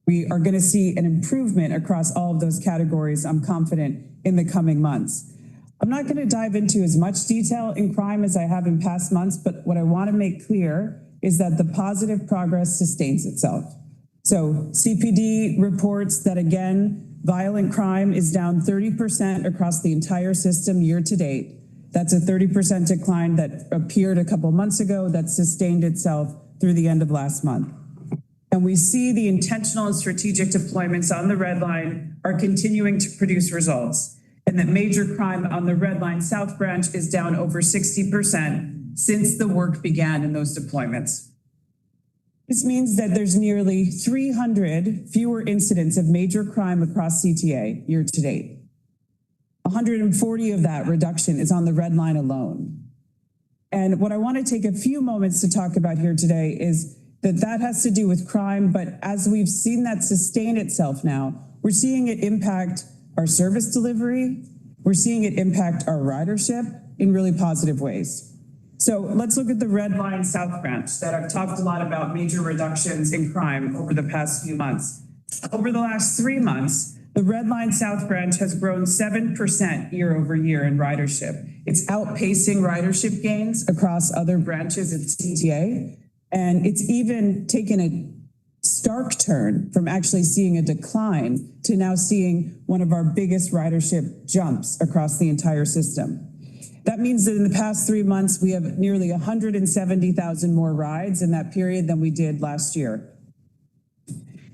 we are going to see an improvement across all of those categories, I'm confident, in the coming months. I'm not going to dive into as much detail in crime as I have in past months, but what I want to make clear is that the positive progress sustains itself. So CPD reports that, again, violent crime is down 30% across the entire system year to date. That's a 30% decline that appeared a couple months ago that sustained itself through the end of last month. And we see the intentional and strategic deployments on the red line are continuing to produce results, and that major crime on the red line South Branch is down over 60% since the work began in those deployments. This means that there's nearly 300 fewer incidents of major crime across CTA year to date. 140 of that reduction is on the red line alone. And what I want to take a few moments to talk about here today is that has to do with crime, but as we've seen that sustain itself now, we're seeing it impact our service delivery, we're seeing it impact our ridership in really positive ways. So let's look at the red line South Branch that I've talked a lot about major reductions in crime over the past few months. Over the last 3 months, the red line South Branch has grown 7% year over year in ridership. It's outpacing ridership gains across other branches at CTA. And it's even taken a stark turn from actually seeing a decline to now seeing one of our biggest ridership jumps across the entire system. That means that in the past 3 months, we have nearly 170,000 more rides in that period than we did last year.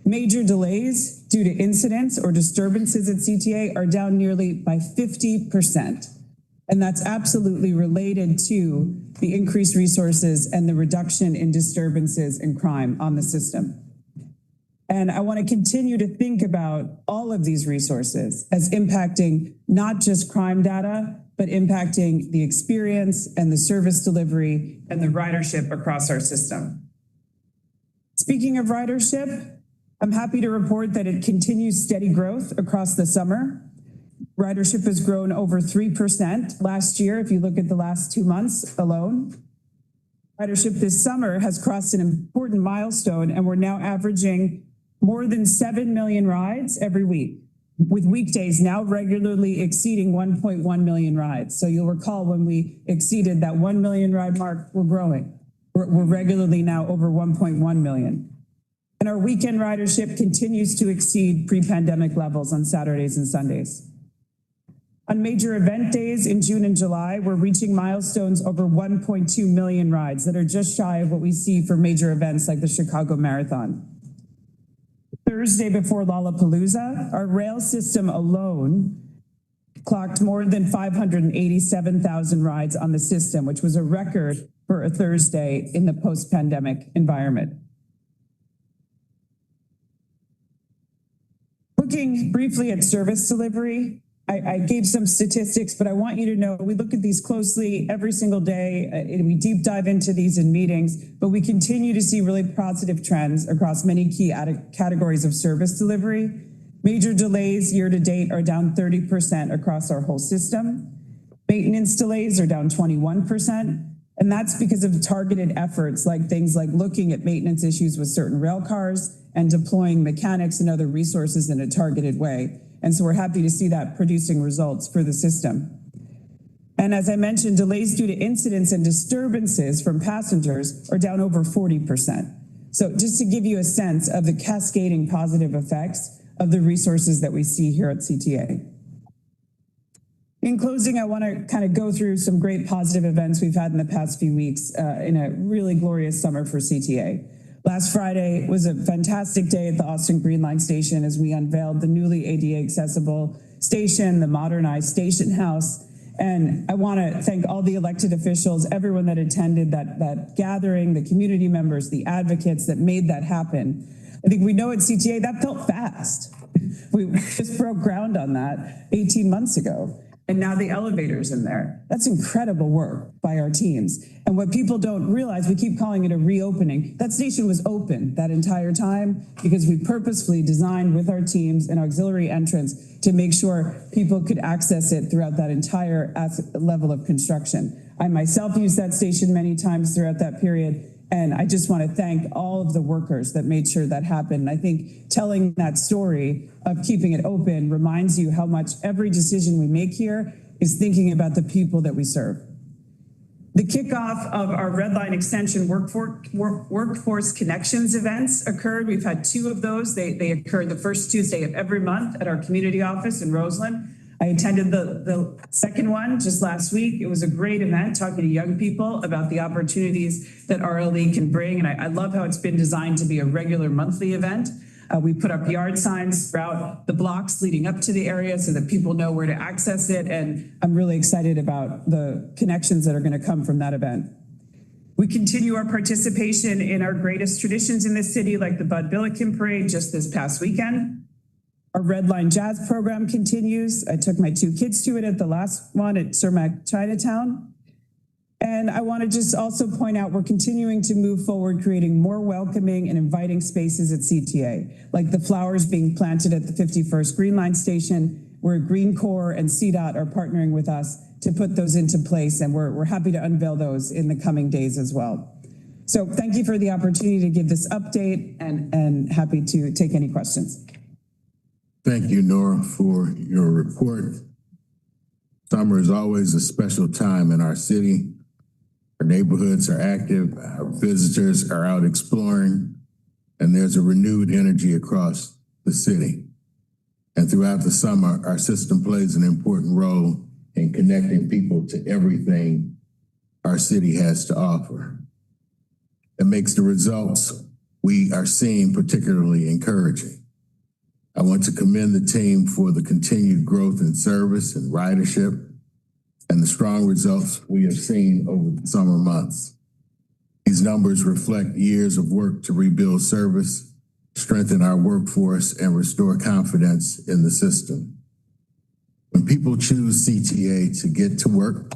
Major delays due to incidents or disturbances at CTA are down nearly by 50%. And that's absolutely related to the increased resources and the reduction in disturbances and crime on the system. And I want to continue to think about all of these resources as impacting not just crime data, but impacting the experience and the service delivery and the ridership across our system. Speaking of ridership, I'm happy to report that it continues steady growth across the summer. Ridership has grown over 3% last year, if you look at the last 2 months alone. Ridership this summer has crossed an important milestone, and we're now averaging more than 7 million rides every week, with weekdays now regularly exceeding 1.1 million rides. So you'll recall when we exceeded that 1 million ride mark, we're growing. We're regularly now over 1.1 million. And our weekend ridership continues to exceed pre-pandemic levels on Saturdays and Sundays. On major event days in June and July, we're reaching milestones over 1.2 million rides that are just shy of what we see for major events like the Chicago Marathon. Thursday before Lollapalooza, our rail system alone clocked more than 587,000 rides on the system, which was a record for a Thursday in the post-pandemic environment. Looking briefly at service delivery, I gave some statistics, but I want you to know we look at these closely every single day. And we deep dive into these in meetings, but we continue to see really positive trends across many key categories of service delivery. Major delays year to date are down 30% across our whole system. Maintenance delays are down 21%. And that's because of targeted efforts like things like looking at maintenance issues with certain rail cars and deploying mechanics and other resources in a targeted way. And so we're happy to see that producing results for the system. And as I mentioned, delays due to incidents and disturbances from passengers are down over 40%. So just to give you a sense of the cascading positive effects of the resources that we see here at CTA. In closing, I want to kind of go through some great positive events we've had in the past few weeks in a really glorious summer for CTA. Last Friday was a fantastic day at the Austin Green Line station as we unveiled the newly ADA accessible station, the modernized station house. And I want to thank all the elected officials, everyone that attended that gathering, the community members, the advocates that made that happen. I think we know at CTA that felt fast. We just broke ground on that 18 months ago. And now the elevator's in there. That's incredible work by our teams. And what people don't realize, we keep calling it a reopening. That station was open that entire time because we purposefully designed with our teams an auxiliary entrance to make sure people could access it throughout that entire level of construction. I myself used that station many times throughout that period. And I just want to thank all of the workers that made sure that happened. I think telling that story of keeping it open reminds you how much every decision we make here is thinking about the people that we serve. The kickoff of our Red Line Extension Workforce Connections events occurred. We've had 2 of those. They occur the first Tuesday of every month at our community office in Roseland. I attended the second one just last week. It was a great event talking to young people about the opportunities that RLE can bring. And I love how it's been designed to be a regular monthly event. We put up yard signs throughout the blocks leading up to the area so that people know where to access it. And I'm really excited about the connections that are going to come from that event. We continue our participation in our greatest traditions in the city, like the Bud Billiken Parade just this past weekend. Our Red Line Jazz program continues. I took my 2 kids to it at the last one at Cermak Chinatown. And I want to just also point out we're continuing to move forward, creating more welcoming and inviting spaces at CTA, like the flowers being planted at the 51st Green Line station, where Green Corps and CDOT are partnering with us to put those into place. And we're happy to unveil those in the coming days as well. So thank you for the opportunity to give this update and happy to take any questions. Thank you, Nora, for your report. Summer is always a special time in our city. Our neighborhoods are active, our visitors are out exploring, and there's a renewed energy across the city. And throughout the summer, our system plays an important role in connecting people to everything our city has to offer. It makes the results we are seeing particularly encouraging. I want to commend the team for the continued growth in service and ridership and the strong results we have seen over the summer months. These numbers reflect years of work to rebuild service, strengthen our workforce, and restore confidence in the system. When people choose CTA to get to work,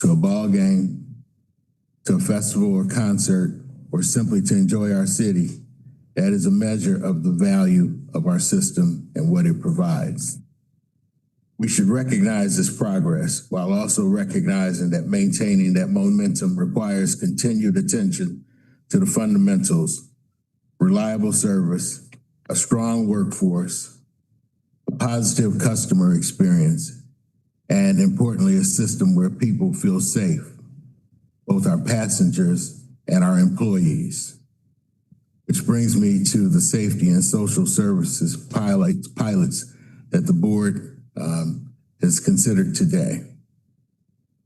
to a ball game, to a festival or concert, or simply to enjoy our city, that is a measure of the value of our system and what it provides. We should recognize this progress while also recognizing that maintaining that momentum requires continued attention to the fundamentals, reliable service, a strong workforce, a positive customer experience, and importantly, a system where people feel safe, both our passengers and our employees. Which brings me to the safety and social services pilots that the board has considered today.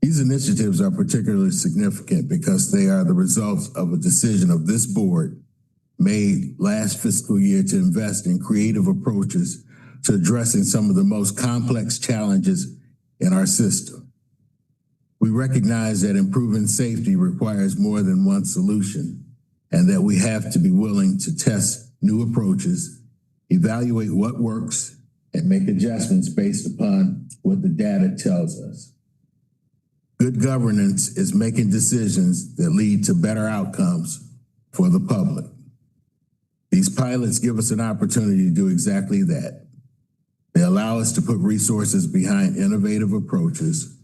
These initiatives are particularly significant because they are the results of a decision of this board made last fiscal year to invest in creative approaches to addressing some of the most complex challenges in our system. We recognize that improving safety requires more than one solution, and that we have to be willing to test new approaches, evaluate what works, and make adjustments based upon what the data tells us. Good governance is making decisions that lead to better outcomes for the public. These pilots give us an opportunity to do exactly that. They allow us to put resources behind innovative approaches,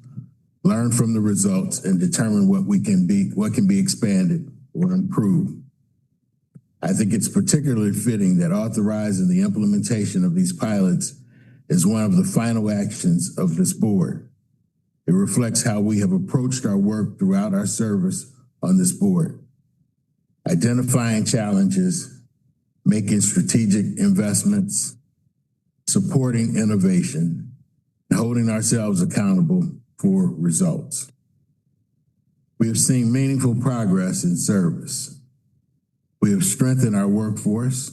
learn from the results, and determine what can be expanded or improved. I think it's particularly fitting that authorizing the implementation of these pilots is one of the final actions of this board. It reflects how we have approached our work throughout our service on this board. Identifying challenges, making strategic investments, supporting innovation, and holding ourselves accountable for results. We have seen meaningful progress in service. We have strengthened our workforce.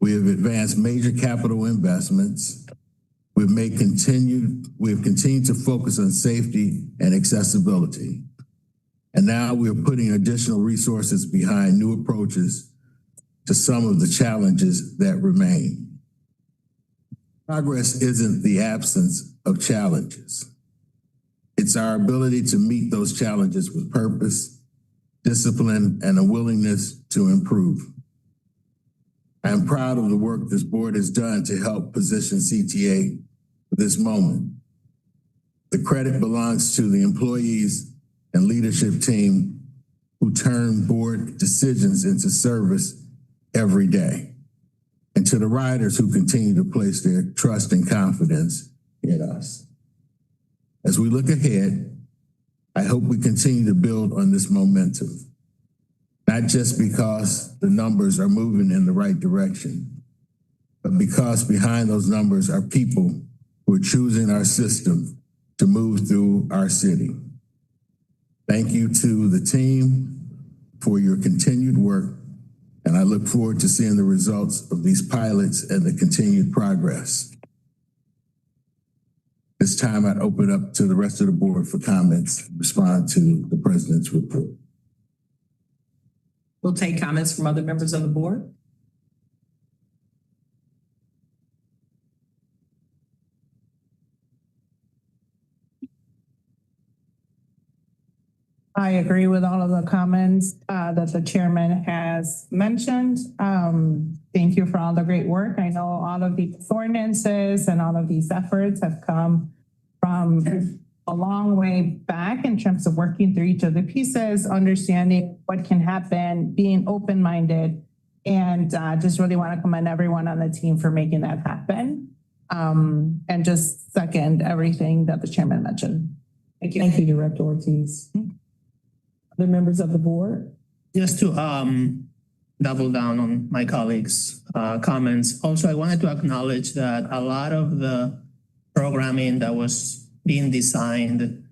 We have advanced major capital investments. We have continued to focus on safety and accessibility. And now we are putting additional resources behind new approaches to some of the challenges that remain. Progress isn't the absence of challenges. It's our ability to meet those challenges with purpose, discipline, and a willingness to improve. I am proud of the work this board has done to help position CTA for this moment. The credit belongs to the employees and leadership team who turn board decisions into service every day, and to the riders who continue to place their trust and confidence in us. As we look ahead, I hope we continue to build on this momentum, not just because the numbers are moving in the right direction, but because behind those numbers are people who are choosing our system to move through our city. Thank you to the team for your continued work, and I look forward to seeing the results of these pilots and the continued progress. This time I'd open up to the rest of the board for comments, respond to the president's report. We'll take comments from other members of the board. I agree with all of the comments that the chairman has mentioned. Thank you for all the great work. I know all of these ordinances and all of these efforts have come from a long way back in terms of working through each of the pieces, understanding what can happen, being open-minded, and just really want to commend everyone on the team for making that happen. And just second everything that the chairman mentioned. Thank you. Thank you, Director Ortiz. Other members of the board? Just to double down on my colleagues' comments. Also, I wanted to acknowledge that a lot of the programming that was being designed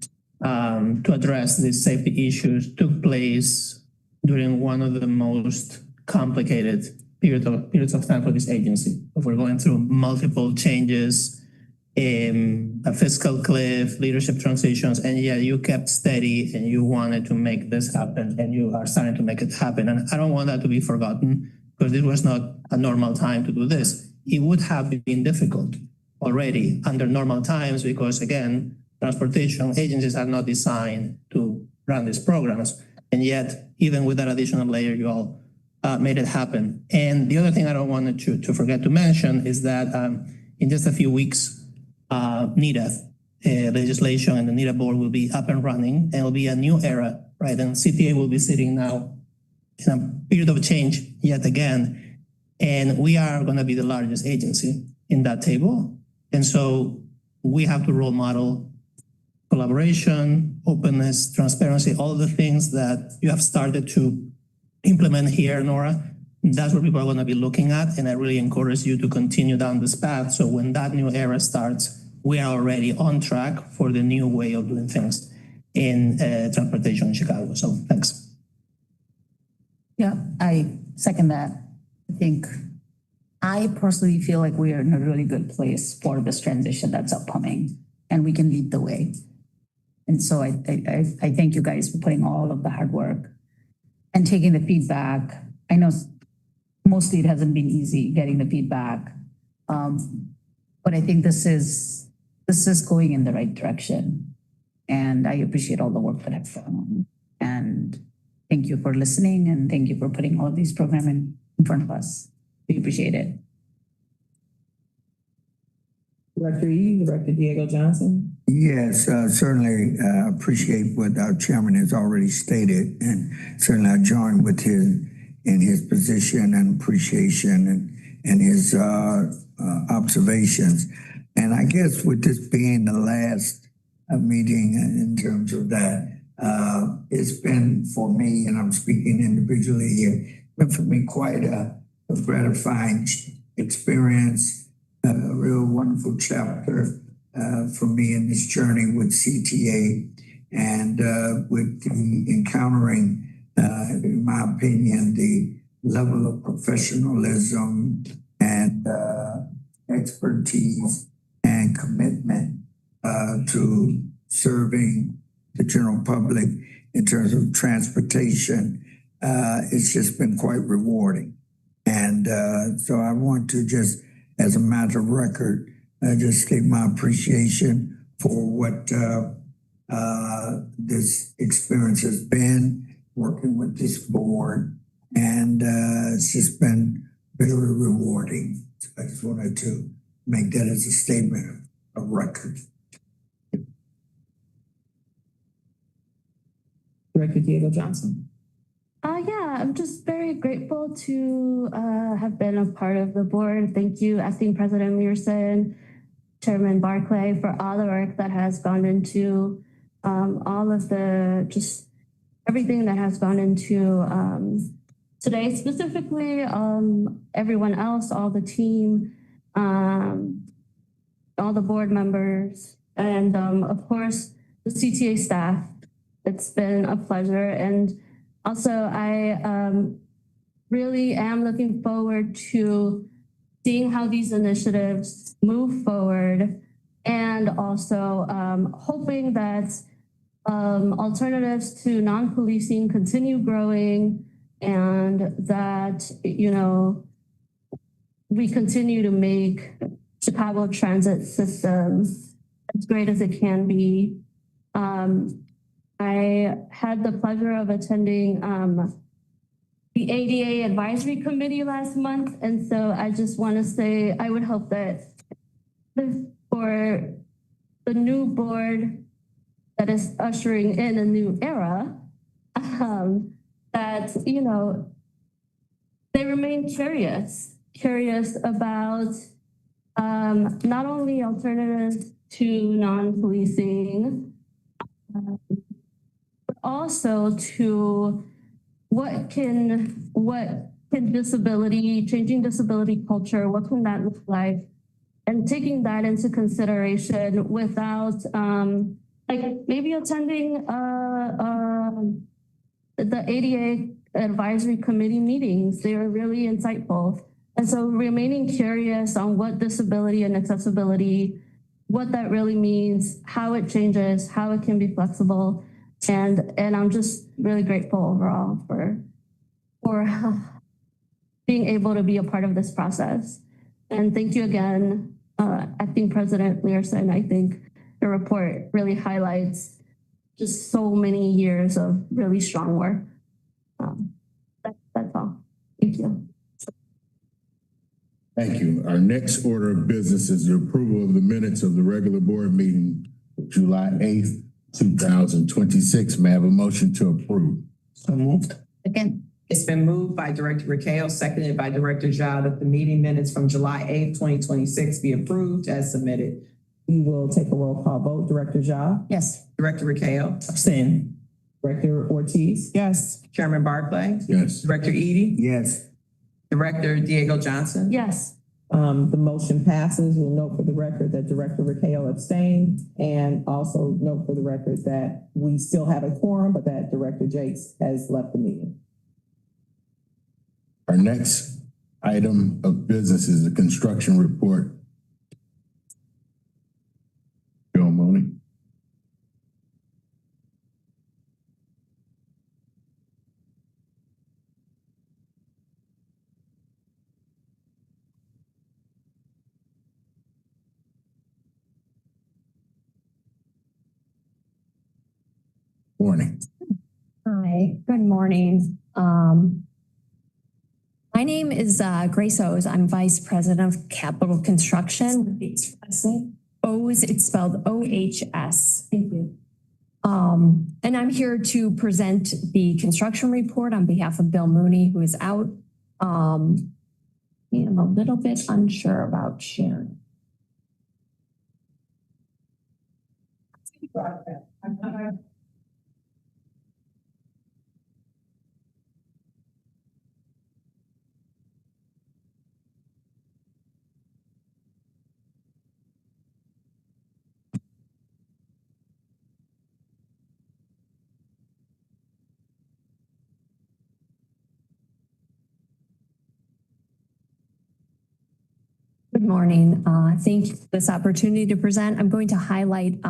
to address these safety issues took place during one of the most complicated periods of time for this agency. We're going through multiple changes, a fiscal cliff, leadership transitions, and yeah, you kept steady and you wanted to make this happen, and you are starting to make it happen. And I don't want that to be forgotten, because it was not a normal time to do this. It would have been difficult already under normal times, because again, transportation agencies are not designed to run these programs. And yet, even with that additional layer, you all made it happen. And the other thing I don't want to forget to mention is that in just a few weeks, NEDA legislation and the NEDA board will be up and running, and it'll be a new era, right? And CTA will be sitting now in a period of change yet again. And we are going to be the largest agency in that table. And so we have to role model collaboration, openness, transparency, all the things that you have started to implement here, Nora. That's what people are gonna be looking at, and I really encourage you to continue down this path, so when that new era starts, we are already on track for the new way of doing things in transportation in Chicago, so thanks. Yeah, I second that. I think I personally feel like we are in a really good place for this transition that's upcoming, and we can lead the way. And so I thank you guys for putting all of the hard work and taking the feedback. I know mostly it hasn't been easy getting the feedback, but I think this is going in the right direction, and I appreciate all the work that I've done. And thank you for listening, and thank you for putting all of these programs in front of us. We appreciate it. Director Eady, Director Diego Johnson. Yes, certainly appreciate what our chairman has already stated, and certainly I join with his position and appreciation and his observations. And I guess with this being the last meeting in terms of that, it's been for me, and I'm speaking individually here, been for me quite a gratifying experience, a real wonderful chapter for me in this journey with CTA, and with the encountering, in my opinion, the level of professionalism and expertise and commitment to serving the general public in terms of transportation. It's just been quite rewarding. And so I want to just, as a matter of record, just state my appreciation for what this experience has been, working with this board, and it's just been very rewarding. So I just wanted to make that as a statement of record. Director Diego Johnson. Yeah, I'm just very grateful to have been a part of the board. Thank you, Acting President Learson, Chairman Barclay, for all the work that has gone into all of the, just everything that has gone into today, specifically everyone else, all the team, all the board members, and of course, the CTA staff. It's been a pleasure. And also, I really am looking forward to seeing how these initiatives move forward, and also hoping that alternatives to non-policing continue growing, and that, you know, we continue to make Chicago transit system as great as it can be. I had the pleasure of attending the ADA Advisory Committee last month. And so I just want to say, I would hope that for the new board that is ushering in a new era, that, you know, they remain curious about not only alternatives to non-policing, but also to what can disability, changing disability culture, what can that look like? And taking that into consideration without, like maybe attending the ADA Advisory Committee meetings. They are really insightful. And so remaining curious on what disability and accessibility, what that really means, how it changes, how it can be flexible. And I'm just really grateful overall for being able to be a part of this process. And thank you again, Acting President Learson. I think the report really highlights just so many years of really strong work. That's all. Thank you. Thank you. Our next order of business is the approval of the minutes of the regular board meeting of July 8th, 2026. May I have a motion to approve? So moved. Again. It's been moved by Director Raquel, seconded by Director Ja, that the meeting minutes from July 8th, 2026 be approved as submitted. We will take a roll call vote. Director Ja? Yes. Director Raquel? Abstain. Director Ortiz? Yes. Chairman Barclay? Yes. Director Eady? Yes. Director Diego Johnson? Yes. The motion passes. We'll note for the record that Director Raquel abstained, and also note for the record that we still have a quorum, but that Director Jakes has left the meeting. Our next item of business is the construction report. Bill Mooney. Morning. Hi, good morning. My name is Grace O's. I'm Vice President of Capital Construction. O's, it's spelled O-H-S. Thank you. And I'm here to present the construction report on behalf of Bill Mooney, who is out. I'm a little bit unsure about sharing. Good morning. Thank you for this opportunity to present. I'm going to highlight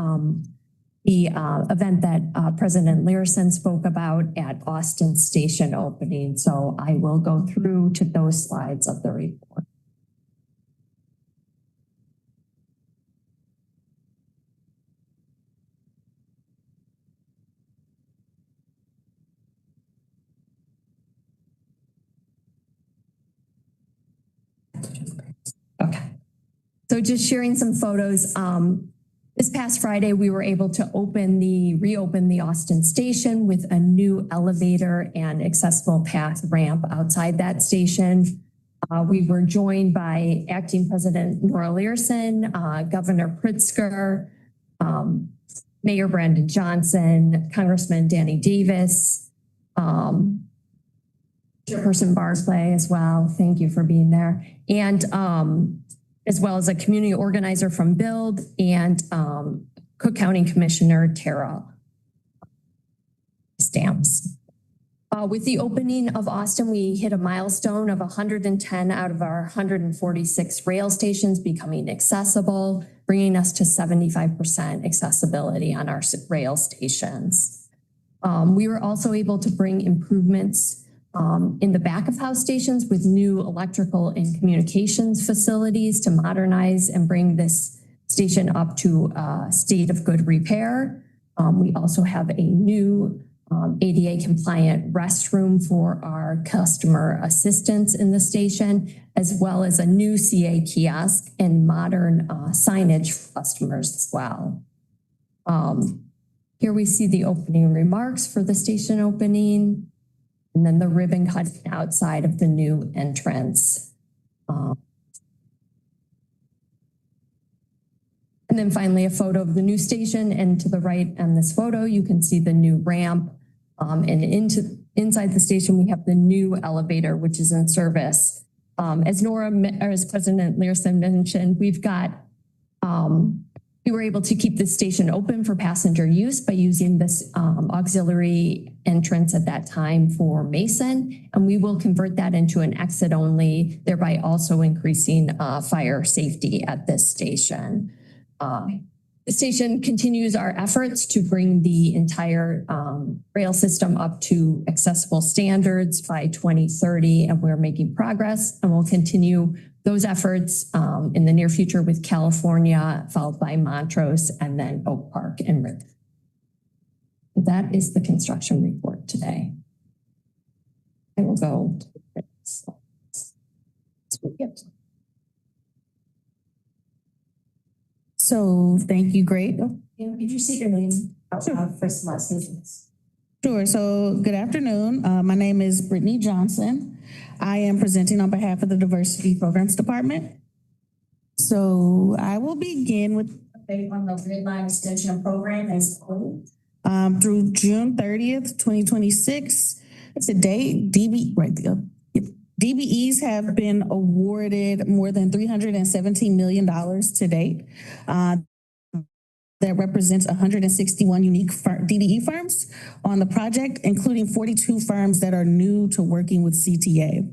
the event that President Learson spoke about at Austin Station opening. So I will go through to those slides of the report. Okay. So just sharing some photos. This past Friday, we were able to reopen the Austin Station with a new elevator and accessible path ramp outside that station. We were joined by Acting President Nora Learson, Governor Pritzker, Mayor Brandon Johnson, Congressman Danny Davis, Chairperson Barclay as well. Thank you for being there. And as well as a community organizer from Build and Cook County Commissioner Tara Stamps. With the opening of Austin, we hit a milestone of 110 out of our 146 rail stations becoming accessible, bringing us to 75% accessibility on our rail stations. We were also able to bring improvements in the back of house stations with new electrical and communications facilities to modernize and bring this station up to a state of good repair. We also have a new ADA compliant restroom for our customer assistance in the station, as well as a new CA kiosk and modern signage for customers as well. Here we see the opening remarks for the station opening, and then the ribbon cutting outside of the new entrance. And then finally, a photo of the new station. And to the right on this photo, you can see the new ramp. And inside the station, we have the new elevator, which is in service. As President Learson mentioned, we were able to keep the station open for passenger use by using this auxiliary entrance at that time for Mason, and we will convert that into an exit only, thereby also increasing fire safety at this station. The station continues our efforts to bring the entire rail system up to accessible standards by 2030, and we're making progress, and we'll continue those efforts in the near future with California, followed by Montrose, and then Oak Park and Rip. That is the construction report today. I will go to the next slides. So thank you, Grace. Could you say your name out loud first and last name? Sure. So good afternoon. My name is Brittany Johnson. I am presenting on behalf of the Diversity Programs Department. So I will begin with on the Red Line Extension Program as through June 30th, 2026. To date, DBEs have been awarded more than $317 million to date. That represents 161 unique DBE firms on the project, including 42 firms that are new to working with CTA.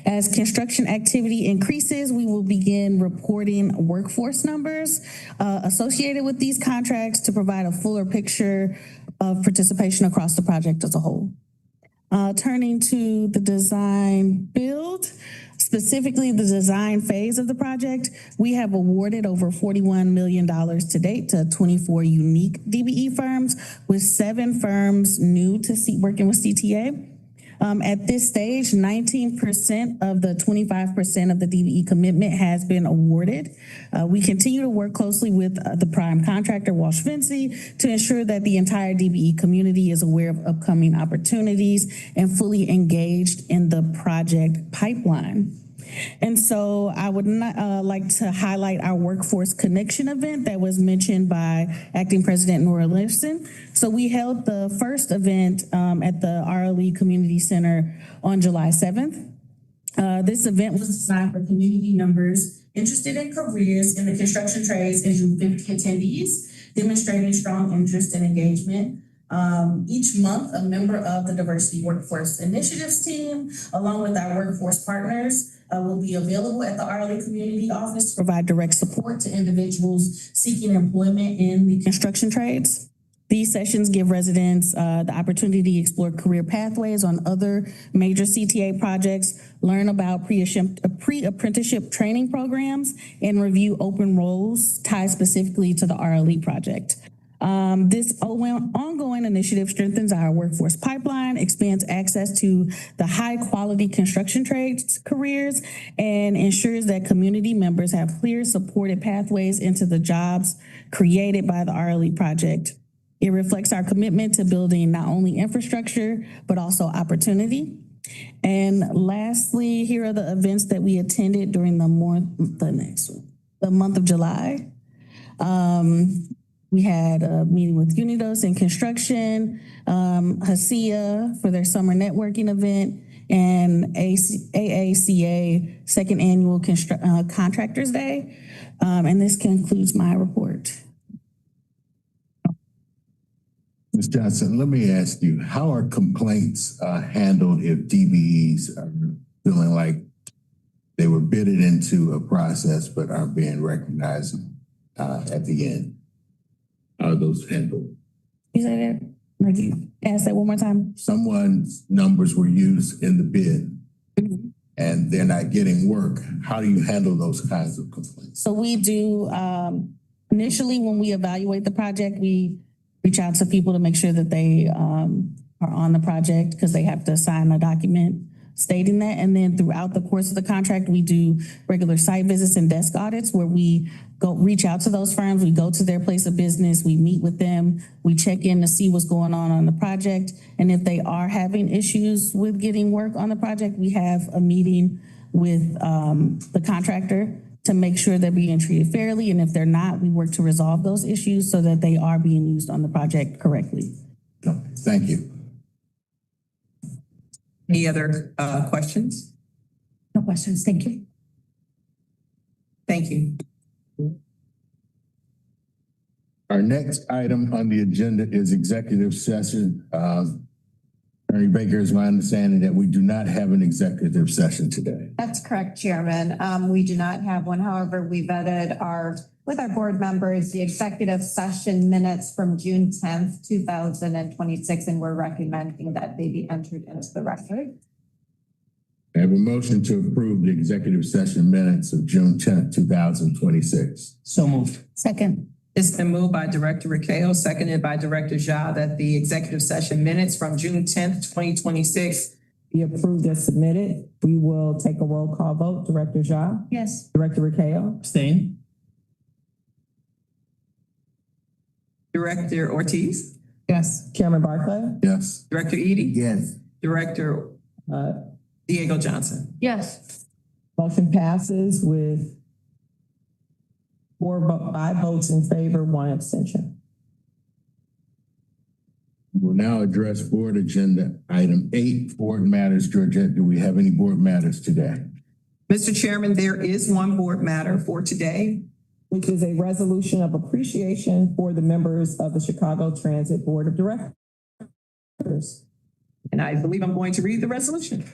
As construction activity increases, we will begin reporting workforce numbers associated with these contracts to provide a fuller picture of participation across the project as a whole. Turning to the design build, specifically the design phase of the project, we have awarded over $41 million to date to 24 unique DBE firms, with 7 firms new to working with CTA. At this stage, 19% of the 25% of the DBE commitment has been awarded. We continue to work closely with the prime contractor, Walsh Vinci, to ensure that the entire DBE community is aware of upcoming opportunities and fully engaged in the project pipeline. And so I would like to highlight our Workforce Connection event that was mentioned by Acting President Nora Lifson. So we held the first event at the RLE Community Center on July 7th. This event was designed for community members interested in careers in the construction trades and drew 50 attendees, demonstrating strong interest and engagement. Each month, a member of the Diversity Workforce Initiatives team, along with our workforce partners, will be available at the RLE Community Office to provide direct support to individuals seeking employment in the construction trades. These sessions give residents the opportunity to explore career pathways on other major CTA projects, learn about pre-apprenticeship training programs, and review open roles tied specifically to the RLE project. This ongoing initiative strengthens our workforce pipeline, expands access to the high-quality construction trades careers, and ensures that community members have clear, supported pathways into the jobs created by the RLE project. It reflects our commitment to building not only infrastructure, but also opportunity. And lastly, here are the events that we attended during the month of July. We had a meeting with Unidos in construction, HACIA for their summer networking event, and AACA second annual Contractors Day. And this concludes my report. Ms. Johnson, let me ask you, how are complaints handled if DBEs are feeling like they were bidded into a process but aren't being recognized at the end? How are those handled? You say that? Like you ask that one more time? Someone's numbers were used in the bid and they're not getting work. How do you handle those kinds of complaints? So we do, initially when we evaluate the project, we reach out to people to make sure that they are on the project because they have to sign a document stating that. And then throughout the course of the contract, we do regular site visits and desk audits where we go reach out to those firms. We go to their place of business. We meet with them. We check in to see what's going on the project. And if they are having issues with getting work on the project, we have a meeting with the contractor to make sure they're being treated fairly. And if they're not, we work to resolve those issues so that they are being used on the project correctly. Thank you. Any other questions? No questions. Thank you. Thank you. Our next item on the agenda is executive session. Attorney Baker, is my understanding that we do not have an executive session today. That's correct, Chairman. We do not have one. However, we vetted with our board members, the executive session minutes from June 10th, 2026, and we're recommending that they be entered into the record. I have a motion to approve the executive session minutes of June 10th, 2026. So moved. Second. It's been moved by Director Rakeo, seconded by Director Ja, that the executive session minutes from June 10th, 2026 be approved as submitted. We will take a roll call vote. Director Ja? Yes. Director Rakeo? Abstain. Director Ortiz? Yes. Chairman Barclay? Yes. Director Eady? Yes. Director Diego Johnson? Yes. Motion passes with 5 votes in favor, 1 abstention. We'll now address board agenda item 8, board matters. Georgette, do we have any board matters today? Mr. Chairman, there is one board matter for today, which is a resolution of appreciation for the members of the Chicago Transit Board of Directors. and I believe I'm going to read the resolution.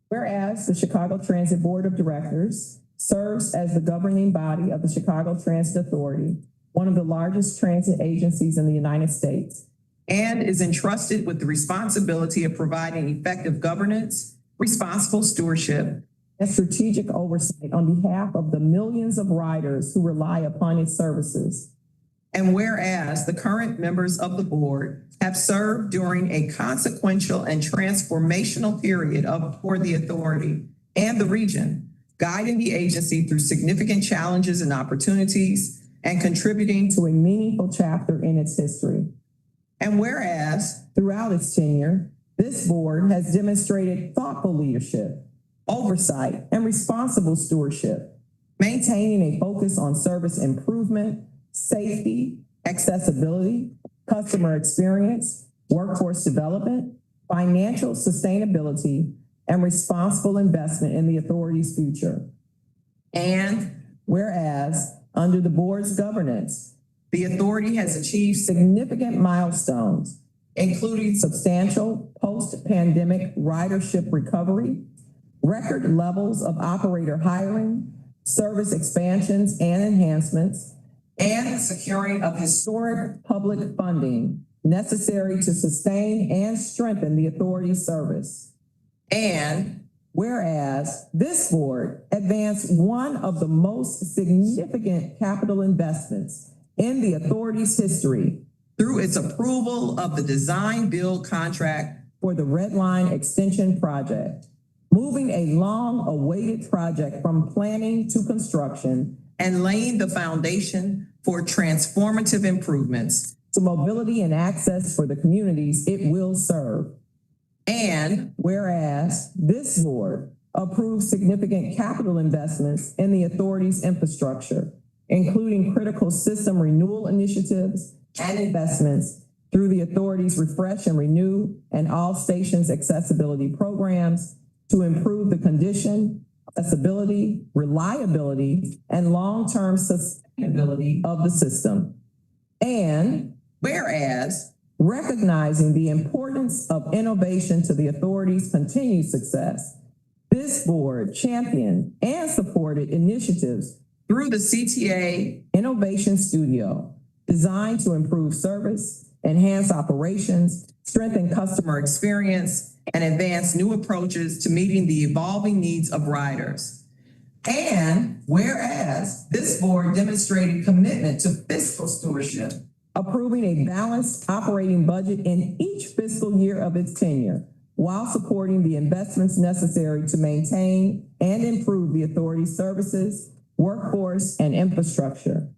Whereas the Chicago Transit Board of Directors serves as the governing body of the Chicago Transit Authority, one of the largest transit agencies in the United States, And is entrusted with the responsibility of providing effective governance, responsible stewardship, and strategic oversight on behalf of the millions of riders who rely upon its services. And whereas the current members of the board have served during a consequential and transformational period for the authority and the region, guiding the agency through significant challenges and opportunities and contributing to a meaningful chapter in its history. And whereas throughout its tenure, this board has demonstrated thoughtful leadership, oversight, and responsible stewardship, maintaining a focus on service improvement, safety, accessibility, customer experience, workforce development, financial sustainability, and responsible investment in the authority's future. And whereas under the board's governance, the authority has achieved significant milestones, including substantial post-pandemic ridership recovery, record levels of operator hiring, service expansions and enhancements, and the securing of historic public funding necessary to sustain and strengthen the authority's service. And whereas this board advanced one of the most significant capital investments in the authority's history through its approval of the design build contract for the Red Line Extension Project, moving a long-awaited project from planning to construction and laying the foundation for transformative improvements to mobility and access for the communities it will serve. And whereas this board approved significant capital investments in the authority's infrastructure, including critical system renewal initiatives and investments through the authority's Refresh and Renew and All Stations accessibility programs to improve the condition, accessibility, reliability, and long-term sustainability of the system. And whereas recognizing the importance of innovation to the authority's continued success, this board championed and supported initiatives through the CTA Innovation Studio, designed to improve service, enhance operations, strengthen customer experience, and advance new approaches to meeting the evolving needs of riders. And whereas this board demonstrated commitment to fiscal stewardship, approving a balanced operating budget in each fiscal year of its tenure, while supporting the investments necessary to maintain and improve the authority's services, workforce, and infrastructure.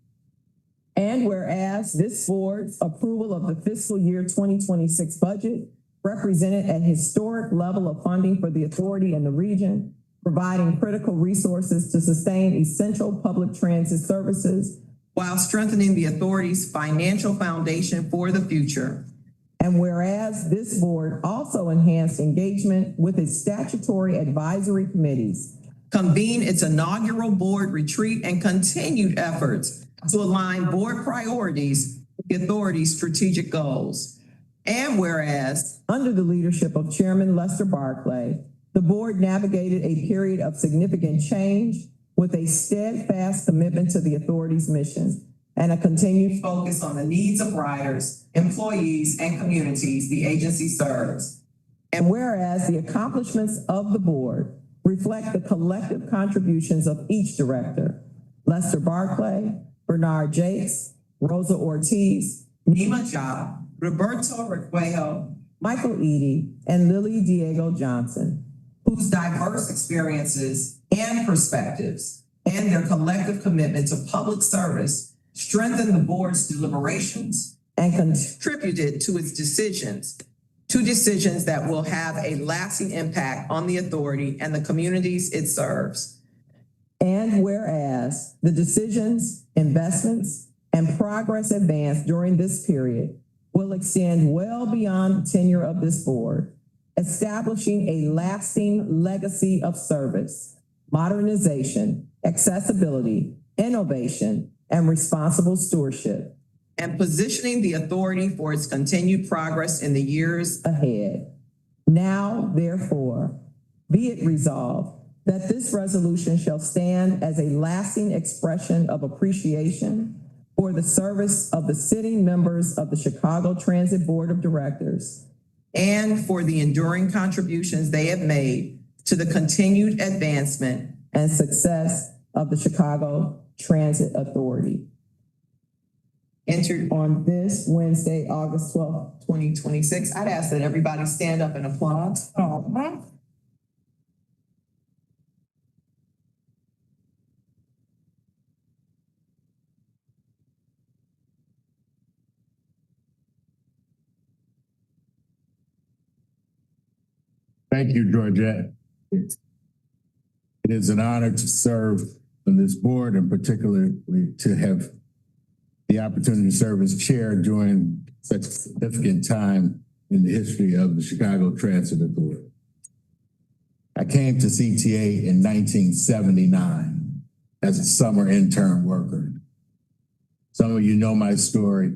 And whereas this board's approval of the fiscal year 2026 budget represented a historic level of funding for the authority and the region, providing critical resources to sustain essential public transit services while strengthening the authority's financial foundation for the future. And whereas this board also enhanced engagement with its statutory advisory committees, convened its inaugural board retreat, and continued efforts to align board priorities with the authority's strategic goals. And whereas under the leadership of Chairman Lester Barclay, the board navigated a period of significant change with a steadfast commitment to the authority's mission and a continued focus on the needs of riders, employees, and communities the agency serves. And whereas the accomplishments of the board reflect the collective contributions of each director, Lester Barclay, Bernard Jakes, Rosa Ortiz, Nima Ja, Roberto Requejo, Michael Eady, and Lily Diego Johnson, whose diverse experiences and perspectives and their collective commitment to public service strengthened the board's deliberations and contributed to its decisions that will have a lasting impact on the authority and the communities it serves. And whereas the decisions, investments, and progress advanced during this period will extend well beyond the tenure of this board, establishing a lasting legacy of service, modernization, accessibility, innovation, and responsible stewardship, and positioning the authority for its continued progress in the years ahead. Now, therefore, be it resolved that this resolution shall stand as a lasting expression of appreciation for the service of the sitting members of the Chicago Transit Board of Directors and for the enduring contributions they have made to the continued advancement and success of the Chicago Transit Authority. Entered On this Wednesday, August 12th, 2026. I'd ask that everybody stand up and applaud. Thank you, Georgette. It is an honor to serve on this board and particularly to have the opportunity to serve as chair during such a significant time in the history of the Chicago Transit Authority. I came to CTA in 1979 as a summer intern worker. Some of you know my story.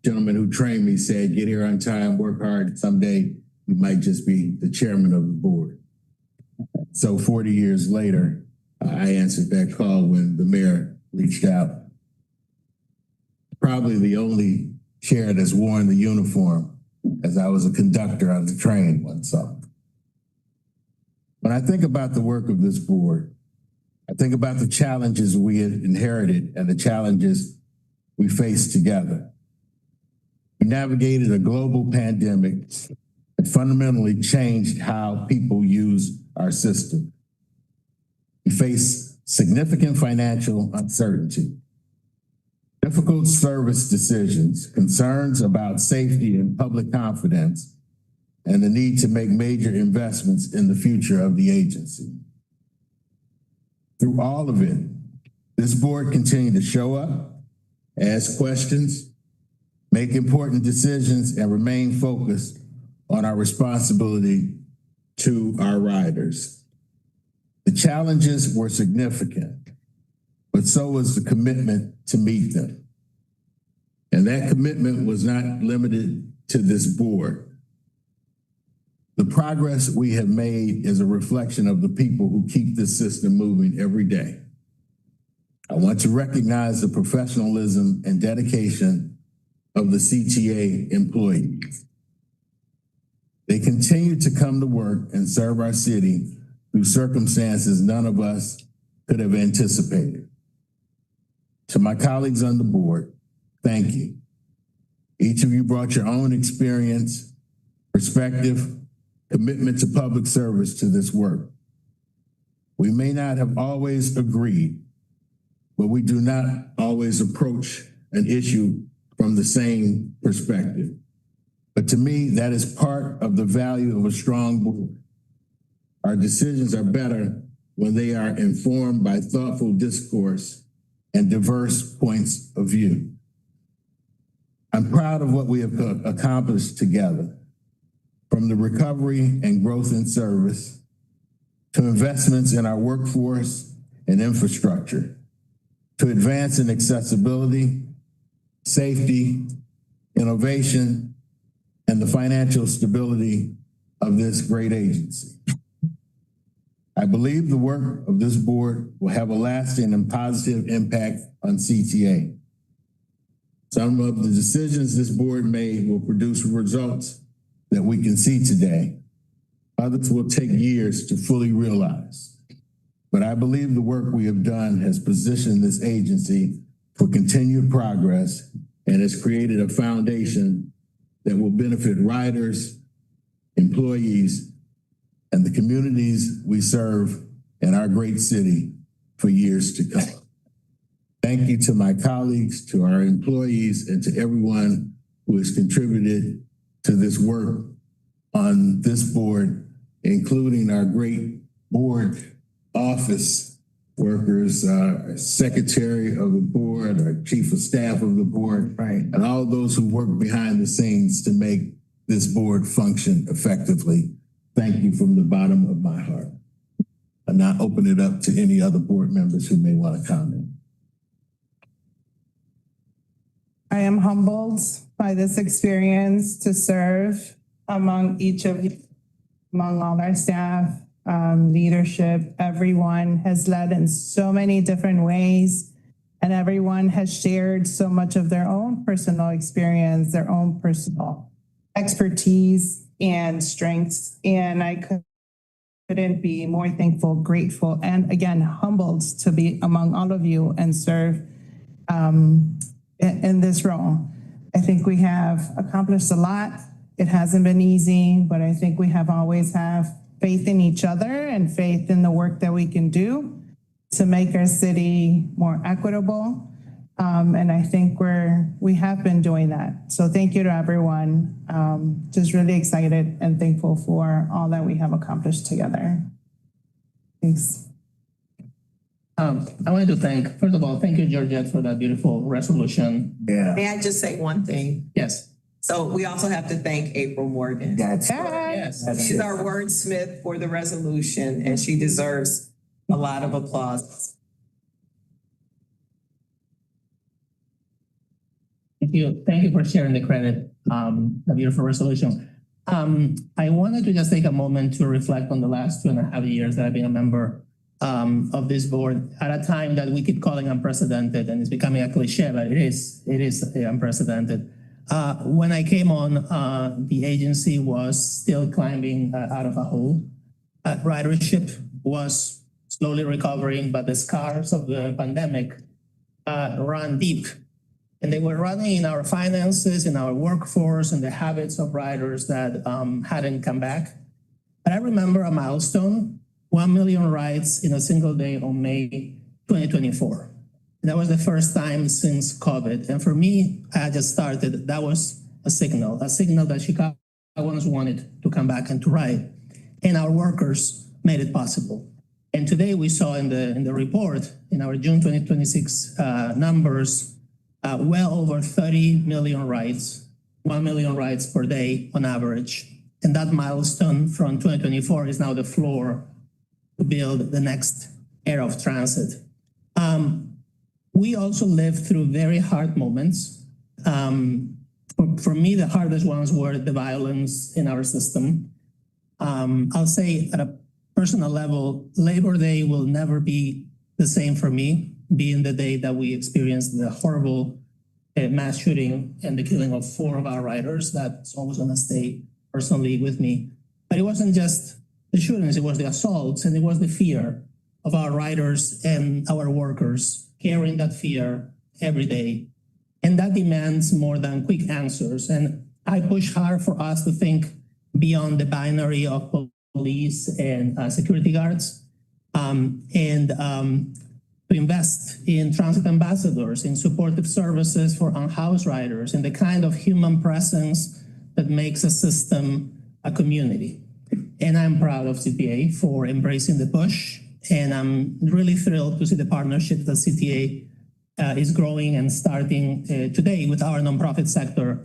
Gentleman who trained me said, get here on time, work hard. Someday you might just be the chairman of the board. So 40 years later, I answered that call when the mayor reached out. Probably the only chair that's worn the uniform, as I was a conductor on the train one summer. When I think about the work of this board, I think about the challenges we had inherited and the challenges we faced together. We navigated a global pandemic that fundamentally changed how people use our system. We face significant financial uncertainty, difficult service decisions, concerns about safety and public confidence, and the need to make major investments in the future of the agency. Through all of it, this board continued to show up, ask questions, make important decisions, and remain focused on our responsibility to our riders. The challenges were significant, but so was the commitment to meet them. And that commitment was not limited to this board. The progress we have made is a reflection of the people who keep this system moving every day. I want to recognize the professionalism and dedication of the CTA employees. They continue to come to work and serve our city through circumstances none of us could have anticipated. To my colleagues on the board, thank you. Each of you brought your own experience, perspective, commitment to public service to this work. We may not have always agreed, but we do not always approach an issue from the same perspective. But to me, that is part of the value of a strong board. Our decisions are better when they are informed by thoughtful discourse and diverse points of view. I'm proud of what we have accomplished together, from the recovery and growth in service to investments in our workforce and infrastructure, to advance in accessibility, safety, innovation, and the financial stability of this great agency. I believe the work of this board will have a lasting and positive impact on CTA. Some of the decisions this board made will produce results that we can see today. Others will take years to fully realize. But I believe the work we have done has positioned this agency for continued progress and has created a foundation that will benefit riders, employees, and the communities we serve in our great city for years to come. Thank you to my colleagues, to our employees, and to everyone who has contributed to this work on this board, including our great board office workers, secretary of the board, our chief of staff of the board, Right. and all those who work behind the scenes to make this board function effectively. Thank you from the bottom of my heart. And now open it up to any other board members who may want to comment. I am humbled by this experience to serve among each of you, among all our staff, leadership. Everyone has led in so many different ways, and everyone has shared so much of their own personal experience, their own personal expertise and strengths. And I couldn't be more thankful, grateful, and again, humbled to be among all of you and serve in this role. I think we have accomplished a lot. It hasn't been easy, but I think we have always have faith in each other and faith in the work that we can do to make our city more equitable. And I think we have been doing that. So thank you to everyone. Just really excited and thankful for all that we have accomplished together. Thanks. I wanted to thank you, Georgette, for that beautiful resolution. Yeah. May I just say one thing? Yes. So we also have to thank April Morgan. That's Yes. She's our wordsmith for the resolution, and she deserves a lot of applause. Thank you. Thank you for sharing the credit, the beautiful resolution. I wanted to just take a moment to reflect on the last 2.5 years that I've been a member of this board at a time that we keep calling unprecedented, and it's becoming a cliche, but it is unprecedented. When I came on, the agency was still climbing out of a hole. Ridership was slowly recovering, but the scars of the pandemic ran deep. And they were running in our finances, in our workforce, and the habits of riders that hadn't come back. But I remember a milestone, 1 million rides in a single day on May 2024. That was the first time since COVID. And for me, I just started, that was a signal that Chicagoans wanted to come back and to ride. And our workers made it possible. And today we saw in the report, in our June 2026 numbers, well over 30 million rides, 1 million rides per day on average. And that milestone from 2024 is now the floor to build the next era of transit. We also lived through very hard moments. For me, the hardest ones were the violence in our system. I'll say at a personal level, Labor Day will never be the same for me, being the day that we experienced the horrible mass shooting and the killing of 4 of our riders. That's always gonna stay personally with me. But it wasn't just the shootings, it was the assaults, and it was the fear of our riders and our workers carrying that fear every day. And that demands more than quick answers. And I push hard for us to think beyond the binary of police and security guards, to invest in transit ambassadors, in supportive services for unhoused riders, in the kind of human presence that makes a system a community. And I'm proud of CTA for embracing the push. And I'm really thrilled to see the partnership that CTA is growing and starting today with our nonprofit sector.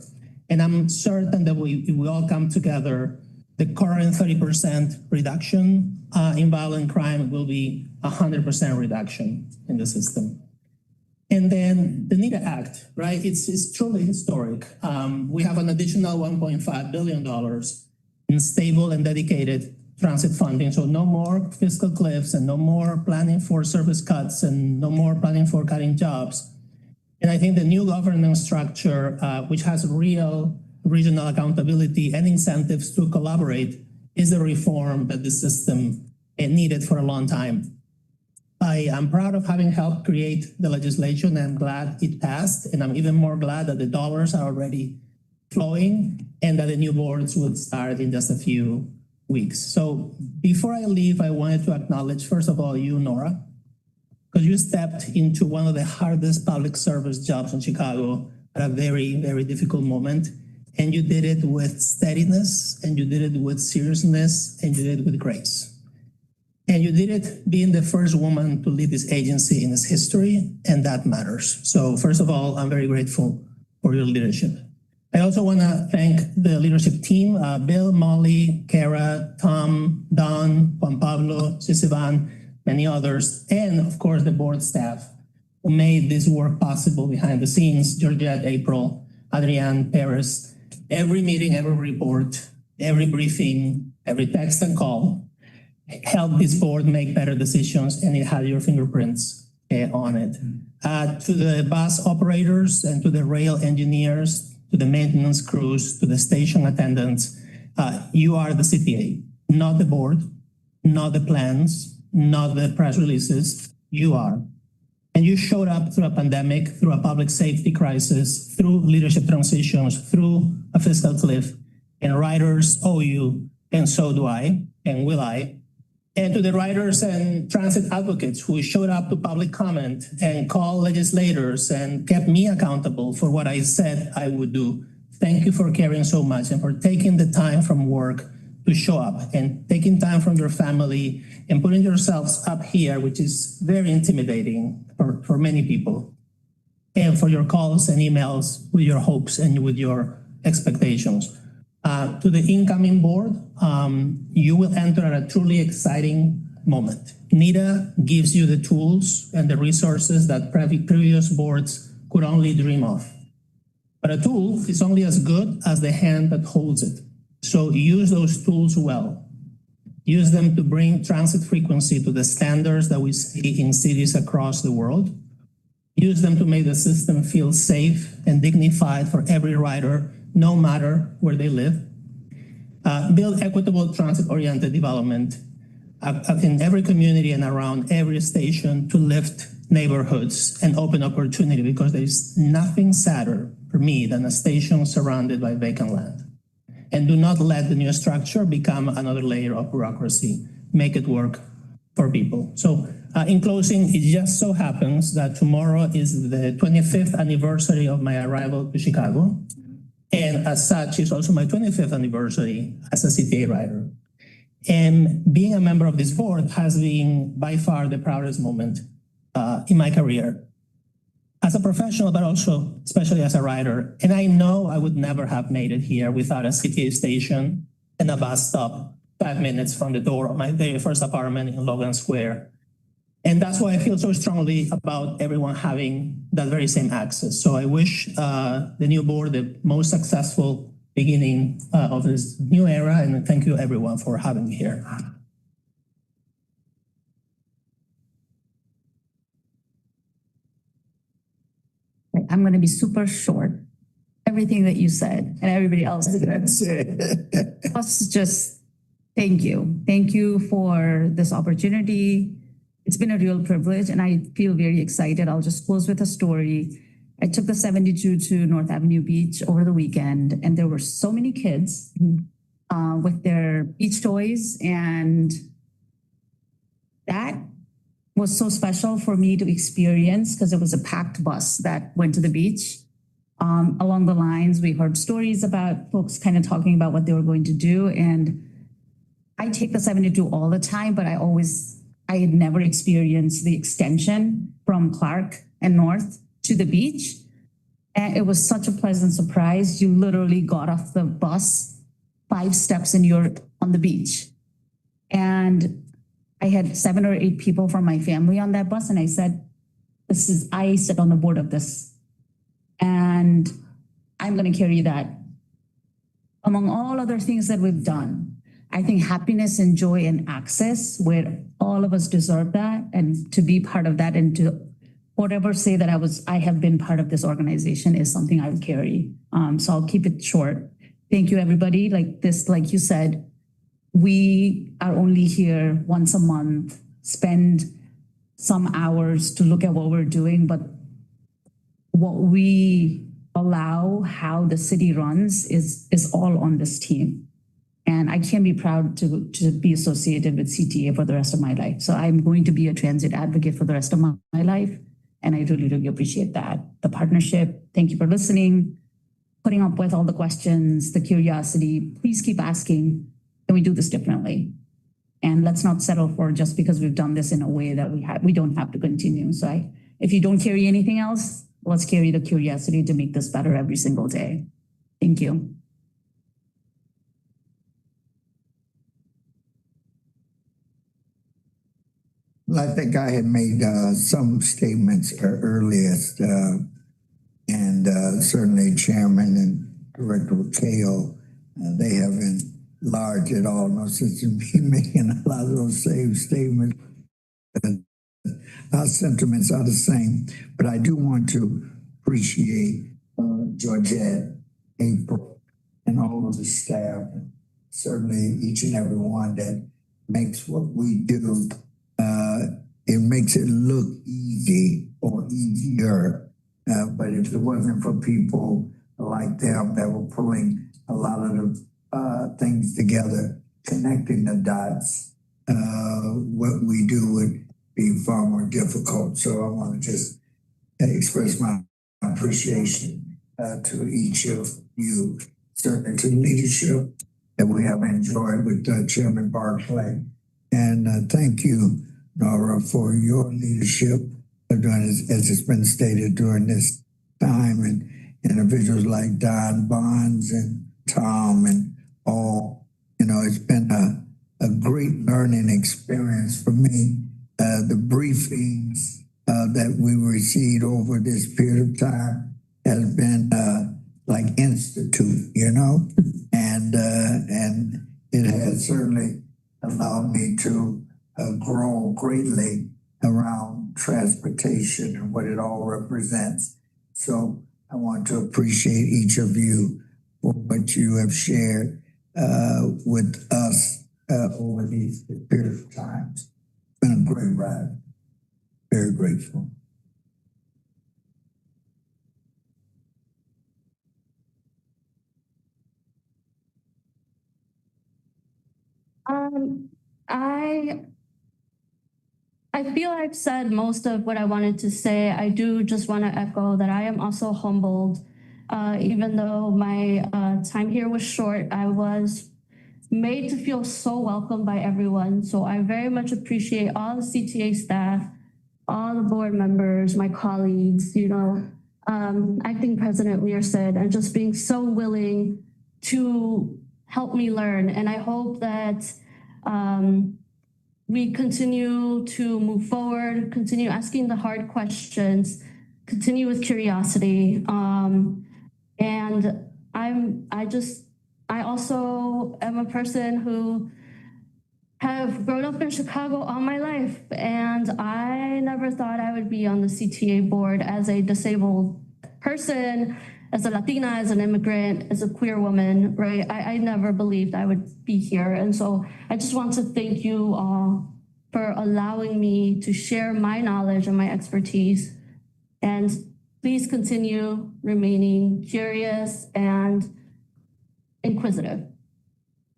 And I'm certain that if we all come together, the current 30% reduction in violent crime will be 100% reduction in the system. And then the NEDA Act, right? It's truly historic. We have an additional $1.5 billion in stable and dedicated transit funding. So no more fiscal cliffs and no more planning for service cuts and no more planning for cutting jobs. And I think the new governance structure, which has real regional accountability and incentives to collaborate, is the reform that the system needed for a long time. I am proud of having helped create the legislation. I'm glad it passed, and I'm even more glad that the dollars are already flowing and that the new boards would start in just a few weeks. So before I leave, I wanted to acknowledge, first of all, you, Nora, because you stepped into one of the hardest public service jobs in Chicago at a very, very difficult moment. And you did it with steadiness, and you did it with seriousness, and you did it with grace. And you did it being the first woman to lead this agency in its history, and that matters. So first of all, I'm very grateful for your leadership. I also want to thank the leadership team, Bill, Molly, Kara, Tom, Don, Juan Pablo, Sisivan, many others, and of course the board staff who made this work possible behind the scenes, Georgette, April, Adrienne, Paris. Every meeting, every report, every briefing, every text and call helped this board make better decisions, and it had your fingerprints on it. To the bus operators and to the rail engineers, to the maintenance crews, to the station attendants, you are the CTA, not the board, not the plans, not the press releases, you are. And you showed up through a pandemic, through a public safety crisis, through leadership transitions, through a fiscal cliff, and riders owe you, and so do I, and will I. And to the riders and transit advocates who showed up to public comment and called legislators and kept me accountable for what I said I would do. Thank you for caring so much and for taking the time from work to show up and taking time from your family and putting yourselves up here, which is very intimidating for many people, and for your calls and emails with your hopes and with your expectations. To the incoming board, you will enter at a truly exciting moment. NITA gives you the tools and the resources that previous boards could only dream of. But a tool is only as good as the hand that holds it. So use those tools well. Use them to bring transit frequency to the standards that we see in cities across the world. Use them to make the system feel safe and dignified for every rider, no matter where they live. Build equitable transit-oriented development in every community and around every station to lift neighborhoods and open opportunity, because there's nothing sadder for me than a station surrounded by vacant land. And do not let the new structure become another layer of bureaucracy. Make it work for people. So in closing, it just so happens that tomorrow is the 25th anniversary of my arrival to Chicago. And as such, it's also my 25th anniversary as a CTA rider. And being a member of this board has been by far the proudest moment in my career as a professional, but also especially as a rider. And I know I would never have made it here without a CTA station and a bus stop 5 minutes from the door of my very first apartment in Logan Square. And that's why I feel so strongly about everyone having that very same access. So I wish the new board the most successful beginning of this new era, and thank you everyone for having me here. I'm going to be super short. Everything that you said and everybody else said. Plus, just thank you. Thank you for this opportunity. It's been a real privilege and I feel very excited. I'll just close with a story. I took the 72 to North Avenue Beach over the weekend, and there were so many kids with their beach toys, and that was so special for me to experience because it was a packed bus that went to the beach. Along the lines, we heard stories about folks kind of talking about what they were going to do, and I take the 72 all the time, but I had never experienced the extension from Clark and North to the beach. And it was such a pleasant surprise. You literally got off the bus 5 steps and you're on the beach. And I had 7 or 8 people from my family on that bus. And I said, I sit on the board of this. And I'm going to carry that. Among all other things that we've done, I think happiness and joy and access, where all of us deserve that, and to be part of that, and to whatever say that I have been part of this organization is something I would carry. So I'll keep it short. Thank you, everybody. Like you said, we are only here once a month, spend some hours to look at what we're doing, but what we allow, how the city runs is all on this team. And I can be proud to be associated with CTA for the rest of my life. So I'm going to be a transit advocate for the rest of my life. And I really, really appreciate that. The partnership, thank you for listening, putting up with all the questions, the curiosity. Please keep asking, can we do this differently? And let's not settle for just because we've done this in a way that we don't have to continue. So if you don't carry anything else, let's carry the curiosity to make this better every single day. Thank you. Well, I think I had made some statements earliest, and certainly Chairman and Director Kale, they have enlarged it all. No sense in me making a lot of those same statements. Our sentiments are the same, but I do want to appreciate Georgette, April, and all of the staff, and certainly each and every one that makes what we do. It makes it look easy or easier, but if it wasn't for people like them that were pulling a lot of the things together, connecting the dots, what we do would be far more difficult. So I want to just express my appreciation to each of you, certainly to the leadership that we have enjoyed with Chairman Barclay. And thank you, Nora, for your leadership during, as it's been stated, during this time, and individuals like Don Bonds and Tom and all. You know, it's been a great learning experience for me. The briefings that we received over this period of time has been like institute, you know, and it has certainly allowed me to grow greatly around transportation and what it all represents. So I want to appreciate each of you for what you have shared with us over these period of times. It's been a great ride. Very grateful. I feel I've said most of what I wanted to say. I do just want to echo that I am also humbled. Even though my time here was short, I was made to feel so welcome by everyone. So I very much appreciate all the CTA staff, all the board members, my colleagues, you know, Acting President Learson, and just being so willing to help me learn. And I hope that we continue to move forward, continue asking the hard questions, continue with curiosity. And I also am a person who have grown up in Chicago all my life, and I never thought I would be on the CTA board as a disabled person, as a Latina, as an immigrant, as a queer woman, right? I never believed I would be here. And so I just want to thank you all for allowing me to share my knowledge and my expertise. And please continue remaining curious and inquisitive.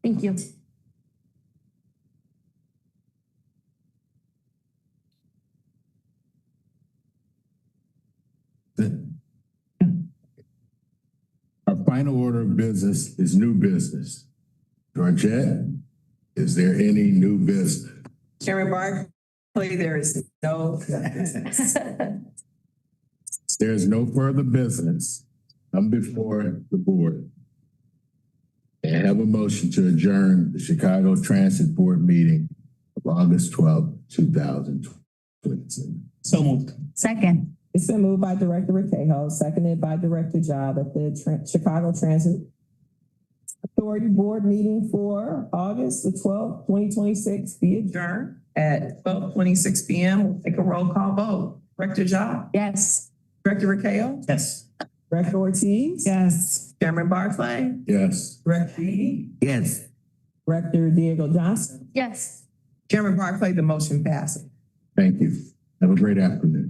Thank you. Our final order of business is new business. Georgette, is there any new business? Chairman Barclay, there is no. There's no further business. Come before the board and have a motion to adjourn the Chicago Transit Board meeting of August 12th, 2022. So moved. Second. It's been moved by Director Requejo, seconded by Director Ja, that the Chicago Transit Authority Board meeting for August the 12th, 2026 be adjourned at 12:26 p.m. We'll take a roll call vote. Director Ja? Yes. Director Requejo? Yes. Director Ortiz? Yes. Chairman Barclay? Yes. Director Eady? Yes. Director Diego Johnson? Yes. Chairman Barclay, the motion passes. Thank you. Have a great afternoon.